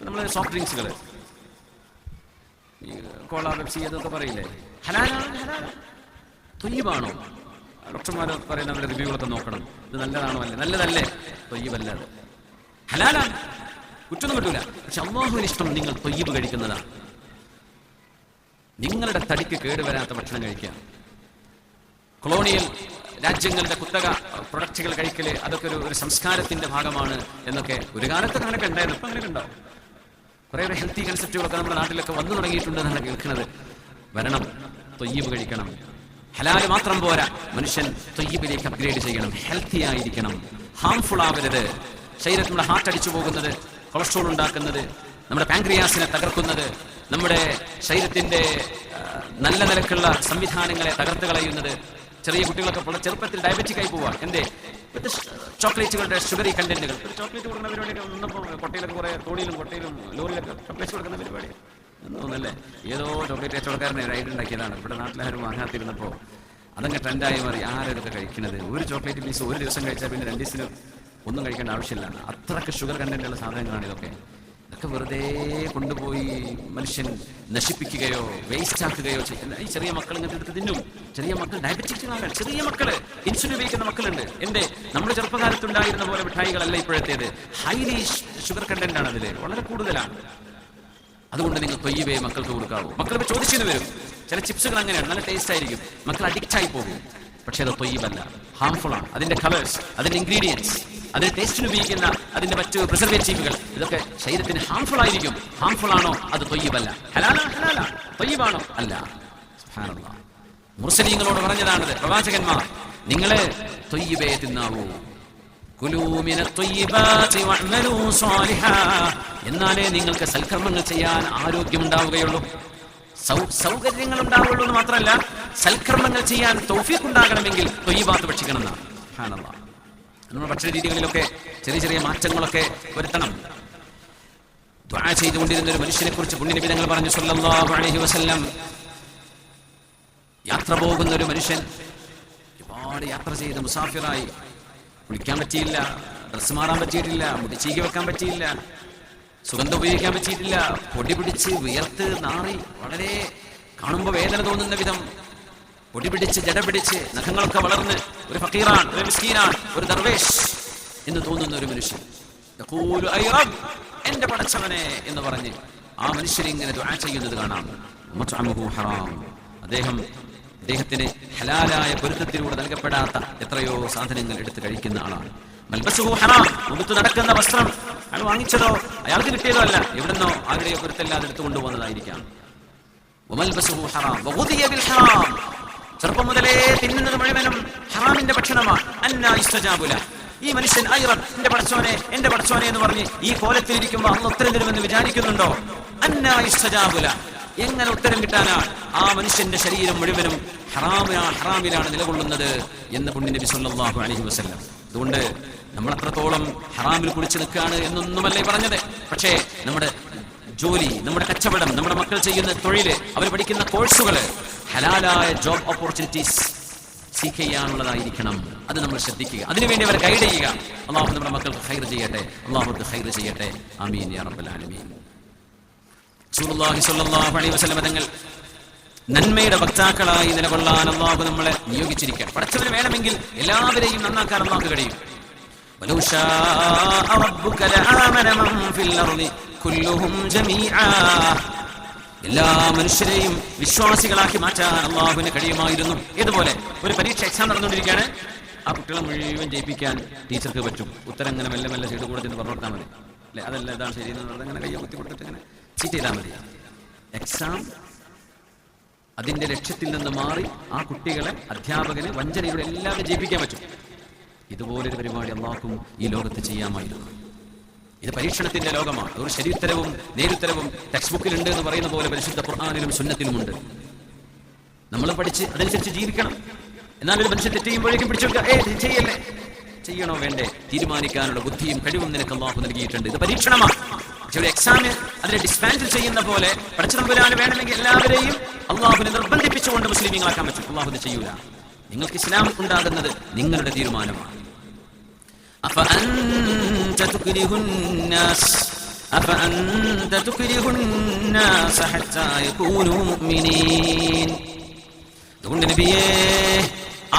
നമ്മൾ സോഫ്റ്റ് ഡ്രിങ്ക്സുകൾ, കോള, പെപ്സി അതൊക്കെ പറയില്ലേ, ഹലാലാണ്. ത്വയ്യിബാണോ? ഡോക്ടർമാർ പറയുന്ന അവരുടെ റിവ്യൂകളൊക്കെ നോക്കണം. ഇത് നല്ലതാണോ? അല്ലേ? നല്ലതല്ലേ? ത്വയ്യിബല്ലാതെ ഹലാലാണ്, കുറ്റൊന്നും കിട്ടൂല. പക്ഷെ അല്ലാഹുവിന് ഇഷ്ടം നിങ്ങൾ ത്വയ്യിബ് കഴിക്കുന്നതാണ്. നിങ്ങളുടെ തടിക്ക് കേടുവരാത്ത ഭക്ഷണം കഴിക്കുക. കൊളോണിയൽ രാജ്യങ്ങളുടെ കുത്തക പ്രൊഡക്റ്റുകൾ കഴിക്കല് അതൊക്കെ ഒരു സംസ്കാരത്തിന്റെ ഭാഗമാണ് എന്നൊക്കെ ഒരു കാലത്ത് അങ്ങനെയൊക്കെ ഉണ്ടായിരുന്നു. ഇപ്പം അങ്ങനെയൊക്കെ ഉണ്ടാവും. കുറെ ഹെൽത്തി കൺസെപ്റ്റുകളൊക്കെ നമ്മുടെ നാട്ടിലൊക്കെ വന്നു തുടങ്ങിയിട്ടുണ്ട് എന്നാണ് കേൾക്കുന്നത്. വരണം, ത്വയ്യിബ് കഴിക്കണം. ഹലാല് മാത്രം പോരാ, മനുഷ്യൻ ത്വയ്യിബിലേക്ക് അപ്ഗ്രേഡ് ചെയ്യണം. ഹെൽത്തി ആയിരിക്കണം, ഹാംഫുൾ ആവരുത്. ശരീരത്തിൽ നമ്മുടെ ഹാർട്ട് അടിച്ചു പോകുന്നത്, കൊളസ്ട്രോൾ ഉണ്ടാക്കുന്നത്, നമ്മുടെ പാൻക്രിയാസിനെ തകർക്കുന്നത്, നമ്മുടെ ശരീരത്തിന്റെ നല്ല നിലക്കുള്ള സംവിധാനങ്ങളെ തകർത്ത് കളയുന്നത്. ചെറിയ കുട്ടികളൊക്കെ വളരെ ചെറുപ്പത്തിൽ ഡയബറ്റിക് ആയി പോവുക. എന്തേ? ചോക്ലേറ്റുകളുടെ ഷുഗറി കണ്ടന്റുകൾ. ചോക്ലേറ്റ് കൊടുക്കുന്ന പരിപാടിയൊക്കെ ഒന്നപ്പോൾ കൊട്ടയിലൊക്കെ കുറെ തോണിയിലും കൊട്ടയിലും ലോറിയിലൊക്കെ ചോക്ലേറ്റ് കൊടുക്കുന്ന പരിപാടി ഒന്നല്ലേ. ഏതോ ചോക്ലേറ്റ് കച്ചവടക്കാരനെ റൈഡ് ഉണ്ടാക്കിയതാണ്. ഇവിടെ നാട്ടിലാരും വാങ്ങാത്തിരുന്നപ്പോൾ അതങ്ങ് ട്രെൻഡായി മാറി. ആരൊക്കെ കഴിക്കുന്നത്? ഒരു ചോക്ലേറ്റ് പീസ് ഒരു ദിവസം കഴിച്ചാൽ പിന്നെ 2 ദിവസത്തിന് ഒന്നും കഴിക്കേണ്ട ആവശ്യമില്ല. അത്രയ്ക്ക് ഷുഗർ കണ്ടന്റുള്ള സാധനങ്ങളാണ് ഇതൊക്കെ. ഇതൊക്കെ വെറുതെ കൊണ്ടുപോയി മനുഷ്യൻ നശിപ്പിക്കുകയോ വേസ്റ്റ് ആക്കുകയോ ചെയ്യുന്ന. ഈ ചെറിയ മക്കൾ ഇങ്ങനത്തെ എടുത്ത് തിന്നും. ചെറിയ മക്കൾ ഡയബറ്റിക്സുകളാണ്. ചെറിയ മക്കള് ഇൻസുലിൻ ഉപയോഗിക്കുന്ന മക്കളുണ്ട്. എന്റെ നമ്മുടെ ചെറുപ്പകാലത്തുണ്ടായിരുന്ന പോലെ മിഠായികളല്ല ഇപ്പോഴത്തേത്. ഹൈലി ഷുഗർ കണ്ടന്റ് ആണ് അതിൽ, വളരെ കൂടുതലാണ്. അതുകൊണ്ട് നിങ്ങൾ ത്വയ്യിബേ മക്കൾക്ക് കൊടുക്കാവൂ. മക്കൾ ഇപ്പോൾ ചോദിച്ചെന്ന് വരും. ചില ചിപ്സുകൾ അങ്ങനെയാണ്, നല്ല ടേസ്റ്റ് ആയിരിക്കും, മക്കൾ അഡിക്റ്റ് ആയി പോകും. പക്ഷെ അത് ത്വയ്യിബല്ല, ഹാംഫുൾ ആണ്. അതിന്റെ കളേഴ്സ്, അതിന്റെ ഇൻഗ്രീഡിയൻസ്, അതിന് ടേസ്റ്റിന് ഉപയോഗിക്കുന്ന അതിന്റെ മറ്റ് പ്രിസർവേറ്റീവുകൾ ഇതൊക്കെ ശരീരത്തിന് ഹാംഫുൾ ആയിരിക്കും. ഹാംഫുൾ ആണോ? അത് ത്വയ്യിബല്ല. ഹലാലാണ്. ത്വയ്യിബാണോ? അല്ല. സുബ്ഹാനല്ലാഹ്. മുർസലീങ്ങളോട് പറഞ്ഞതാണത് പ്രവാചകന്മാർ. നിങ്ങളെ ത്വയ്യിബേ തിന്നാവൂ. കുലൂ മിനത് ത്വയ്യിബാതി വഅമലൂ സ്വാലിഹാ. എന്നാലേ നിങ്ങൾക്ക് സൽക്കർമ്മങ്ങൾ ചെയ്യാൻ ആരോഗ്യമുണ്ടാവുകയുള്ളൂ, സൗകര്യങ്ങൾ ഉണ്ടാവുള്ളൂ എന്ന് മാത്രമല്ല, സൽക്കർമ്മങ്ങൾ ചെയ്യാൻ തൗഫീഖ് ഉണ്ടാകണമെങ്കിൽ ത്വയ്യിബാത്ത് ഭക്ഷിക്കണം എന്നാണ്. സുബ്ഹാനല്ലാഹ്. നമ്മുടെ ഭക്ഷണ രീതികളിലൊക്കെ ചെറിയ ചെറിയ മാറ്റങ്ങളൊക്കെ വരുത്തണം. ദുആ ചെയ്തുകൊണ്ടിരുന്ന ഒരു മനുഷ്യനെ കുറിച്ച് പുണ്യനബി തങ്ങൾ പറഞ്ഞു സ്വല്ലല്ലാഹു അലൈഹി വസല്ലം, യാത്ര പോകുന്ന ഒരു മനുഷ്യൻ ഒരുപാട് യാത്ര ചെയ്ത് മുസാഫിറായി, കുളിക്കാൻ പറ്റിയില്ല, ഡ്രസ്സ് മാറാൻ പറ്റിയിട്ടില്ല, മുടി ചീകി വെക്കാൻ പറ്റിയില്ല, സുഗന്ധം ഉപയോഗിക്കാൻ പറ്റിയിട്ടില്ല, പൊടി പിടിച്ച് വിയർത്ത് നാറി വളരെ കാണുമ്പോൾ വേദന തോന്നുന്ന വിധം പൊടി പിടിച്ച് ജട പിടിച്ച് നഖങ്ങളൊക്കെ വളർന്ന് ഒരു ഫക്കീറാൻ, ഒരു മിസ്കീനാൻ, ഒരു ദർവേഷ് എന്ന് തോന്നുന്ന ഒരു മനുഷ്യൻ എന്റെ പടച്ചവനെ എന്ന് പറഞ്ഞ് ആ മനുഷ്യരെ ഇങ്ങനെ ദുആ ചെയ്യുന്നത് കാണാം. അദ്ദേഹത്തിന് ഹലാലായ പൊരുത്തത്തിലൂടെ നൽകപ്പെടാത്ത എത്രയോ സാധനങ്ങൾ എടുത്ത് കഴിക്കുന്ന ആളാണ്. മൽബസുഹു ഹറാം, മുഖത്ത് നടക്കുന്ന വസ്ത്രം അയാൾ വാങ്ങിച്ചതോ അയാൾക്ക് കിട്ടിയതോ അല്ല, എവിടെന്നോ ആരുടെയോ പുറത്തല്ലാതെ എടുത്തു കൊണ്ടുപോകുന്നതായിരിക്കാം. വമൽബസുഹു ഹറാം വഗുദിയ ബിൽ ഹറാം, ചെറുപ്പം മുതലേ തിന്നുന്നത് മുഴുവനും ഹറാമിന്റെ ഭക്ഷണമാണ്. അന്നാ യുസ്തജാബു ലഹ്, ഈ മനുഷ്യൻ എന്റെ പടച്ചോനെ എന്ന് പറഞ്ഞ് ഈ കോലത്തിലിരിക്കുമ്പോൾ അള്ളാഹ് ഉത്തരം തരുമെന്ന് വിചാരിക്കുന്നുണ്ടോ? അന്നാ യുസ്തജാബു ലഹ്, എങ്ങനെ ഉത്തരം കിട്ടാനാണ്? ആ മനുഷ്യന്റെ ശരീരം മുഴുവനും ഹറാമിലാണ് നിലകൊള്ളുന്നത് എന്ന് പുണ്യ നബി സല്ലല്ലാഹു അലൈഹി വസല്ലം. അതുകൊണ്ട് നമ്മൾ അത്രത്തോളം ഹറാമിൽ കുളിച്ചു നിൽക്കുകയാണ് എന്നൊന്നുമല്ലേ പറഞ്ഞത്. പക്ഷേ നമ്മുടെ ജോലി, നമ്മുടെ കച്ചവടം, നമ്മുടെ മക്കൾ ചെയ്യുന്ന തൊഴില്, അവർ പഠിക്കുന്ന കോഴ്സുകള് ഹലാലായ ജോബ് ഓപ്പർച്യൂണിറ്റീസ് സീക്ക് ചെയ്യാനുള്ളതായിരിക്കണം. അത് നമ്മൾ ശ്രദ്ധിക്കുക, അതിനുവേണ്ടി അവരെ ഗൈഡ് ചെയ്യുക. അള്ളാഹു നമ്മുടെ മക്കൾക്ക് ഖൈർ ചെയ്യട്ടെ, അള്ളാഹുക്ക് ഖൈർ ചെയ്യട്ടെ. ആമീൻ യാ റബ്ബൽ ആലമീൻ. റസൂലുള്ളാഹി സ്വല്ലല്ലാഹു അലൈഹി വസല്ലം തങ്ങൾ നന്മയുടെ വക്താക്കളായി നിലകൊള്ളാൻ അള്ളാഹു നമ്മളെ നിയോഗിച്ചിരിക്കുക. പടച്ചവന് വേണമെങ്കിൽ എല്ലാവരെയും നന്നാക്കാൻ അള്ളാഹു കഴിയും. വലൗ ശാഅ റബ്ബുക ലആമന മൻ ഫിൽ അർളി കുല്ലുഹും ജമീആ, എല്ലാ മനുഷ്യരെയും വിശ്വാസികളാക്കി മാറ്റാൻ അള്ളാഹുവിന് കഴിയുമായിരുന്നു. ഏതുപോലെ ഒരു പരീക്ഷ എക്സാം നടന്നുകൊണ്ടിരിക്കുകയാണ്, ആ കുട്ടികളെ മുഴുവൻ ജയിപ്പിക്കാൻ ടീച്ചർക്ക് പറ്റും. ഉത്തരം ഇങ്ങനെ മെല്ലെ മെല്ലെ ചെയ്ത് കൂടെ ചെന്ന് പറഞ്ഞു കൊടുത്താൽ മതി അല്ലെ, അതല്ല ഇതാണ് ശരി അങ്ങനെ കയ്യെ കുത്തി കൊടുത്തിട്ട് ഇങ്ങനെ ചീറ്റ് ചെയ്താൽ മതി. എക്സാം അതിന്റെ ലക്ഷ്യത്തിൽ നിന്ന് മാറി ആ കുട്ടികളെ അധ്യാപകന് വഞ്ചനയുടെ എല്ലാവരും ജയിപ്പിക്കാൻ പറ്റും. ഇതുപോലൊരു പരിപാടി അള്ളാഹുക്കും ഈ ലോകത്ത് ചെയ്യാമായിരുന്നു. ഇത് പരീക്ഷണത്തിന്റെ ലോകമാണ്. ഒരു ശരിയുത്തരവും നേരുത്തരവും ടെക്സ്റ്റ് ബുക്കിലുണ്ട് എന്ന് പറയുന്ന പോലെ പരിശുദ്ധ ഖുർആനിലും സുന്നത്തിലുമുണ്ട്. നമ്മൾ പഠിച്ച് അതനുസരിച്ച് ജീവിക്കണം. എന്നാൽ ഒരു മനുഷ്യൻ തെറ്റ് ചെയ്യുമ്പോഴേക്കും പിടിച്ചെടുക്കുക, ചെയ്യല്ലേ, ചെയ്യണോ വേണ്ടേ തീരുമാനിക്കാനുള്ള ബുദ്ധിയും കഴിവും നിനക്ക് അള്ളാഹു നൽകിയിട്ടുണ്ട്. ഇത് പരീക്ഷണമാണ്. പക്ഷെ ഒരു എക്സാമിന് അതിനെ ഡിസ്പാൻഡിൽ ചെയ്യുന്ന പോലെ പടച്ചതമ്പുരാന് വേണമെങ്കിൽ എല്ലാവരെയും അള്ളാഹുവിനെ നിർബന്ധിപ്പിച്ചുകൊണ്ട് മുസ്ലിമീങ്ങളാക്കാൻ പറ്റും. അള്ളാഹു ഇത് ചെയ്യൂല. നിങ്ങൾക്ക് ഇസ്ലാം ഉണ്ടാകുന്നത് നിങ്ങളുടെ തീരുമാനമാണ്. أفأنت تكره الناس حتى يكونوا مؤمنين. അതുകൊണ്ട് നബിയേ,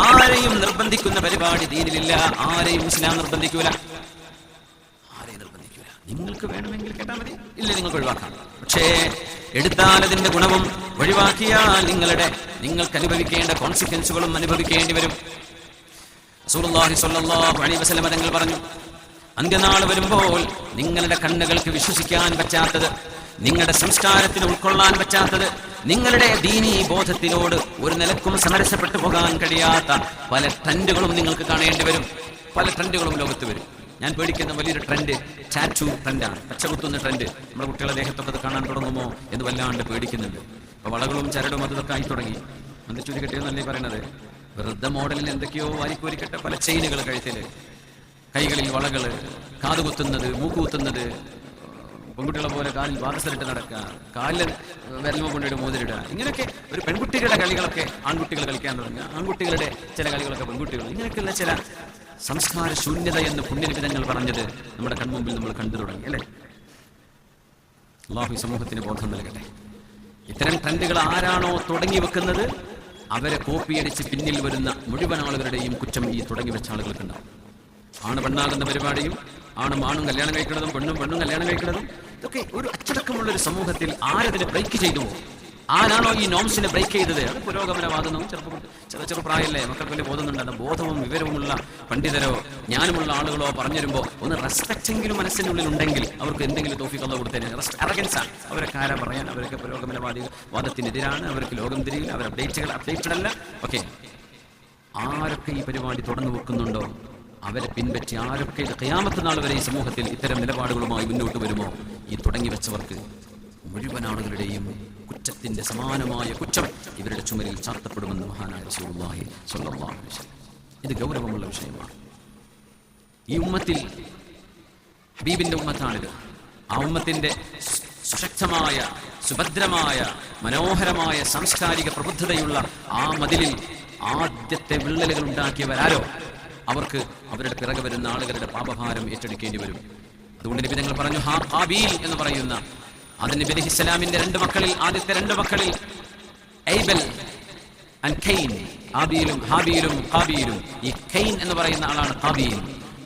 ആരെയും നിർബന്ധിക്കുന്ന പരിപാടി ദീനിലില്ല. ആരെയും ഇസ്ലാം നിർബന്ധിക്കൂല. നിങ്ങൾക്ക് വേണമെങ്കിൽ കേട്ടാൽ മതി, ഇല്ല നിങ്ങൾക്ക് ഒഴിവാക്കാം. പക്ഷേ എടുത്താൽ അതിന്റെ ഗുണവും ഒഴിവാക്കിയാൽ നിങ്ങൾക്ക് അനുഭവിക്കേണ്ട കോൺസിക്വൻസുകളും അനുഭവിക്കേണ്ടി വരും. റസൂലുള്ളാഹി സ്വല്ലല്ലാഹു അലൈഹി വസല്ലം തങ്ങൾ പറഞ്ഞു, അന്ത്യനാൾ വരുമ്പോൾ നിങ്ങളുടെ കണ്ണുകൾക്ക് വിശ്വസിക്കാൻ പറ്റാത്തത്, നിങ്ങളുടെ സംസ്കാരത്തിന് ഉൾക്കൊള്ളാൻ പറ്റാത്തത്, നിങ്ങളുടെ ദീനീ ബോധത്തിനോട് ഒരു നിലക്കും സമരസപ്പെട്ടു പോകാൻ കഴിയാത്ത പല ട്രെൻഡുകളും നിങ്ങൾക്ക് കാണേണ്ടി വരും. പല ട്രെൻഡുകളും ലോകത്ത് വരും. ഞാൻ പേടിക്കുന്ന വലിയൊരു ട്രെൻഡ് ടാറ്റു ട്രെൻഡാണ്. പച്ചകുത്തുന്ന ട്രെൻഡ്. നമ്മുടെ കുട്ടികളെ ദേഹത്തൊക്കെ അത് കാണാൻ തുടങ്ങുമോ എന്ന് വല്ലാണ്ട് പേടിക്കുന്നുണ്ട്. അപ്പൊ വളകളും ചരടും അതൊക്കെ ആയി തുടങ്ങി. ചുരി കെട്ടിയെന്നല്ലേ പറയുന്നത്. വൃദ്ധ മോഡലിൽ എന്തൊക്കെയോ വാരിക്കോരിക്കട്ടെ പല ചെയിനുകൾ കഴുത്തില്, കൈകളിൽ വളകള്, കാതുകുത്തുന്നത്, മൂക്കുകുത്തുന്നത്, പെൺകുട്ടികളെ പോലെ കാലിൽ വാതസലിട്ട് നടക്കുക, കാലിൽ വിരലുമ കൊണ്ടിട്ട് മോതിരിടുക. ഇങ്ങനെയൊക്കെ ഒരു പെൺകുട്ടികളുടെ കളികളൊക്കെ ആൺകുട്ടികൾ കളിക്കാൻ തുടങ്ങുക, ആൺകുട്ടികളുടെ ചില കളികളൊക്കെ പെൺകുട്ടികൾ. ഇങ്ങനെയൊക്കെയുള്ള ചില സംസ്കാര ശൂന്യത എന്ന് പുണ്യനിബിധങ്ങൾ പറഞ്ഞത് നമ്മുടെ കൺമുമ്പിൽ നമ്മൾ കണ്ടു തുടങ്ങി അല്ലേ. അല്ലാഹു സമൂഹത്തിന് ബോധം നൽകട്ടെ. ഇത്തരം ട്രെൻഡുകൾ ആരാണോ തുടങ്ങി വെക്കുന്നത് അവരെ കോപ്പിയടിച്ച് പിന്നിൽ വരുന്ന മുഴുവൻ ആളുകളുടെയും കുറ്റം ഈ തുടങ്ങി വെച്ച ആളുകൾക്കുണ്ടാവും. ആണ് പെണ്ണാകുന്ന പരിപാടിയും ആണും കല്യാണം കഴിക്കുന്നതും പെണ്ണും കല്യാണം കഴിക്കുന്നതും ഇതൊക്കെ ഒരു അച്ചടക്കമുള്ളൊരു സമൂഹത്തിൽ ആരതിനെ ബ്രേക്ക് ചെയ്തു? ആരാണോ ഈ നോംസിനെ ബ്രേക്ക് ചെയ്തത്? അത് പുരോഗമനവാദവും ചെറുപ്രായല്ലേ, മക്കൾക്ക് വലിയ ബോധമുണ്ട്. ബോധവും വിവരവുമുള്ള പണ്ഡിതരോ ജ്ഞാനമുള്ള ആളുകളോ പറഞ്ഞുതരുമ്പോൾ ഒന്ന് റെസ്പെക്റ്റെങ്കിലും മനസ്സിനുള്ളിൽ ഉണ്ടെങ്കിൽ അവർക്ക് എന്തെങ്കിലും തോഫീക്ക് അല്ലാഹു കൊടുത്തേനെ. അറഗൻസാണ്. അവരൊക്കെ ആരാ പറയാൻ? അവരൊക്കെ വാദത്തിനെതിരാണ്. അവർക്ക് ലോകം തിരിയില്ല. അവർ അപ്ഡേറ്റഡ് അല്ല. ഓക്കെ, ആരൊക്കെ ഈ പരിപാടി തുടർന്നു വെക്കുന്നുണ്ടോ അവരെ പിൻപറ്റി ആരൊക്കെ ഖിയാമത്ത് നാൾ വരെ ഈ സമൂഹത്തിൽ ഇത്തരം നിലപാടുകളുമായി മുന്നോട്ട് വരുമോ ഈ തുടങ്ങി വെച്ചവർക്ക് മുഴുവൻ ആളുകളുടെയും കുറ്റത്തിന്റെ സമാനമായ കുറ്റം ഇവരുടെ ചുമരിൽ ചാർത്തപ്പെടുമെന്ന് മഹാനായ റസൂലുള്ളാഹി സ്വല്ലല്ലാഹു അലൈഹി വസല്ലം. ഇത് ഗൗരവമുള്ള വിഷയമാണ്. ഈ ഉമ്മത്തിൽ ഹബീബിന്റെ ഉമ്മത്താണിത്. ആ ഉമ്മത്തിന്റെ സുശക്തമായ, സുഭദ്രമായ, മനോഹരമായ സാംസ്കാരിക പ്രബുദ്ധതയുള്ള ആ മതിലിൽ ആദ്യത്തെ വിള്ളലുകൾ ഉണ്ടാക്കിയവരാരോ അവർക്ക് അവരുടെ പിറകെ വരുന്ന ആളുകളുടെ പാപഭാരം ഏറ്റെടുക്കേണ്ടി വരും. അതുകൊണ്ട് നബി തങ്ങൾ പറഞ്ഞു, ഹാബീൽ എന്ന് പറയുന്ന അതിന് നബി അലൈഹിസ്സലാമിന്റെ ആദ്യത്തെ രണ്ട് മക്കളിൽ ഐബൽ ആൻഡ് കൈൻ, ഹാബീലും ഖാബീലും. ഈ കൈൻ എന്ന് പറയുന്ന ആളാണ് ഖാബീൽ.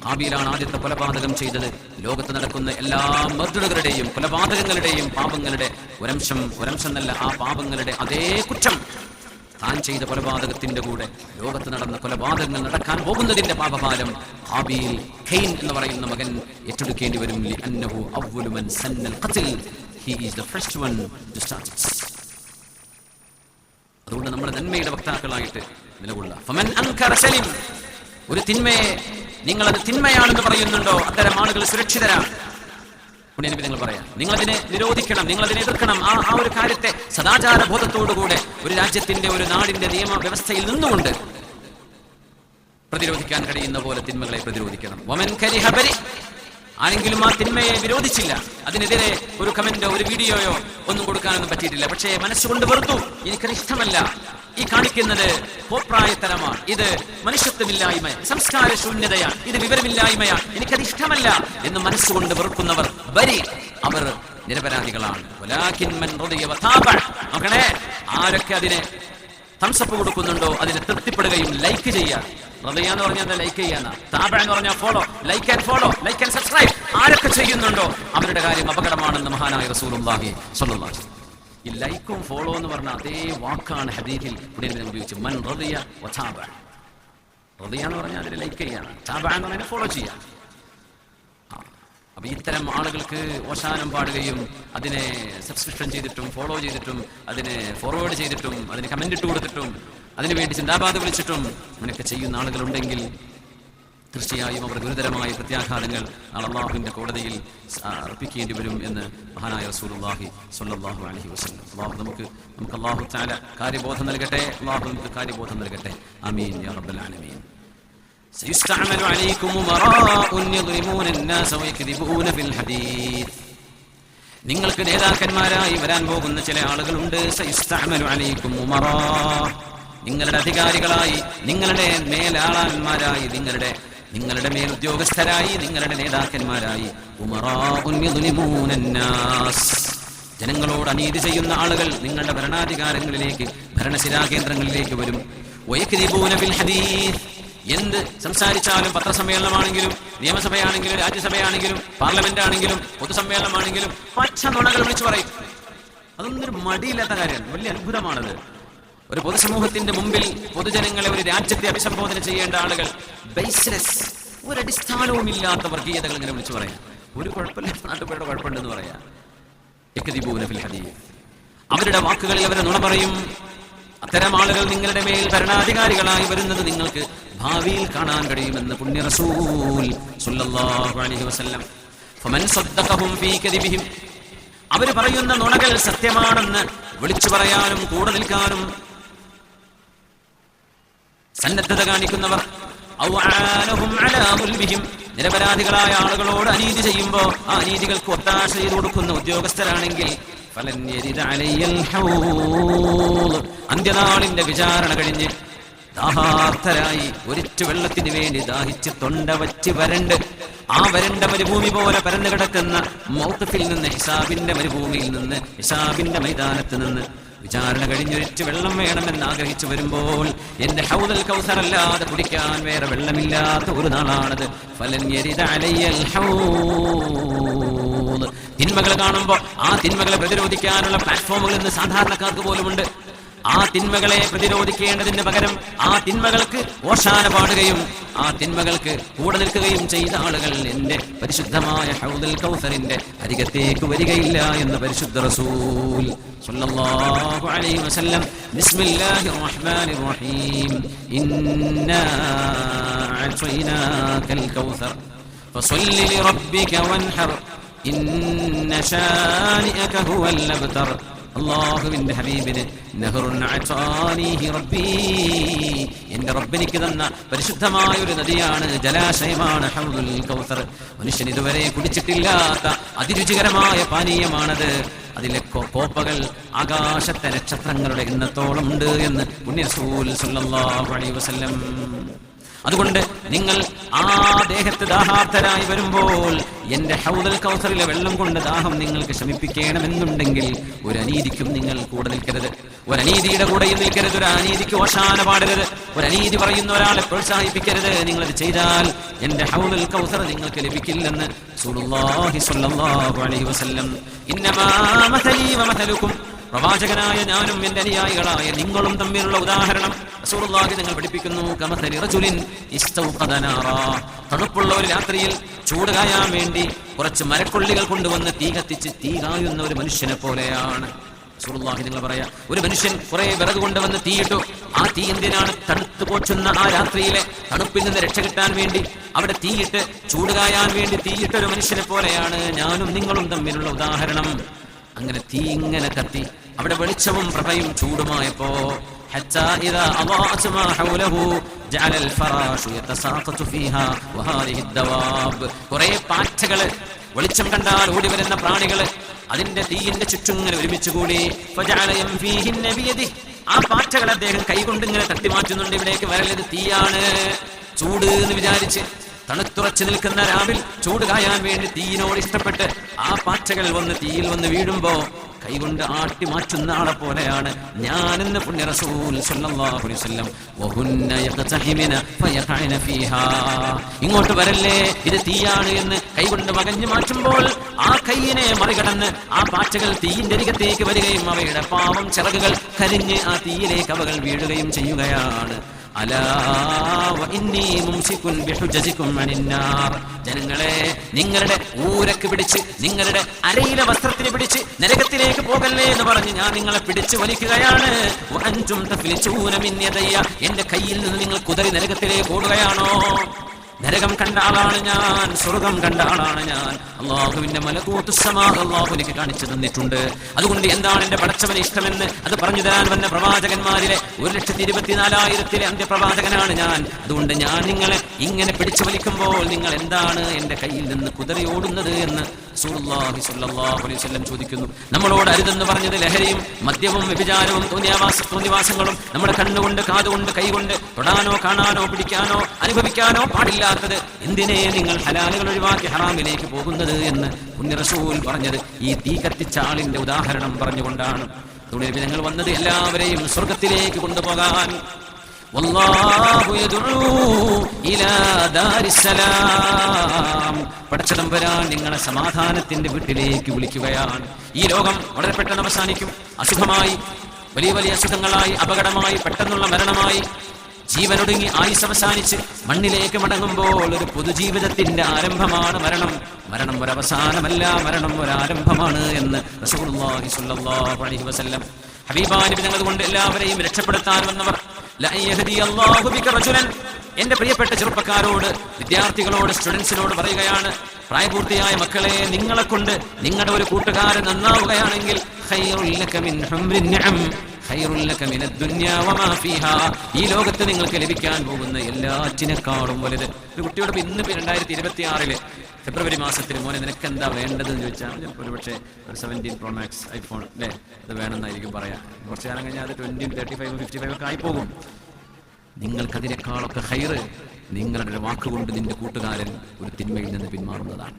ഖാബീലാണ് ആദ്യത്തെ കൊലപാതകം ചെയ്തത്. ലോകത്ത് നടക്കുന്ന എല്ലാ മർദ്ദകളുടെയും കൊലപാതകങ്ങളുടെയും പാപങ്ങളുടെ ഒരംശം എന്നല്ല, ആ പാപങ്ങളുടെ അതേ കുറ്റം താൻ ചെയ്ത കൊലപാതകത്തിന്റെ കൂടെ ലോകത്ത് നടന്ന കൊലപാതകങ്ങൾ നടക്കാൻ പോകുന്നതിന്റെ പാപഭാരം ഹാബീൽ ഖൈൻ എന്ന് പറയുന്ന മകൻ ഏറ്റെടുക്കേണ്ടി വരും. ലിഅന്നഹു അവ്വലു മൻ സന്നൽ ഖത്ൽ, he is the first one to start it. അതുകൊണ്ട് നമ്മൾ നന്മയുടെ വക്താക്കളായിട്ട് നിലകൊള്ളുക. ഫമൻ അൻകറ സലിം, ഒരു തിന്മയെ നിങ്ങളത് തിന്മയാണെന്ന് പറയുന്നുണ്ടോ അത്തരം ആളുകൾ സുരക്ഷിതരാണ്. നിങ്ങൾ പറയാം, നിങ്ങളതിനെ നിരോധിക്കണം, നിങ്ങളതിനെ എതിർക്കണം. ആ ഒരു കാര്യത്തെ സദാചാര ബോധത്തോടുകൂടെ ഒരു രാജ്യത്തിന്റെ ഒരു നാടിന്റെ നിയമ വ്യവസ്ഥയിൽ നിന്നുകൊണ്ട് പ്രതിരോധിക്കാൻ കഴിയുന്ന പോലെ തിന്മകളെ പ്രതിരോധിക്കണം. വമൻ കരിഹ ബരി, ആരെങ്കിലും ആ തിന്മയെ വിരോധിച്ചില്ല, അതിനെതിരെ ഒരു കമന്റോ ഒരു വീഡിയോയോ ഒന്നും കൊടുക്കാനൊന്നും പറ്റിയിട്ടില്ല, പക്ഷേ മനസ്സുകൊണ്ട് വെറുത്തു, എനിക്കത് ഇഷ്ടമല്ല, ഈ കാണിക്കുന്നത് കോപ്രായത്തരമാണ്, ഇത് മനുഷ്യത്വമില്ലായ്മ, സംസ്കാര ശൂന്യതയാണ്, ഇത് വിവരമില്ലായ്മയാണ്, എനിക്കത് ഇഷ്ടമല്ല എന്ന് മനസ്സുകൊണ്ട് വെറുക്കുന്നവർ ബരി, അവർ നിരപരാധികളാണ്. നോക്കണേ, ആരൊക്കെ അതിനെ തംസപ്പ് കൊടുക്കുന്നുണ്ടോ അതിനെ തൃപ്തിപ്പെടുകയും ലൈക്ക് ചെയ്യാൻ. റളിയ എന്ന് പറഞ്ഞാൽ ലൈക്ക് ചെയ്യാന്ന, താബ എന്ന് പറഞ്ഞാൽ follow, like and follow, like and subscribe ആരൊക്കെ ചെയ്യുന്നുണ്ടോ അവരുടെ കാര്യം അപകടമാണെന്ന് മഹാനായ റസൂലുള്ളാഹി സ്വല്ലല്ലാഹു അലൈഹി വസല്ലം. ഈ ലൈക്കും ഫോളോ എന്ന് പറഞ്ഞ അതേ വാക്കാണ് ഹദീസിൽ ഉപയോഗിച്ചത്. മൻ റളിയ വതാബ. റളിയ എന്ന് പറഞ്ഞാൽ അതിൽ ലൈക്ക് ചെയ്യാണ്, താബ എന്ന് പറഞ്ഞാൽ ഫോളോ ചെയ്യാം. അപ്പൊ ഇത്തരം ആളുകൾക്ക് ഓശാനം പാടുകയും അതിനെ സബ്സ്ക്രിപ്ഷൻ ചെയ്തിട്ടും ഫോളോ ചെയ്തിട്ടും അതിനെ ഫോർവേഡ് ചെയ്തിട്ടും അതിന് കമന്റ് ഇട്ട് കൊടുത്തിട്ടും അതിനുവേണ്ടി സിന്ദാബാദ് വിളിച്ചിട്ടും അങ്ങനെയൊക്കെ ചെയ്യുന്ന ആളുകളുണ്ടെങ്കിൽ തീർച്ചയായും അവർ ഗുരുതരമായ പ്രത്യാഘാതങ്ങൾ അല്ലാഹുവിന്റെ കോടതിയിൽ അർപ്പിക്കേണ്ടി വരും എന്ന് മഹാനായ റസൂലുള്ളാഹി സ്വല്ലല്ലാഹു അലൈഹി വസല്ലം. നമുക്ക് അല്ലാഹു തആല കാര്യബോധം നൽകട്ടെ. അല്ലാഹു നമുക്ക് കാര്യബോധം നൽകട്ടെ. ആമീൻ യാ റബ്ബൽ ആലമീൻ. سيستعمل عليكم أمراء يظلمون الناس ويكذبون في الحديث. നിങ്ങൾക്ക് നേതാക്കന്മാരായി വരാൻ പോകുന്ന ചില ആളുകളുണ്ട്. സയസ്തഅമലു അലൈക്കും ഉമറാ, നിങ്ങളുടെ അധികാരികളായി, നിങ്ങളുടെ മേലാളന്മാരായി, നിങ്ങളുടെ മേലുദ്യോഗസ്ഥരായി, നിങ്ങളുടെ നേതാക്കന്മാരായി. ഉമറാഉൻ യദ്ലിമൂനൻ നാസ്, ജനങ്ങളോട് അനീതി ചെയ്യുന്ന ആളുകൾ നിങ്ങളുടെ ഭരണാധികാരങ്ങളിലേക്ക്, ഭരണശിരാകേന്ദ്രങ്ങളിലേക്ക് വരും. വയക്ദിബൂന ഫിൽ ഹദീസ്, എന്ത് സംസാരിച്ചാലും, പത്രസമ്മേളനമാണെങ്കിലും നിയമസഭയാണെങ്കിലും രാജ്യസഭയാണെങ്കിലും പാർലമെന്റ് ആണെങ്കിലും പൊതുസമ്മേളനമാണെങ്കിലും പച്ച നുണകൾ വിളിച്ചു പറയും. അതൊന്നും ഒരു മടിയില്ലാത്ത കാര്യമാണ്, വലിയ അത്ഭുതമാണത്. ഒരു പൊതുസമൂഹത്തിന്റെ മുമ്പിൽ പൊതുജനങ്ങളെ, ഒരു രാജ്യത്തെ അഭിസംബോധന ചെയ്യേണ്ട ആളുകൾ ബേസ്ലെസ്, ഒരടിസ്ഥാനവും ഇല്ലാത്ത വർഗീയതകൾ ഇങ്ങനെ വിളിച്ചു പറയാം. ഒരു കുഴപ്പമില്ല, നാട്ടുകാരുടെ കുഴപ്പമുണ്ടെന്ന് പറയാം. അവരുടെ വാക്കുകളിൽ അവരെ നുണ പറയും. അത്തരം ആളുകൾ നിങ്ങളുടെ മേൽ ഭരണാധികാരികളായി വരുന്നത് നിങ്ങൾക്ക് ഭാവിയിൽ കാണാൻ കഴിയുമെന്ന് പുണ്യ റസൂൽ സ്വല്ലല്ലാഹു അലൈഹി വസല്ലം. ഫമൻ സദ്ദഖഹും ഫീ കദിബിഹിം, അവർ പറയുന്ന നുണകൾ സത്യമാണെന്ന് വിളിച്ചു പറയാനും കൂടെ നിൽക്കാനും സന്നദ്ധത കാണിക്കുന്നവർ, ഔ ആനഹും അലാ മുൽബിഹിം, നിരപരാധികളായ ആളുകളോട് അനീതി ചെയ്യുമ്പോൾ ആ അനീതികൾക്ക് ഒത്താശ ചെയ്തു കൊടുക്കുന്ന ഉദ്യോഗസ്ഥരാണെങ്കിൽ, ഫലൻ യരിദ അലയ്യൽ ഹൗള്, അന്ത്യനാളിന്റെ വിചാരണ കഴിഞ്ഞ് ദാഹാർത്തരായി ഒരിറ്റു വെള്ളത്തിന് വേണ്ടി ദാഹിച്ച് തൊണ്ട വച്ച് വരണ്ട്, ആ വരണ്ട മരുഭൂമി പോലെ പരന്നു കിടക്കുന്ന മൗഖിഫിൽ നിന്ന്, ഹിസാബിന്റെ മരുഭൂമിയിൽ നിന്ന്, ഹിസാബിന്റെ മൈതാനത്ത് നിന്ന് വിചാരണ കഴിഞ്ഞൊരിറ്റു വെള്ളം വേണമെന്ന് ആഗ്രഹിച്ചു വരുമ്പോൾ, എന്റെ ഹൗദൽ കൗസർ അല്ലാതെ കുടിക്കാൻ വേറെ വെള്ളമില്ലാത്ത ഒരു നാളാണത്. ഫലൻ യരിദ അലയ്യൽ ഹൗള്. തിന്മകൾ കാണുമ്പോൾ ആ തിന്മകളെ പ്രതിരോധിക്കാനുള്ള പ്ലാറ്റ്ഫോമുകൾ ഇന്ന് സാധാരണക്കാർക്ക് പോലുമുണ്ട്. ആ തിന്മകളെ പ്രതിരോധിക്കേണ്ടതിന് പകരം ആ തിന്മകൾക്ക് ഓശാന പാടുകയും ആ തിന്മകൾക്ക് കൂടെ നിൽക്കുകയും ചെയ്ത ആളുകൾ എന്റെ പരിശുദ്ധമായ ഹൗദുൽ കൗസറിന്റെ അരികത്തേക്ക് വരികയില്ല എന്ന് പരിശുദ്ധ റസൂൽ സ്വല്ലല്ലാഹു അലൈഹി വസല്ലം. ബിസ്മില്ലാഹിർ റഹ്മാനിർ റഹീം. ഇന്നാ അഅ്തൈനാകൽ കൗസർ ഫസല്ലി ലിറബ്ബിക വൻഹർ ഇന്ന ശാനിഅക ഹുവൽ അബ്തർ. അല്ലാഹുവിന്റെ ഹബീബിന് നഹറുൻ അഅ്താനീഹി റബ്ബി, എന്റെ റബ്ബിനിക്ക് തന്ന പരിശുദ്ധമായ ഒരു നദിയാണ്, ജലാശയമാണ് ഹൗദുൽ കൗസർ. മനുഷ്യൻ ഇതുവരെ കുടിച്ചിട്ടില്ലാത്ത അതിരുചികരമായ പാനീയമാണത്. അതിലെ കോപ്പകൾ ആകാശത്തെ നക്ഷത്രങ്ങളുടെ എണ്ണത്തോളം ഉണ്ട് എന്ന് പുണ്യ റസൂൽ സ്വല്ലല്ലാഹു അലൈഹി വസല്ലം. അതുകൊണ്ട് നിങ്ങൾ ആ ദേഹത്ത് ദാഹാർത്തരായി വരുമ്പോൾ എന്റെ ഹൗദുൽ കൗസറിലെ വെള്ളം കൊണ്ട് ദാഹം നിങ്ങൾക്ക് ശമിപ്പിക്കണമെന്നുണ്ടെങ്കിൽ ഒരു അനീതിക്കും നിങ്ങൾ കൂടെ നിൽക്കരുത്, ഒരു അനീതിയുടെ കൂടെയും നിൽക്കരുത്, ഒരു അനീതിക്ക് ഓശാന പാടരുത്, ഒരു അനീതി പറയുന്ന ഒരാളെ പ്രോത്സാഹിപ്പിക്കരുത്. നിങ്ങളത് ചെയ്താൽ എന്റെ ഹൗദുൽ കൗസർ നിങ്ങൾക്ക് ലഭിക്കില്ലെന്ന് റസൂലുള്ളാഹി സ്വല്ലല്ലാഹു അലൈഹി വസല്ലം. ഇന്നമാ മസലി വമസലുക്കും പ്രവാചകനായ ഞാനും എന്റെ അനുയായികളായ നിങ്ങളും തമ്മിലുള്ള ഉദാഹരണം റസൂലുള്ളാഹി തങ്ങൾ പഠിപ്പിക്കുന്നു. കമസലി റജുലിൻ ഇസ്തൗഖദ നാറാ, തണുപ്പുള്ള ഒരു രാത്രിയിൽ ചൂട് കായാൻ വേണ്ടി കുറച്ച് മരക്കൊള്ളികൾ കൊണ്ടുവന്ന് തീ കത്തിച്ച് തീ കായുന്ന ഒരു മനുഷ്യനെ പോലെയാണ്. റസൂലുള്ളാഹി നിങ്ങൾ പറയാ, ഒരു മനുഷ്യൻ കുറെ വിറക് കൊണ്ടുവന്ന് തീയിട്ടു. ആ തീ എന്തിനാണ്? തണുത്തു പോച്ചുന്ന ആ രാത്രിയിലെ തണുപ്പിൽ നിന്ന് രക്ഷ കിട്ടാൻ വേണ്ടി അവിടെ തീയിട്ട് ചൂട് കായാൻ വേണ്ടി തീയിട്ട ഒരു മനുഷ്യനെ പോലെയാണ് ഞാനും നിങ്ങളും തമ്മിലുള്ള ഉദാഹരണം. അങ്ങനെ തീ ഇങ്ങനെ കത്തി അവിടെ വെളിച്ചവും പ്രഭയും ചൂടുമായപ്പോ حتى إذا أضاءت ما حوله جعل الفراش يتساقط فيها وهذه الدواب. കുറേ പാറ്റകള്, വെളിച്ചം കണ്ടാൽ ഓടി വരുന്ന പ്രാണികള് അതിന്റെ തീയിന്റെ ചുറ്റും ഇങ്ങനെ ഒരുമിച്ച് കൂടി. ആ പാറ്റകൾ അദ്ദേഹം കൈകൊണ്ട് ഇങ്ങനെ തട്ടി മാറ്റുന്നുണ്ട്. ഇവിടേക്ക് വരലത് തീയാണ്, ചൂട് എന്ന് വിചാരിച്ച് തണുത്തുറച്ചു നിൽക്കുന്ന രാവിൽ ചൂട് കായാൻ വേണ്ടി തീയിനോട് ഇഷ്ടപ്പെട്ട് ആ പാറ്റകൾ വന്ന് തീയിൽ വന്ന് വീഴുമ്പോ കൈകൊണ്ട് ആട്ടി മാറ്റുന്ന ആളെ പോലെയാണ് ഞാനെന്ന് പുണ്യ റസൂൽ സല്ലല്ലാഹു അലൈഹി വസല്ലം. വഹുന്ന യഖതഹിമിന ഫയഖഅന ഫീഹാ, ഇങ്ങോട്ട് വരല്ലേ ഇത് തീയാണ് എന്ന് കൈകൊണ്ട് വകഞ്ഞു മാറ്റുമ്പോൾ ആ കൈയിനെ മറികടന്ന് ആ പാറ്റകൾ തീയിന്റെ അരികത്തേക്ക് വരികയും അവയുടെ പാവം ചിറകുകൾ കരിഞ്ഞ് ആ തീയിലേക്ക് അവകൾ വീഴുകയും ചെയ്യുകയാണ്. ജനങ്ങളെ, നിങ്ങളുടെ ഊരക്ക് പിടിച്ച്, നിങ്ങളുടെ അരയിലെ വസ്ത്രത്തിന് പിടിച്ച് നരകത്തിലേക്ക് പോകല്ലേ എന്ന് പറഞ്ഞ് ഞാൻ നിങ്ങളെ പിടിച്ചു വലിക്കുകയാണ്. എന്റെ കയ്യിൽ നിന്ന് നിങ്ങൾ കുതറി നരകത്തിലേക്ക് ഓടുകയാണോ? നരകം കണ്ട ആളാണ് ഞാൻ, സ്വർഗം കണ്ട ആളാണ് ഞാൻ. അള്ളാഹുവിന്റെ മലകൂത്ത് സമാ അള്ളാഹു എനിക്ക് കാണിച്ചു തന്നിട്ടുണ്ട്. അതുകൊണ്ട് എന്താണ് എന്റെ പടച്ചവന് ഇഷ്ടമെന്ന് അത് പറഞ്ഞു തരാൻ വന്ന പ്രവാചകന്മാരിലെ 1,24,000 അന്ത്യപ്രവാചകനാണ് ഞാൻ. അതുകൊണ്ട് ഞാൻ നിങ്ങളെ ഇങ്ങനെ പിടിച്ചു വലിക്കുമ്പോൾ നിങ്ങൾ എന്താണ് എന്റെ കയ്യിൽ നിന്ന് കുതറി ഓടുന്നത് എന്ന് റസൂലുള്ളാഹി സ്വല്ലല്ലാഹു അലൈഹി വസല്ലം ചോദിക്കുന്നു. നമ്മളോട് അരുതെന്ന് പറഞ്ഞത് ലഹരിയും മദ്യവും വ്യഭിചാരവും തോന്നിവാസങ്ങളും നമ്മുടെ കണ്ണുകൊണ്ട്, കാതുകൊണ്ട്, കൈകൊണ്ട് തൊടാനോ കാണാനോ പിടിക്കാനോ അനുഭവിക്കാനോ പാടില്ല. എന്തിനെ നിങ്ങൾ ഹലാലുകൾ ഒഴിവാക്കി ഹറാമിലേക്ക് പോകുന്നത് എന്ന് പുണ്യ റസൂൽ പറഞ്ഞത് ഈ തീ കത്തിച്ച ആളിന്റെ ഉദാഹരണം പറഞ്ഞുകൊണ്ടാണ്. തുടർന്ന് ഞങ്ങൾ വന്നത് എല്ലാവരെയും സ്വർഗത്തിലേക്ക് കൊണ്ടുപോകാൻ. വല്ലാഹു യദ്ഉ ഇലാ ദാരിസ്സലാം, പടച്ചതമ്പുരാൻ നിങ്ങളെ സമാധാനത്തിന്റെ വീട്ടിലേക്ക് വിളിക്കുകയാണ്. ഈ ലോകം വളരെ പെട്ടെന്ന് അവസാനിക്കും. അസുഖമായി, വലിയ വലിയ അസുഖങ്ങളായി, അപകടമായി, പെട്ടെന്നുള്ള മരണമായി, ജീവനൊടുങ്ങി ആയുസ് അവസാനിച്ച് മണ്ണിലേക്ക് മടങ്ങുമ്പോൾ ഒരു പൊതുജീവിതത്തിന്റെ ആരംഭമാണ് മരണം. മരണം ഒരവസാനമല്ല, മരണം ഒരാരംഭമാണ് എന്ന് റസൂലുള്ളാഹി സ്വല്ലല്ലാഹു അലൈഹി വസല്ലം. ഹബീബായ നബി തങ്ങൾ കൊണ്ട് എല്ലാവരെയും രക്ഷപ്പെടുത്താൻ വന്നവർ എന്റെ പ്രിയപ്പെട്ട ചെറുപ്പക്കാരോട്, വിദ്യാർത്ഥികളോട്, സ്റ്റുഡൻസിനോട് പറയുകയാണ്, പ്രായപൂർത്തിയായ മക്കളെ, നിങ്ങളെ കൊണ്ട് നിങ്ങളുടെ ഒരു കൂട്ടുകാരൻ നന്നാവുകയാണെങ്കിൽ ഈ ലോകത്ത് നിങ്ങൾക്ക് ലഭിക്കാൻ പോകുന്ന എല്ലാറ്റിനെക്കാളും വലുത്. ഒരു കുട്ടിയോട് ഇന്ന് 2026 ഫെബ്രുവരി മാസത്തിൽ മോനെ നിനക്ക് എന്താ വേണ്ടതെന്ന് ചോദിച്ചാൽ ഒരു പക്ഷേ ഒരു 17 Pro Max ഐഫോൺ അല്ലേ അത് വേണമെന്നായിരിക്കും പറയാം. കുറച്ച് കാലം കഴിഞ്ഞാൽ അത് 20, 35, 55 ഒക്കെ ആയി പോകും. നിങ്ങൾക്കതിനേക്കാളൊക്കെ ഹൈറ് നിങ്ങളുടെ ഒരു വാക്കുകൊണ്ട് നിന്റെ കൂട്ടുകാരൻ ഒരു തിന്മയിൽ നിന്ന് പിന്മാറുന്നതാണ്.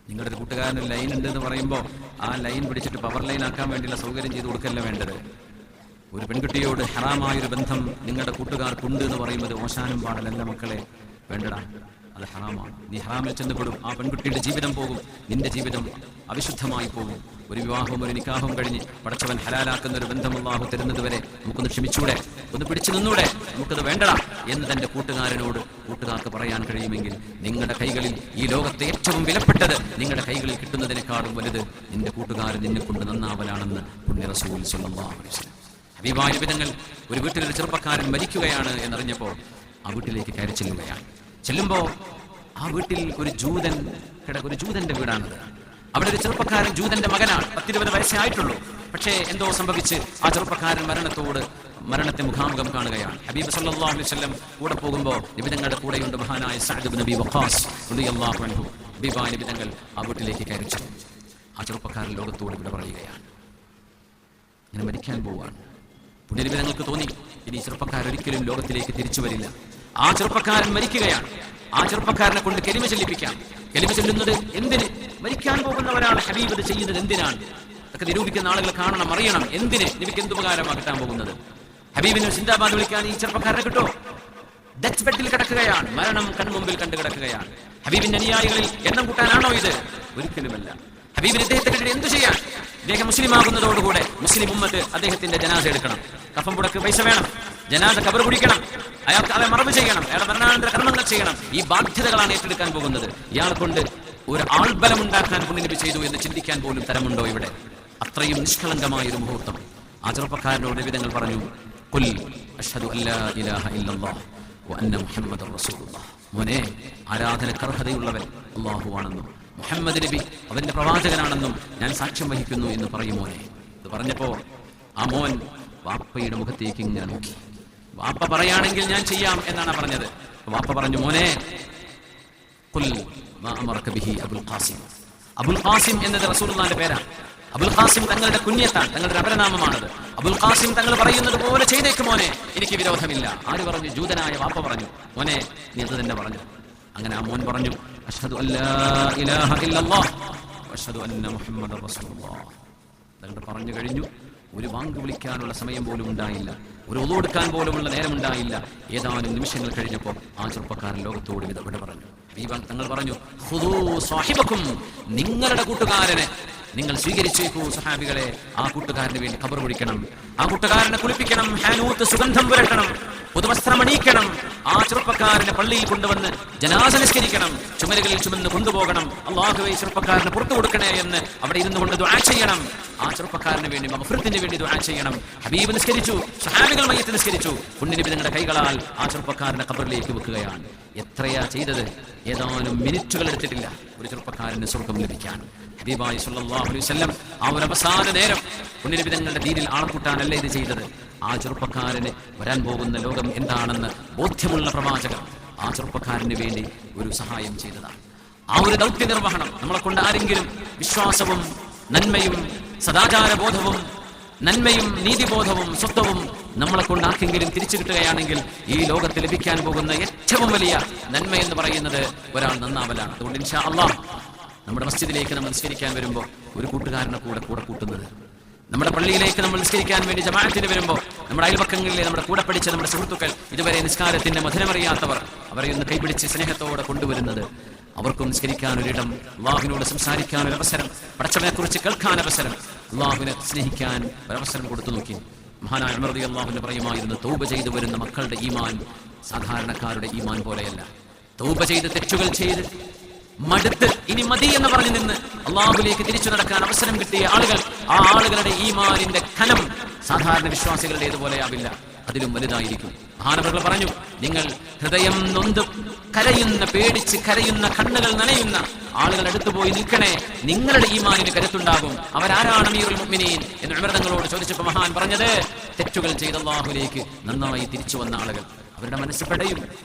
നിങ്ങളുടെ ഒരു കൂട്ടുകാരന് ലൈൻ ഉണ്ട് എന്ന് പറയുമ്പോൾ ആ ലൈൻ പിടിച്ചിട്ട് പവർ ലൈൻ ആക്കാൻ വേണ്ടിയുള്ള സൗകര്യം ചെയ്ത് കൊടുക്കല്ല വേണ്ടത്. ഒരു പെൺകുട്ടിയോട് ഹറാമായൊരു ബന്ധം നിങ്ങളുടെ കൂട്ടുകാർക്കുണ്ട് എന്ന് പറയുന്നത് ഓശാനും പാടലല്ല മക്കളെ, വേണ്ടടാ, അത് ഹറാമാണ്. നീ ഹറാമിൽ ചെന്നപ്പെടും. ആ പെൺകുട്ടിയുടെ ജീവിതം പോകും, നിന്റെ ജീവിതം അവിശുദ്ധമായി പോകും. ഒരു വിവാഹവും ഒരു നിക്കാഹവും കഴിഞ്ഞ് പടച്ചവൻ ഹലാലാക്കുന്ന ഒരു ബന്ധം അല്ലാഹു തരുന്നത് വരെ നമുക്കൊന്ന് ക്ഷമിച്ചൂടെ, ഒന്ന് പിടിച്ചു നിന്നൂടെ, നമുക്കത് വേണ്ടടാ എന്ന് തന്റെ കൂട്ടുകാർക്ക് പറയാൻ കഴിയുമെങ്കിൽ നിങ്ങളുടെ കൈകളിൽ ഈ ലോകത്തെ ഏറ്റവും വിലപ്പെട്ടത് നിങ്ങളുടെ കൈകളിൽ കിട്ടുന്നതിനേക്കാളും വലുത് നിന്റെ കൂട്ടുകാരൻ നിന്നെ കൊണ്ട് നന്നാവലാണെന്ന് പുണ്യ റസൂൽ സ്വല്ലല്ലാഹു അലൈഹി വസല്ലം. ഹബീബായ നബി തങ്ങൾ ഒരു വീട്ടിലൊരു ചെറുപ്പക്കാരൻ മരിക്കുകയാണ് എന്നറിഞ്ഞപ്പോൾ ആ വീട്ടിലേക്ക് കയറി ചെല്ലുമ്പോ ആ വീട്ടിൽ ഒരു ജൂതന്റെ വീടാണത്. അവിടെ ഒരു ചെറുപ്പക്കാരൻ ജൂതന്റെ മകനാണ്, 10-20 വയസ്സേ ആയിട്ടുള്ളൂ. പക്ഷേ എന്തോ സംഭവിച്ച് ആ ചെറുപ്പക്കാരൻ മരണത്തെ മുഖാമുഖം കാണുകയാണ്. ഹബീബ് സല്ലല്ലാഹു അലൈഹി വസല്ലം കൂടെ പോകുമ്പോൾ നബി തങ്ങളുടെ കൂടെയുണ്ട് മഹാനായ സഅദ് ഇബ്നു അബീ വഖാസ് റളിയല്ലാഹു അൻഹു. ഹബീബായ നബി തങ്ങൾ ആ വീട്ടിലേക്ക് കയറി ചെന്നു. ആ ചെറുപ്പക്കാരൻ ലോകത്തോട് ഇവിടെ പറയുകയാണ്, ഇങ്ങനെ മരിക്കാൻ പോവാണ്. പുണ്യ നബി തങ്ങൾക്ക് തോന്നി ഇനി ചെറുപ്പക്കാരൻ ഒരിക്കലും ലോകത്തിലേക്ക് തിരിച്ചു വരില്ല. ആ ചെറുപ്പക്കാരൻ മരിക്കുകയാണ്. ആ ചെറുപ്പക്കാരനെ കൊണ്ട് കലിമ ചൊല്ലിപ്പിക്കാം. കലിമ ചൊല്ലുന്നത് എന്തിന്? മരിക്കാൻ പോകുന്നവരാണ്. ഹബീബ് ഇത് ചെയ്യുന്നത് എന്തിനാണ്? അതൊക്കെ നിരൂപിക്കുന്ന ആളുകൾ കാണണം, അറിയണം. എന്തിന്? നബിക്ക് എന്ത് ഉപകാരമാണ് കിട്ടാൻ പോകുന്നത്? ഹബീബിനെ സിന്ദാബാദ് വിളിക്കാൻ ഈ ചെറുപ്പക്കാരനെ കിട്ടോ? ഡെത്ത് ബെഡിൽ കിടക്കുകയാണ്, മരണം കൺമുമ്പിൽ കണ്ടു കിടക്കുകയാണ്. ഹബീബിന്റെ അനുയായികളിൽ എണ്ണം കൂട്ടാനാണോ ഇത്? ഒരിക്കലുമല്ല. ഹബീബിന് ഇദ്ദേഹത്തെ കിട്ടിയിട്ട് എന്തു ചെയ്യാൻ? ഇദ്ദേഹം മുസ്ലിം ആകുന്നതോടുകൂടെ മുസ്ലിം ഉമ്മത്ത് അദ്ദേഹത്തിന്റെ ജനാസ എടുക്കണം. കഫൻ പുടക്ക് പൈസ വേണം, ജനാസ കബർ കുടിക്കണം, അയാൾക്ക് അവരെ മറവ് ചെയ്യണം, അയാളുടെ മരണാനന്തര കർമ്മങ്ങൾ ചെയ്യണം. ഈ ബാധ്യതകളാണ് ഏറ്റെടുക്കാൻ പോകുന്നത്. ഇയാളെ കൊണ്ട് ഒരു ആൾബലം ഉണ്ടാക്കാൻ പുണ്യനബി ചെയ്തു എന്ന് ചിന്തിക്കാൻ പോലും തരമുണ്ടോ ഇവിടെ? അത്രയും നിഷ്കളങ്കമായ ഒരു മുഹൂർത്തം. ആ ചെറുപ്പക്കാരനോട് വിധങ്ങൾ പറഞ്ഞു, ഖുൽ അഷ്ഹദു അല്ലാ ഇലാഹ ഇല്ലല്ലാഹ് വ അന്ന മുഹമ്മദർ റസൂലുള്ളാഹ്. മോനെ, ആരാധനക്ക് അർഹതയുള്ളവൻ അല്ലാഹുവാണെന്നും മുഹമ്മദ് നബി അവന്റെ പ്രവാചകനാണെന്നും ഞാൻ സാക്ഷ്യം വഹിക്കുന്നു എന്ന് പറയും മോനെ. ഇത് പറഞ്ഞപ്പോ ആ മോൻ വാപ്പയുടെ മുഖത്തേക്ക് ഇങ്ങനെ നോക്കി. വാപ്പ പറയാണെങ്കിൽ ഞാൻ ചെയ്യാം എന്നാണ് പറഞ്ഞത്. വാപ്പ പറഞ്ഞു, മോനെ, ഖുൽ മാ അമറക ബിഹി അബുൽ ഖാസിം. അബുൽ ഖാസിം എന്നത് റസൂലുള്ളാഹിന്റെ പേരാണ്. അബുൽ ഖാസിം തങ്ങളുടെ കുഞ്ഞത്താണ്, തങ്ങളുടെ അപരനാമമാണത്. അബുൽ ഖാസിം തങ്ങൾ പറയുന്നത് പോലെ ചെയ്തേക്ക് മോനെ, എനിക്ക് വിരോധമില്ല. ആര് പറഞ്ഞു? ജൂതനായ വാപ്പ പറഞ്ഞു. മോനെ, നീ അത് തന്നെ പറഞ്ഞു. അങ്ങനെ ആ മോൻ പറഞ്ഞു, അഷ്ഹദു അല്ലാ ഇലാഹ ഇല്ലല്ലാഹ് വ അഷ്ഹദു അന്ന മുഹമ്മദർ റസൂലുള്ളാഹ്. തങ്ങൾ പറഞ്ഞു കഴിഞ്ഞു. ഒരു വാങ്ക് വിളിക്കാനുള്ള സമയം പോലും ഉണ്ടായില്ല, ഒരു ഒളു എടുക്കാൻ പോലുമുള്ള നേരമുണ്ടായില്ല. ഏതാനും നിമിഷങ്ങൾ കഴിഞ്ഞപ്പോൾ ആ ചെറുപ്പക്കാരൻ ലോകത്തോട് വിട പറഞ്ഞു. തങ്ങൾ പറഞ്ഞു, ഖുദൂ സാഹിബക്കും, നിങ്ങളുടെ കൂട്ടുകാരനെ നിങ്ങൾ സ്വീകരിച്ചേക്കൂ സഹാബികളെ. ആ കൂട്ടുകാരന് വേണ്ടി ഖബർ കുഴിക്കണം, ആ കൂട്ടുകാരനെ കുളിപ്പിക്കണം, ഹാനൂത്ത് സുഗന്ധം പുരട്ടണം, പുതുവസ്ത്രം അണിയിക്കണം. ആ ചെറുപ്പക്കാരനെ പള്ളിയിൽ കൊണ്ടുവന്ന് ജനാസ നിസ്കരിക്കണം, ചുമലുകളിൽ ചുമന്ന് കൊണ്ടുപോകണം. അല്ലാഹുവേ, ചെറുപ്പക്കാരന് പുറത്തു കൊടുക്കണേ എന്ന് അവിടെ ഇരുന്നു കൊണ്ട് ദുആ ചെയ്യണം. ആ ചെറുപ്പക്കാരന് വേണ്ടി, മഗ്ഫിറത്തിന് വേണ്ടി ദുആ ചെയ്യണം. ഹബീബ് നിസ്കരിച്ചു, സഹാബികൾ മയ്യത്ത് നിസ്കരിച്ചു. പുണ്യനബി തങ്ങളുടെ കൈകളാൽ ആ ചെറുപ്പക്കാരനെ ഖബറിലേക്ക് വെക്കുകയാണ്. എത്രയാ ചെയ്തത്? ഏതാനും മിനിറ്റുകൾ എടുത്തിട്ടില്ല ഒരു ചെറുപ്പക്കാരന് സ്വർഗം ലഭിക്കാൻ. ഹബീബായി സ്വല്ലല്ലാഹു അലൈഹി വസല്ലം ആ ഒരു അവസാന നേരം പുണ്യനബി തങ്ങളുടെ ദീനിൽ ആൾക്കൂട്ടാനല്ല ഇത് ചെയ്തത്. ആ ചെറുപ്പക്കാരന് വരാൻ പോകുന്ന ലോകം എന്താണെന്ന് ബോധ്യമുള്ള പ്രവാചകർ ആ ചെറുപ്പക്കാരന് വേണ്ടി ഒരു സഹായം ചെയ്തതാണ്. ആ ഒരു ദൗത്യ നിർവഹണം നമ്മളെ കൊണ്ട് ആരെങ്കിലും വിശ്വാസവും നന്മയും സദാചാരബോധവും നന്മയും നീതിബോധവും സ്വത്വവും നമ്മളെ കൊണ്ട് ആർക്കെങ്കിലും തിരിച്ചു കിട്ടുകയാണെങ്കിൽ ഈ ലോകത്ത് ലഭിക്കാൻ പോകുന്ന ഏറ്റവും വലിയ നന്മ എന്ന് പറയുന്നത് ഒരാൾ നന്നാവലാണ്. അതുകൊണ്ട് ഇൻഷാ അല്ലാഹ് നമ്മുടെ മസ്ജിദിലേക്ക് നമ്മൾ നിസ്കരിക്കാൻ വരുമ്പോൾ ഒരു കൂട്ടുകാരനെ കൂടെ കൂട്ടുന്നത്, നമ്മുടെ പള്ളിയിലേക്ക് നമ്മൾ നിസ്കരിക്കാൻ വേണ്ടി ജമാഅത്തിന് വരുമ്പോൾ നമ്മുടെ അയൽപക്കങ്ങളിലെ നമ്മുടെ കൂടെ പഠിച്ച നമ്മുടെ സുഹൃത്തുക്കൾ, ഇതുവരെ നിസ്കാരത്തിന്റെ മധുരമറിയാത്തവർ, അവരെ ഒന്ന് കൈപിടിച്ച് സ്നേഹത്തോടെ കൊണ്ടുവരുന്നത്, അവർക്കും നിസ്കരിക്കാൻ ഒരിടം, അള്ളാഹുവിനോട് സംസാരിക്കാൻ ഒരു അവസരം, പടച്ചവനെ കുറിച്ച് കേൾക്കാൻ അവസരം, അള്ളാഹുവിനെ സ്നേഹിക്കാൻ ഒരവസരം കൊടുത്തു നോക്കി. മഹാനായ ഉമർ റളിയല്ലാഹു അൻഹു പറയുമായിരുന്നു, തൗബ ചെയ്തു വരുന്ന മക്കളുടെ ഈമാൻ സാധാരണക്കാരുടെ ഈമാൻ പോലെയല്ല. തൗബ ചെയ്ത് തെറ്റുകൾ ചെയ്ത് മടുത്ത് ഇനി മതി എന്ന് പറഞ്ഞു നിന്ന് അള്ളാഹുവിലേക്ക് തിരിച്ചു നടക്കാൻ അവസരം കിട്ടിയ ആളുകൾ, ആ ആളുകളുടെ ഈമാനിന്റെ ഖനം സാധാരണ വിശ്വാസികളുടേതുപോലെയാവില്ല, അതിലും വലുതായിരിക്കും. മഹാനവറുകൾ പറഞ്ഞു, നിങ്ങൾ ഹൃദയം നൊന്ത് കരയുന്ന, പേടിച്ച് കരയുന്ന, കണ്ണുകൾ നനയുന്ന ആളുകൾ അടുത്തുപോയി നിൽക്കണേ, നിങ്ങളുടെ ഈമാനിന് കരുത്തുണ്ടാകും. അവരാരാണ് അമീറുൽ മുഅ്മിനീൻ എന്ന് ഉമർ തങ്ങളോട് ചോദിച്ചപ്പോൾ മഹാൻ പറഞ്ഞത്, തെറ്റുകൾ ചെയ്ത അള്ളാഹുവിലേക്ക് നന്നായി തിരിച്ചു വന്ന ആളുകൾ. അവരുടെ മനസ്സ് പെടയും,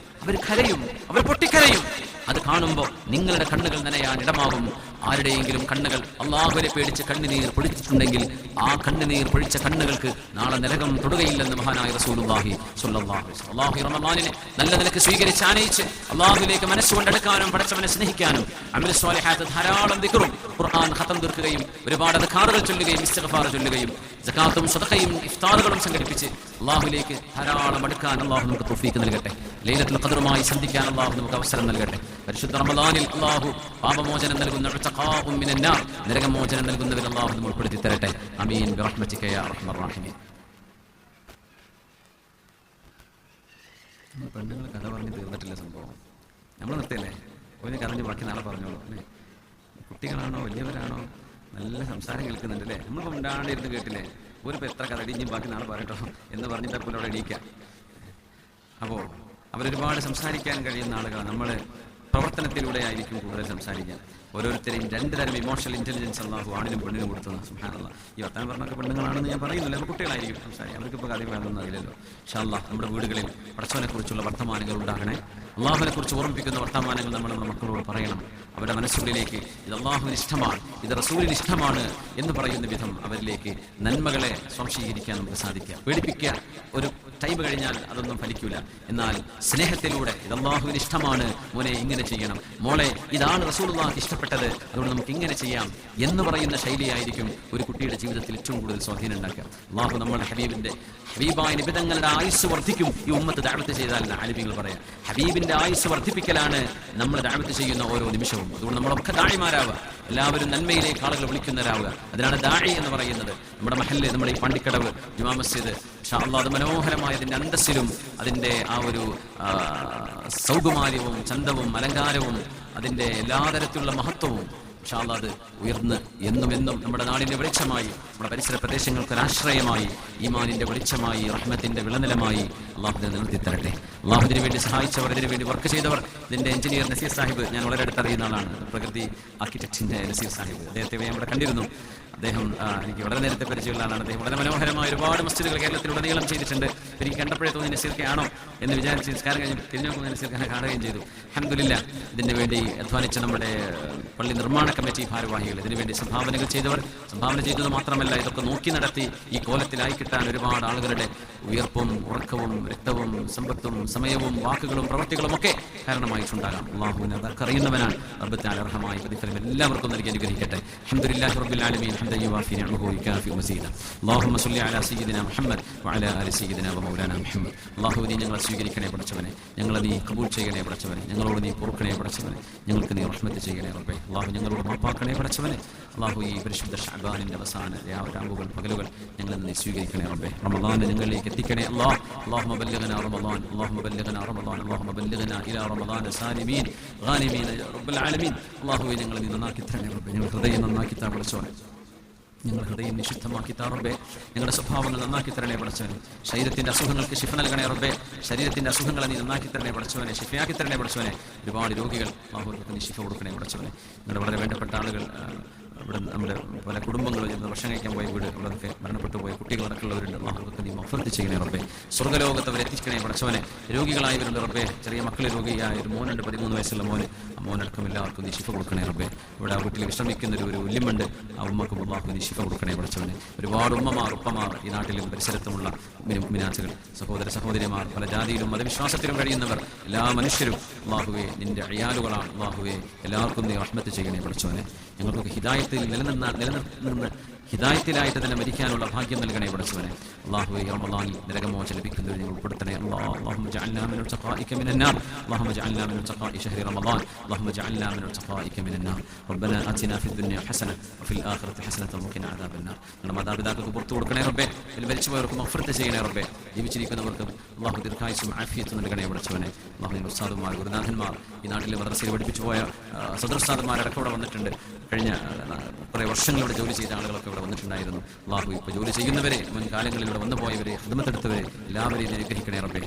അവർ കരയും, അവർ പൊട്ടിക്കരയും. അത് കാണുമ്പോൾ നിങ്ങളുടെ കണ്ണുകൾ നനയാൻ ഇടമാകും. ആരുടെയെങ്കിലും കണ്ണുകൾ അള്ളാഹുവിനെ പേടിച്ച് കണ്ണുനീർ പൊഴിച്ചിട്ടുണ്ടെങ്കിൽ ആ കണ്ണുനീർ പൊഴിച്ച കണ്ണുകൾക്ക് നാളെ നരകം തൊടുകയില്ലെന്ന് മഹാനായ റസൂലുള്ളാഹി സ്വല്ലല്ലാഹു അലൈഹി വസല്ലം. അല്ലാഹു റമളാനിനെ നല്ല നിലക്ക് സ്വീകരിച്ച് ആനയിച്ച് അള്ളാഹുവിലേക്ക് മനസ്സുകൊണ്ടെടുക്കാനും പടച്ചവനെ സ്നേഹിക്കാനും അമൽ സ്വാലിഹാത്ത് ധാരാളം ദിക്റും ഖുർആൻ ഖതം തീർക്കുകയും ഒരുപാട് അദ്കാറുകൾ ചൊല്ലുകയും ഇസ്തിഗ്ഫാർ ചൊല്ലുകയും സകാത്തും സദഖയും ഇഫ്താറുകളും സംഘടിപ്പിച്ച് അള്ളാഹുവിലേക്ക് ധാരാളം അടുക്കാൻ അള്ളാഹു നമുക്ക് തൗഫീഖ് നൽകട്ടെ. ലൈലത്തുൽ ഖദ്റുമായി സന്ധിക്കാൻ അള്ളാഹു നമുക്ക് അവസരം നൽകട്ടെ. പരിശുദ്ധ റമളാനിൽ അള്ളാഹു പാപമോചനം നൽകുന്ന ഉതഖാഉം മിനന്നാർ, നരകമോചനം നൽകുന്നവരിൽ അള്ളാഹു നമ്മൾ ഉൾപ്പെടുത്തി തരട്ടെ. ആമീൻ ബിറഹ്മതിക യാ അർഹമർ റഹീമീൻ. പെണ്ണുങ്ങൾ കഥ പറഞ്ഞ് തീർന്നിട്ടില്ല സംഭവം. നമ്മൾ നിർത്തിയല്ലേ, ഒരു കറഞ്ഞ് ബാക്കി നാളെ പറഞ്ഞോളൂ അല്ലേ. കുട്ടികളാണോ വലിയവരാണോ നല്ല സംസാരം കേൾക്കുന്നുണ്ട് അല്ലേ. നമ്മളിപ്പോൾ ഉണ്ടാണ്ടിരുന്ന് കേട്ടില്ലേ, ഒരു എത്ര കഥ ഇനിയും ബാക്കി നാളെ പറയട്ടോ എന്ന് പറഞ്ഞിട്ട് അപ്പോൾ അവിടെ എണീക്കാം. അപ്പോൾ അവരൊരുപാട് സംസാരിക്കാൻ കഴിയുന്ന ആളുകളാണ്. നമ്മൾ പ്രവർത്തനത്തിലൂടെ ആയിരിക്കും കൂടുതൽ സംസാരിക്കാൻ. ഓരോരുത്തരെയും രണ്ട് തരം ഇമോഷണൽ ഇന്റലിജൻസ് അല്ലാഹു ആണിനും പെണ്ണിനും കൊടുത്തത്. സുബ്ഹാനല്ലാഹ്. ഈ വർത്തമാനം പറഞ്ഞൊക്കെ പെണ്ണുങ്ങളാണെന്ന് ഞാൻ പറയുന്നില്ല, അപ്പോൾ കുട്ടികളായിരിക്കും സംസാരിക്കുക. അവർക്കിപ്പോൾ കാര്യം വേണമെന്ന് അറിയില്ലല്ലോ. ഇൻഷാ അല്ലാഹ് നമ്മുടെ വീടുകളിൽ പടച്ചവനെ കുറിച്ചുള്ള വർത്തമാനങ്ങൾ ഉണ്ടാകണേ. അള്ളാഹുവിനെ കുറിച്ച് ഓർമ്മിപ്പിക്കുന്ന വർത്തമാനങ്ങൾ നമ്മൾ നമ്മുടെ മക്കളോട് പറയണം. അവരുടെ മനസ്സുകളിലേക്ക് ഇത് അള്ളാഹുവിന് ഇഷ്ടമാണ്, ഇത് റസൂലിന് ഇഷ്ടമാണ് എന്ന് പറയുന്ന വിധം അവരിലേക്ക് നന്മകളെ സ്വാംശീകരിക്കാൻ നമുക്ക് സാധിക്കുക. പേടിപ്പിക്കുക ഒരു ടൈം കഴിഞ്ഞാൽ അതൊന്നും ഫലിക്കൂല. എന്നാൽ സ്നേഹത്തിലൂടെ ഇത് അള്ളാഹുവിന് ഇഷ്ടമാണ്, മോനെ ഇങ്ങനെ ചെയ്യണം, മോളെ ഇതാണ് റസൂലുള്ളാഹിക്ക് ഇഷ്ടപ്പെട്ടത്, അതുകൊണ്ട് നമുക്ക് ഇങ്ങനെ ചെയ്യാം എന്ന് പറയുന്ന ശൈലിയായിരിക്കും ഒരു കുട്ടിയുടെ ജീവിതത്തിൽ ഏറ്റവും കൂടുതൽ സ്വാധീനം ഉണ്ടാക്കുക. അള്ളാഹു നമ്മുടെ ഹബീബായ നിബിതങ്ങളുടെ ആയുസ് വർദ്ധിക്കും ഈ ഉമ്മത്ത് ദഅവത്ത് ചെയ്താൽ. ആലിമീങ്ങൾ പറയാം, ഹബീബിന്റെ ആയുസ് വർദ്ധിപ്പിക്കലാണ് നമ്മൾ ദഅവത്ത് ചെയ്യുന്ന ഓരോ നിമിഷവും. അതുകൊണ്ട് നമ്മളൊക്കെ ദാഇമാരാവുക. എല്ലാവരും നന്മയിലേക്ക് ആളുകൾ വിളിക്കുന്നവരാവുക. അതിനാണ് ദാഇ എന്ന് പറയുന്നത്. നമ്മുടെ മഹല്ല്, നമ്മുടെ ഈ പണ്ടിക്കടവ് ജുമാ മസ്ജിദ് ഇൻഷാ അല്ലാഹ് അത് മനോഹരമായ അതിൻ്റെ അന്തസ്സിലും അതിൻ്റെ ആ ഒരു സൗകുമാര്യവും ചന്തവും അലങ്കാരവും അതിൻ്റെ എല്ലാ തരത്തിലുള്ള മഹത്വവും ഇൻഷാ അല്ലാഹ് അത് ഉയർന്ന് എന്നും നമ്മുടെ നാടിൻ്റെ വെളിച്ചമായി, നമ്മുടെ പരിസര പ്രദേശങ്ങൾക്ക് ഒരാശ്രയമായി, ഈമാനിൻ്റെ വെളിച്ചമായി, റഹ്മത്തിൻ്റെ വിളനിലമായി അള്ളാഹു നിലനിർത്തി തരട്ടെ. അള്ളാഹുവിന് വേണ്ടി സഹായിച്ചവർ, ഇതിനു വേണ്ടി വർക്ക് ചെയ്തവർ, ഇതിൻ്റെ എഞ്ചിനീയർ നസീർ സാഹിബ്, ഞാൻ വളരെ അടുത്തറിയുന്ന ആളാണ്, പ്രകൃതി ആർക്കിടെക്റ്റിൻ്റെ നസീർ സാഹിബ്. അദ്ദേഹത്തെ ഞാൻ ഇവിടെ കണ്ടിരുന്നു. അദ്ദേഹം എനിക്ക് വളരെ നേരത്തെ പരിചയമുള്ള ആളാണ്. അദ്ദേഹം വളരെ മനോഹരമായ ഒരുപാട് മസ്ജിദുകൾ കേരളത്തിലുടനീളം ചെയ്തിട്ടുണ്ട്. എനിക്ക് കണ്ടപ്പോഴേ തോന്നി നസീർക്കയാണോ എന്ന് വിചാരിച്ച് നിസ്കാരം കഴിഞ്ഞ് തിരിഞ്ഞു നോക്കുന്ന നസീർഖാനെ കാണുകയും ചെയ്തു. അൽഹംദുലില്ലാഹ് ഇതിനു വേണ്ടി അധ്വാനിച്ച നമ്മുടെ പള്ളി നിർമ്മാണ കമ്മിറ്റി ഭാരവാഹികൾ, ഇതിനുവേണ്ടി സംഭാവനകൾ ചെയ്തവർ, സംഭാവന ചെയ്തത് മാത്രമല്ല ഇതൊക്കെ നോക്കി നടത്തി ഈ കോലത്തിലായി കിട്ടാൻ ഒരുപാട് ആളുകളുടെ ഉയർപ്പും ഉറക്കവും രക്തവും സമ്പത്തും സമയവും വാക്കുകളും പ്രവൃത്തികളും ഒക്കെ കാരണമായിട്ടുണ്ടാകാം. അള്ളാഹുവിനെ അതൊക്കെ അറിയുന്നവനാണ്. റബ്ബ് തആല അർഹമായ പ്രതിഫലം എല്ലാവർക്കും നൽകി അനുഗ്രഹിക്കട്ടെ. അൽഹംദുലില്ലാഹി റബ്ബിൽ ആലമീൻ ഹംദൻ യുവാഫി നിഅമഹു വയുകാഫി മസീദാ. അല്ലാഹുമ്മ സ്വല്ലി അലാ സയ്യിദിനാ മുഹമ്മദ് വഅലാ ആലി സയ്യിദിനാ വമൗലാനാ മുഹമ്മദ്. അല്ലാഹു നീ ഞങ്ങളെ സ്വീകരിക്കണേ പടച്ചവനെ, ഞങ്ങളെ നീ ഖബൂൽ ചെയ്യണേ പടച്ചവനെ, ഞങ്ങളോട് നീ പൊറുക്കണേ പടച്ചവനെ, ഞങ്ങൾക്ക് നീ റഹ്മത്ത് ചെയ്യണേ റബ്ബേ. അല്ലാഹു ഞങ്ങളോട് മാപ്പാക്കണേ പടച്ചവനെ. അല്ലാഹു ഈ പരിശുദ്ധ ശഅബാനിന്റെ അവസാന രാവുകൾ പകലുകൾ ഞങ്ങളെ നീ സ്വീകരിക്കണേ റബ്ബേ. റമളാൻ ഞങ്ങളിലേക്ക് എത്തിക്കണേ അല്ലാഹ്. അല്ലാഹുമ്മ ബല്ലിഗ്നാ റമളാൻ, അല്ലാഹുമ്മ ബല്ലിഗ്നാ റമളാൻ, അല്ലാഹുമ്മ ബല്ലിഗ്നാ ഇലാ റമളാൻ സാലിമീൻ ഗാനിമീൻ യാ റബ്ബൽ ആലമീൻ. അല്ലാഹു ഞങ്ങളെ നീ നന്നാക്കി തരണേ റബ്ബേ. ഞങ്ങൾ ഹൃദയം നന്നാക്കി താ പടച്ചവനെ, ഞങ്ങൾ ഹൃദയം നിശുദ്ധമാക്കി താ റബ്ബേ. ഞങ്ങളുടെ സ്വഭാവങ്ങൾ നന്നാക്കി തരണേ പടച്ചവനെ. ശരീരത്തിന്റെ അസുഖങ്ങൾക്ക് ശിഫ നൽകണേ റബ്ബേ. ശരീരത്തിന്റെ അസുഖങ്ങളെ നീ നന്നാക്കി തരണേ പടച്ചവനെ, ശിഫയാക്കി തരണേ പടച്ചവനെ. ഒരുപാട് രോഗികൾ അല്ലാഹുവിനൊക്കെ നീ ശിഫ കൊടുക്കണേ പടച്ചവനെ. ഞങ്ങളുടെ വളരെ വേണ്ടപ്പെട്ട ആളുകൾ ഇവിടെ നമ്മുടെ പല കുടുംബങ്ങളും ചെന്ന് ഭക്ഷണം കഴിക്കാൻ പോയ വീട് അവിടെയൊക്കെ മരണപ്പെട്ടു പോയ കുട്ടികളടക്കമുള്ളവരുണ്ട്. അല്ലാഹുവിനൊക്കെ നീ മഗ്ഫിറത്ത് ചെയ്യണേ റബ്ബേ. സ്വർഗ്ഗലോകത്ത് അവരെത്തിക്കണേ പടച്ചവനെ. രോഗികളായവരുണ്ട് റബ്ബേ. ചെറിയ മക്കളെ രോഗിയായ ഒരു മോനുണ്ട്, 13 വയസ്സുള്ള മോന്. ആ മോനടക്കം എല്ലാവർക്കും നീ ശിഫ കൊടുക്കണേ റബ്ബേ. ഇവിടെ ആ വീട്ടിൽ വിശ്രമിക്കുന്ന ഒരു വല്യമ്മണ്ട്, ആ ഉമ്മക്കും അല്ലാഹു നീ ശിഫ കൊടുക്കണേ പടച്ചവനെ. ഒരുപാട് ഉപ്പമാർ ഈ നാട്ടിലും പരിസരത്തുമുള്ള മിനാച്ചുകൾ, സഹോദര സഹോദരിമാർ, പല ജാതിയിലും മതവിശ്വാസത്തിലും കഴിയുന്നവർ, എല്ലാ മനുഷ്യരും അല്ലാഹുവേ നിന്റെ അയാലുകളാണ്. അല്ലാഹുവേ എല്ലാവർക്കും നീ റഹ്മത്ത് ചെയ്യണേ പടച്ചവനെ. ഞങ്ങൾക്കൊക്കെ ഹിദായത്തിൽ നിലനിന്ന് ഹിദായത്തിലായിട്ട് തന്നെ മരിക്കാനുള്ള ഭാഗ്യം നൽകണേ പടച്ചവനെ. അല്ലാഹുവേ റമളാനിൽ നരകമോചനം ലഭിക്കുന്നവരെ ഞങ്ങൾ ഉൾപ്പെടുത്തണേ. അല്ലാഹുമ്മ ജഅൽനാ മിനൽ തഖാഇക മിനൻ നാർ, അല്ലാഹുമ്മ ജഅൽനാ മിനൽ തഖാഇ ശഹ്രി റമളാൻ, അല്ലാഹുമ്മ ജഅൽനാ മിനൽ തഖാഇക മിനൻ നാർ. റബ്ബനാ ആതിനാ ഫിദ് ദുനിയ ഹസന വഫിൽ ആഖിറതി ഹസനത വഖിനാ അദാബൻ നാർ. ഞങ്ങളുടെ മാതാപിതാക്കൾക്ക് പുറത്തു കൊടുക്കണേ റബ്ബേ. മരിച്ചുപോയവർക്ക് മഗ്ഫിറത്ത് ചെയ്യണേ റബ്ബേ. ജീവിച്ചിരിക്കുന്നവർക്ക് അല്ലാഹു ദീർഘായുസ്സും ആഫിയത്തും നൽകണേ പടച്ചവനെ. അല്ലാഹുവിന്റെ ഉസ്താദുമാർ, ഗുരുനാഥന്മാർ, ഈ നാട്ടിലെ മദ്രസയിൽ പഠിപ്പിച്ചു പോയ സദൃസ്ഥാദന്മാരടക്കം ഇവിടെ വന്നിട്ടുണ്ട്. കഴിഞ്ഞ കുറേ വർഷങ്ങൾ ഇവിടെ ജോലി ചെയ്ത ആളുകളൊക്കെ ഇവിടെ വന്നിട്ടുണ്ടായിരുന്നു. അല്ലാഹു ഇപ്പോൾ ജോലി ചെയ്യുന്നവരെ, മുൻകാലങ്ങളിൽ ഇവിടെ വന്നു പോയവരെ, ഹിദ്മത്തെടുത്തവരെ എല്ലാവരെയും അനുഗ്രഹിക്കണേ റബ്ബേ.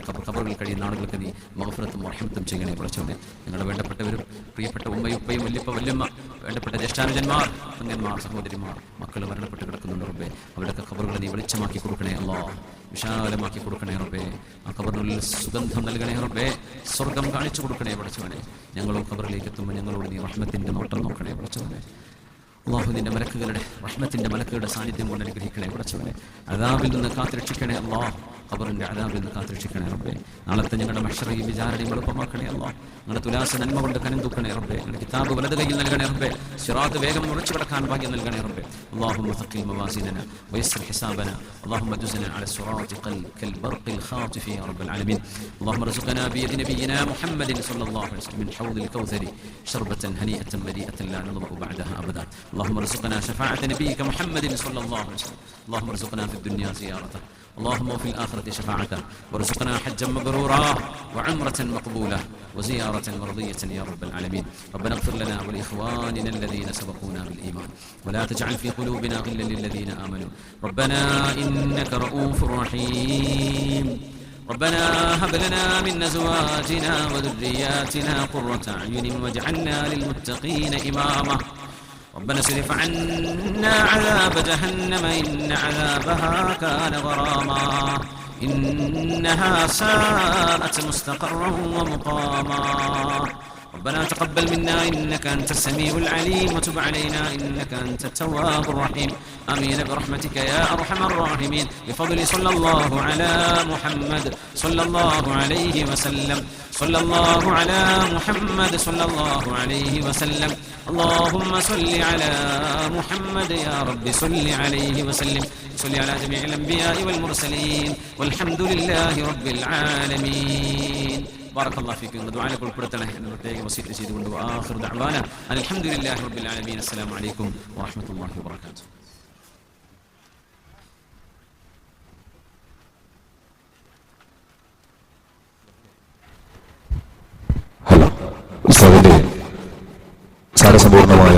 ഖബറുകളിൽ കഴിയുന്ന ആളുകൾക്ക് നീ മഗ്ഫിറത്തും റഹ്മത്തും ചെയ്യണേ പടച്ചവനെ. ഞങ്ങളുടെ വേണ്ടപ്പെട്ടവരും പ്രിയപ്പെട്ട ഉമ്മയും ഉപ്പയും വല്യമ്മ, വേണ്ടപ്പെട്ട ജ്യേഷ്ഠാനുജന്മാർ, പങ്കന്മാർ, സഹോദരിമാർ, മക്കൾ മരണപ്പെട്ട് കിടക്കുന്നുണ്ട് റബ്ബേ. അവരുടെയൊക്കെ ഖബറുകളെ നീ വെളിച്ചമാക്കി കൊടുക്കണേ അല്ലാഹ്. വിശാലമാക്കി കൊടുക്കണേ റബ്ബേ. ആ ഖബറിനുള്ളിൽ സുഗന്ധം നൽകണേ റബ്ബേ. സ്വർഗം കാണിച്ചു കൊടുക്കണേ പടച്ചവനെ. ഞങ്ങളും ഖബറിലേക്ക് എത്തുമ്പോൾ ഞങ്ങളോട് നീ റഹ്മത്തിന്റെ നോട്ടം നോക്കണേ പടച്ചവനെ. അല്ലാഹു നിന്റെ മലക്കുകളുടെ റഹ്മത്തിന്റെ മലക്കുകളുടെ സാന്നിധ്യം കൊണ്ട് അനുഗ്രഹിക്കണേ പടച്ചവനെ. അദാബിൽ നിന്ന് കാത്തുരക്ഷിക്കണേ അല്ലാഹ്. ഖബറിന്റെ അദാബിൽ നിന്ന് കാത്തുരക്ഷിക്കണേ റബ്ബേ. നാളത്തെ ഞങ്ങളുടെ മഹ്ശറയും വിചാരണയും എളുപ്പമാക്കണേ അല്ലാഹ്. ഞങ്ങളുടെ തുലാസ നന്മ കൊണ്ട് കനം തൂക്കണേ റബ്ബേ. ഞങ്ങളുടെ കിതാബ് വലത് കയ്യിൽ നൽകണേ റബ്ബേ. സിറാത്ത് വേഗം മുറിച്ചു കടക്കാൻ ഭാഗ്യം നൽകണേ റബ്ബേ. അല്ലാഹുമ്മ ثقل موازيننا ويسر حسابنا اللهم اجزنا على الصراط كالبرق الخاطف يا رب العالمين. اللهم ارزقنا بيد نبينا محمد صلى الله عليه وسلم من حوض الكوثر شربة هنيئة مريئة لا نظمأ بعدها أبدا. اللهم ارزقنا شفاعة نبيك محمد صلى الله عليه وسلم. اللهم ارزقنا في الدنيا زيارته، اللهم وفي الآخرة شفاعته، وارزقنا حجا مبرورا وعمرة مقبولة وزيارة مرضية يا رب العالمين. ربنا اغفر لنا ولإخواننا الذين سبقونا بالإيمان ولا تجعل في قلوبنا غلا للذين آمنوا ربنا إنك رؤوف رحيم. ربنا هب لنا من أزواجنا وذرياتنا قرة أعين واجعلنا للمتقين إماما. ربنا اصرف عنا عذاب جهنم إن عذابها كان غراما إنها ساءت مستقرا ومقاما. ربنا تقبل منا إنك أنت السميع العليم وتب علينا إنك أنت التواب الرحيم. آمين برحمتك يا أرحم الراحمين. بفضل صلى الله على محمد صلى الله عليه وسلم. صلى الله على محمد صلى الله عليه وسلم. اللهم صل على محمد يا رب صل عليه وسلم. صل على جميع الأنبياء والمرسلين والحمد لله رب العالمين. ബാറക്കല്ലാഹു ഫീക്കും. ദുആയിൽ ഉൾപ്പെടുത്തണേ എന്ന് പ്രത്യേകം വസിയത്ത് ചെയ്തുകൊണ്ട് ആഖിറു ദഅവാന അൽഹംദുലില്ലാഹി റബ്ബിൽ ആലമീൻ. അസ്സലാമു അലൈക്കും വറഹ്മത്തുള്ളാഹി വബറകാതുഹു. ഉസ്താദിന്റെ സാരസമ്പൂർണമായ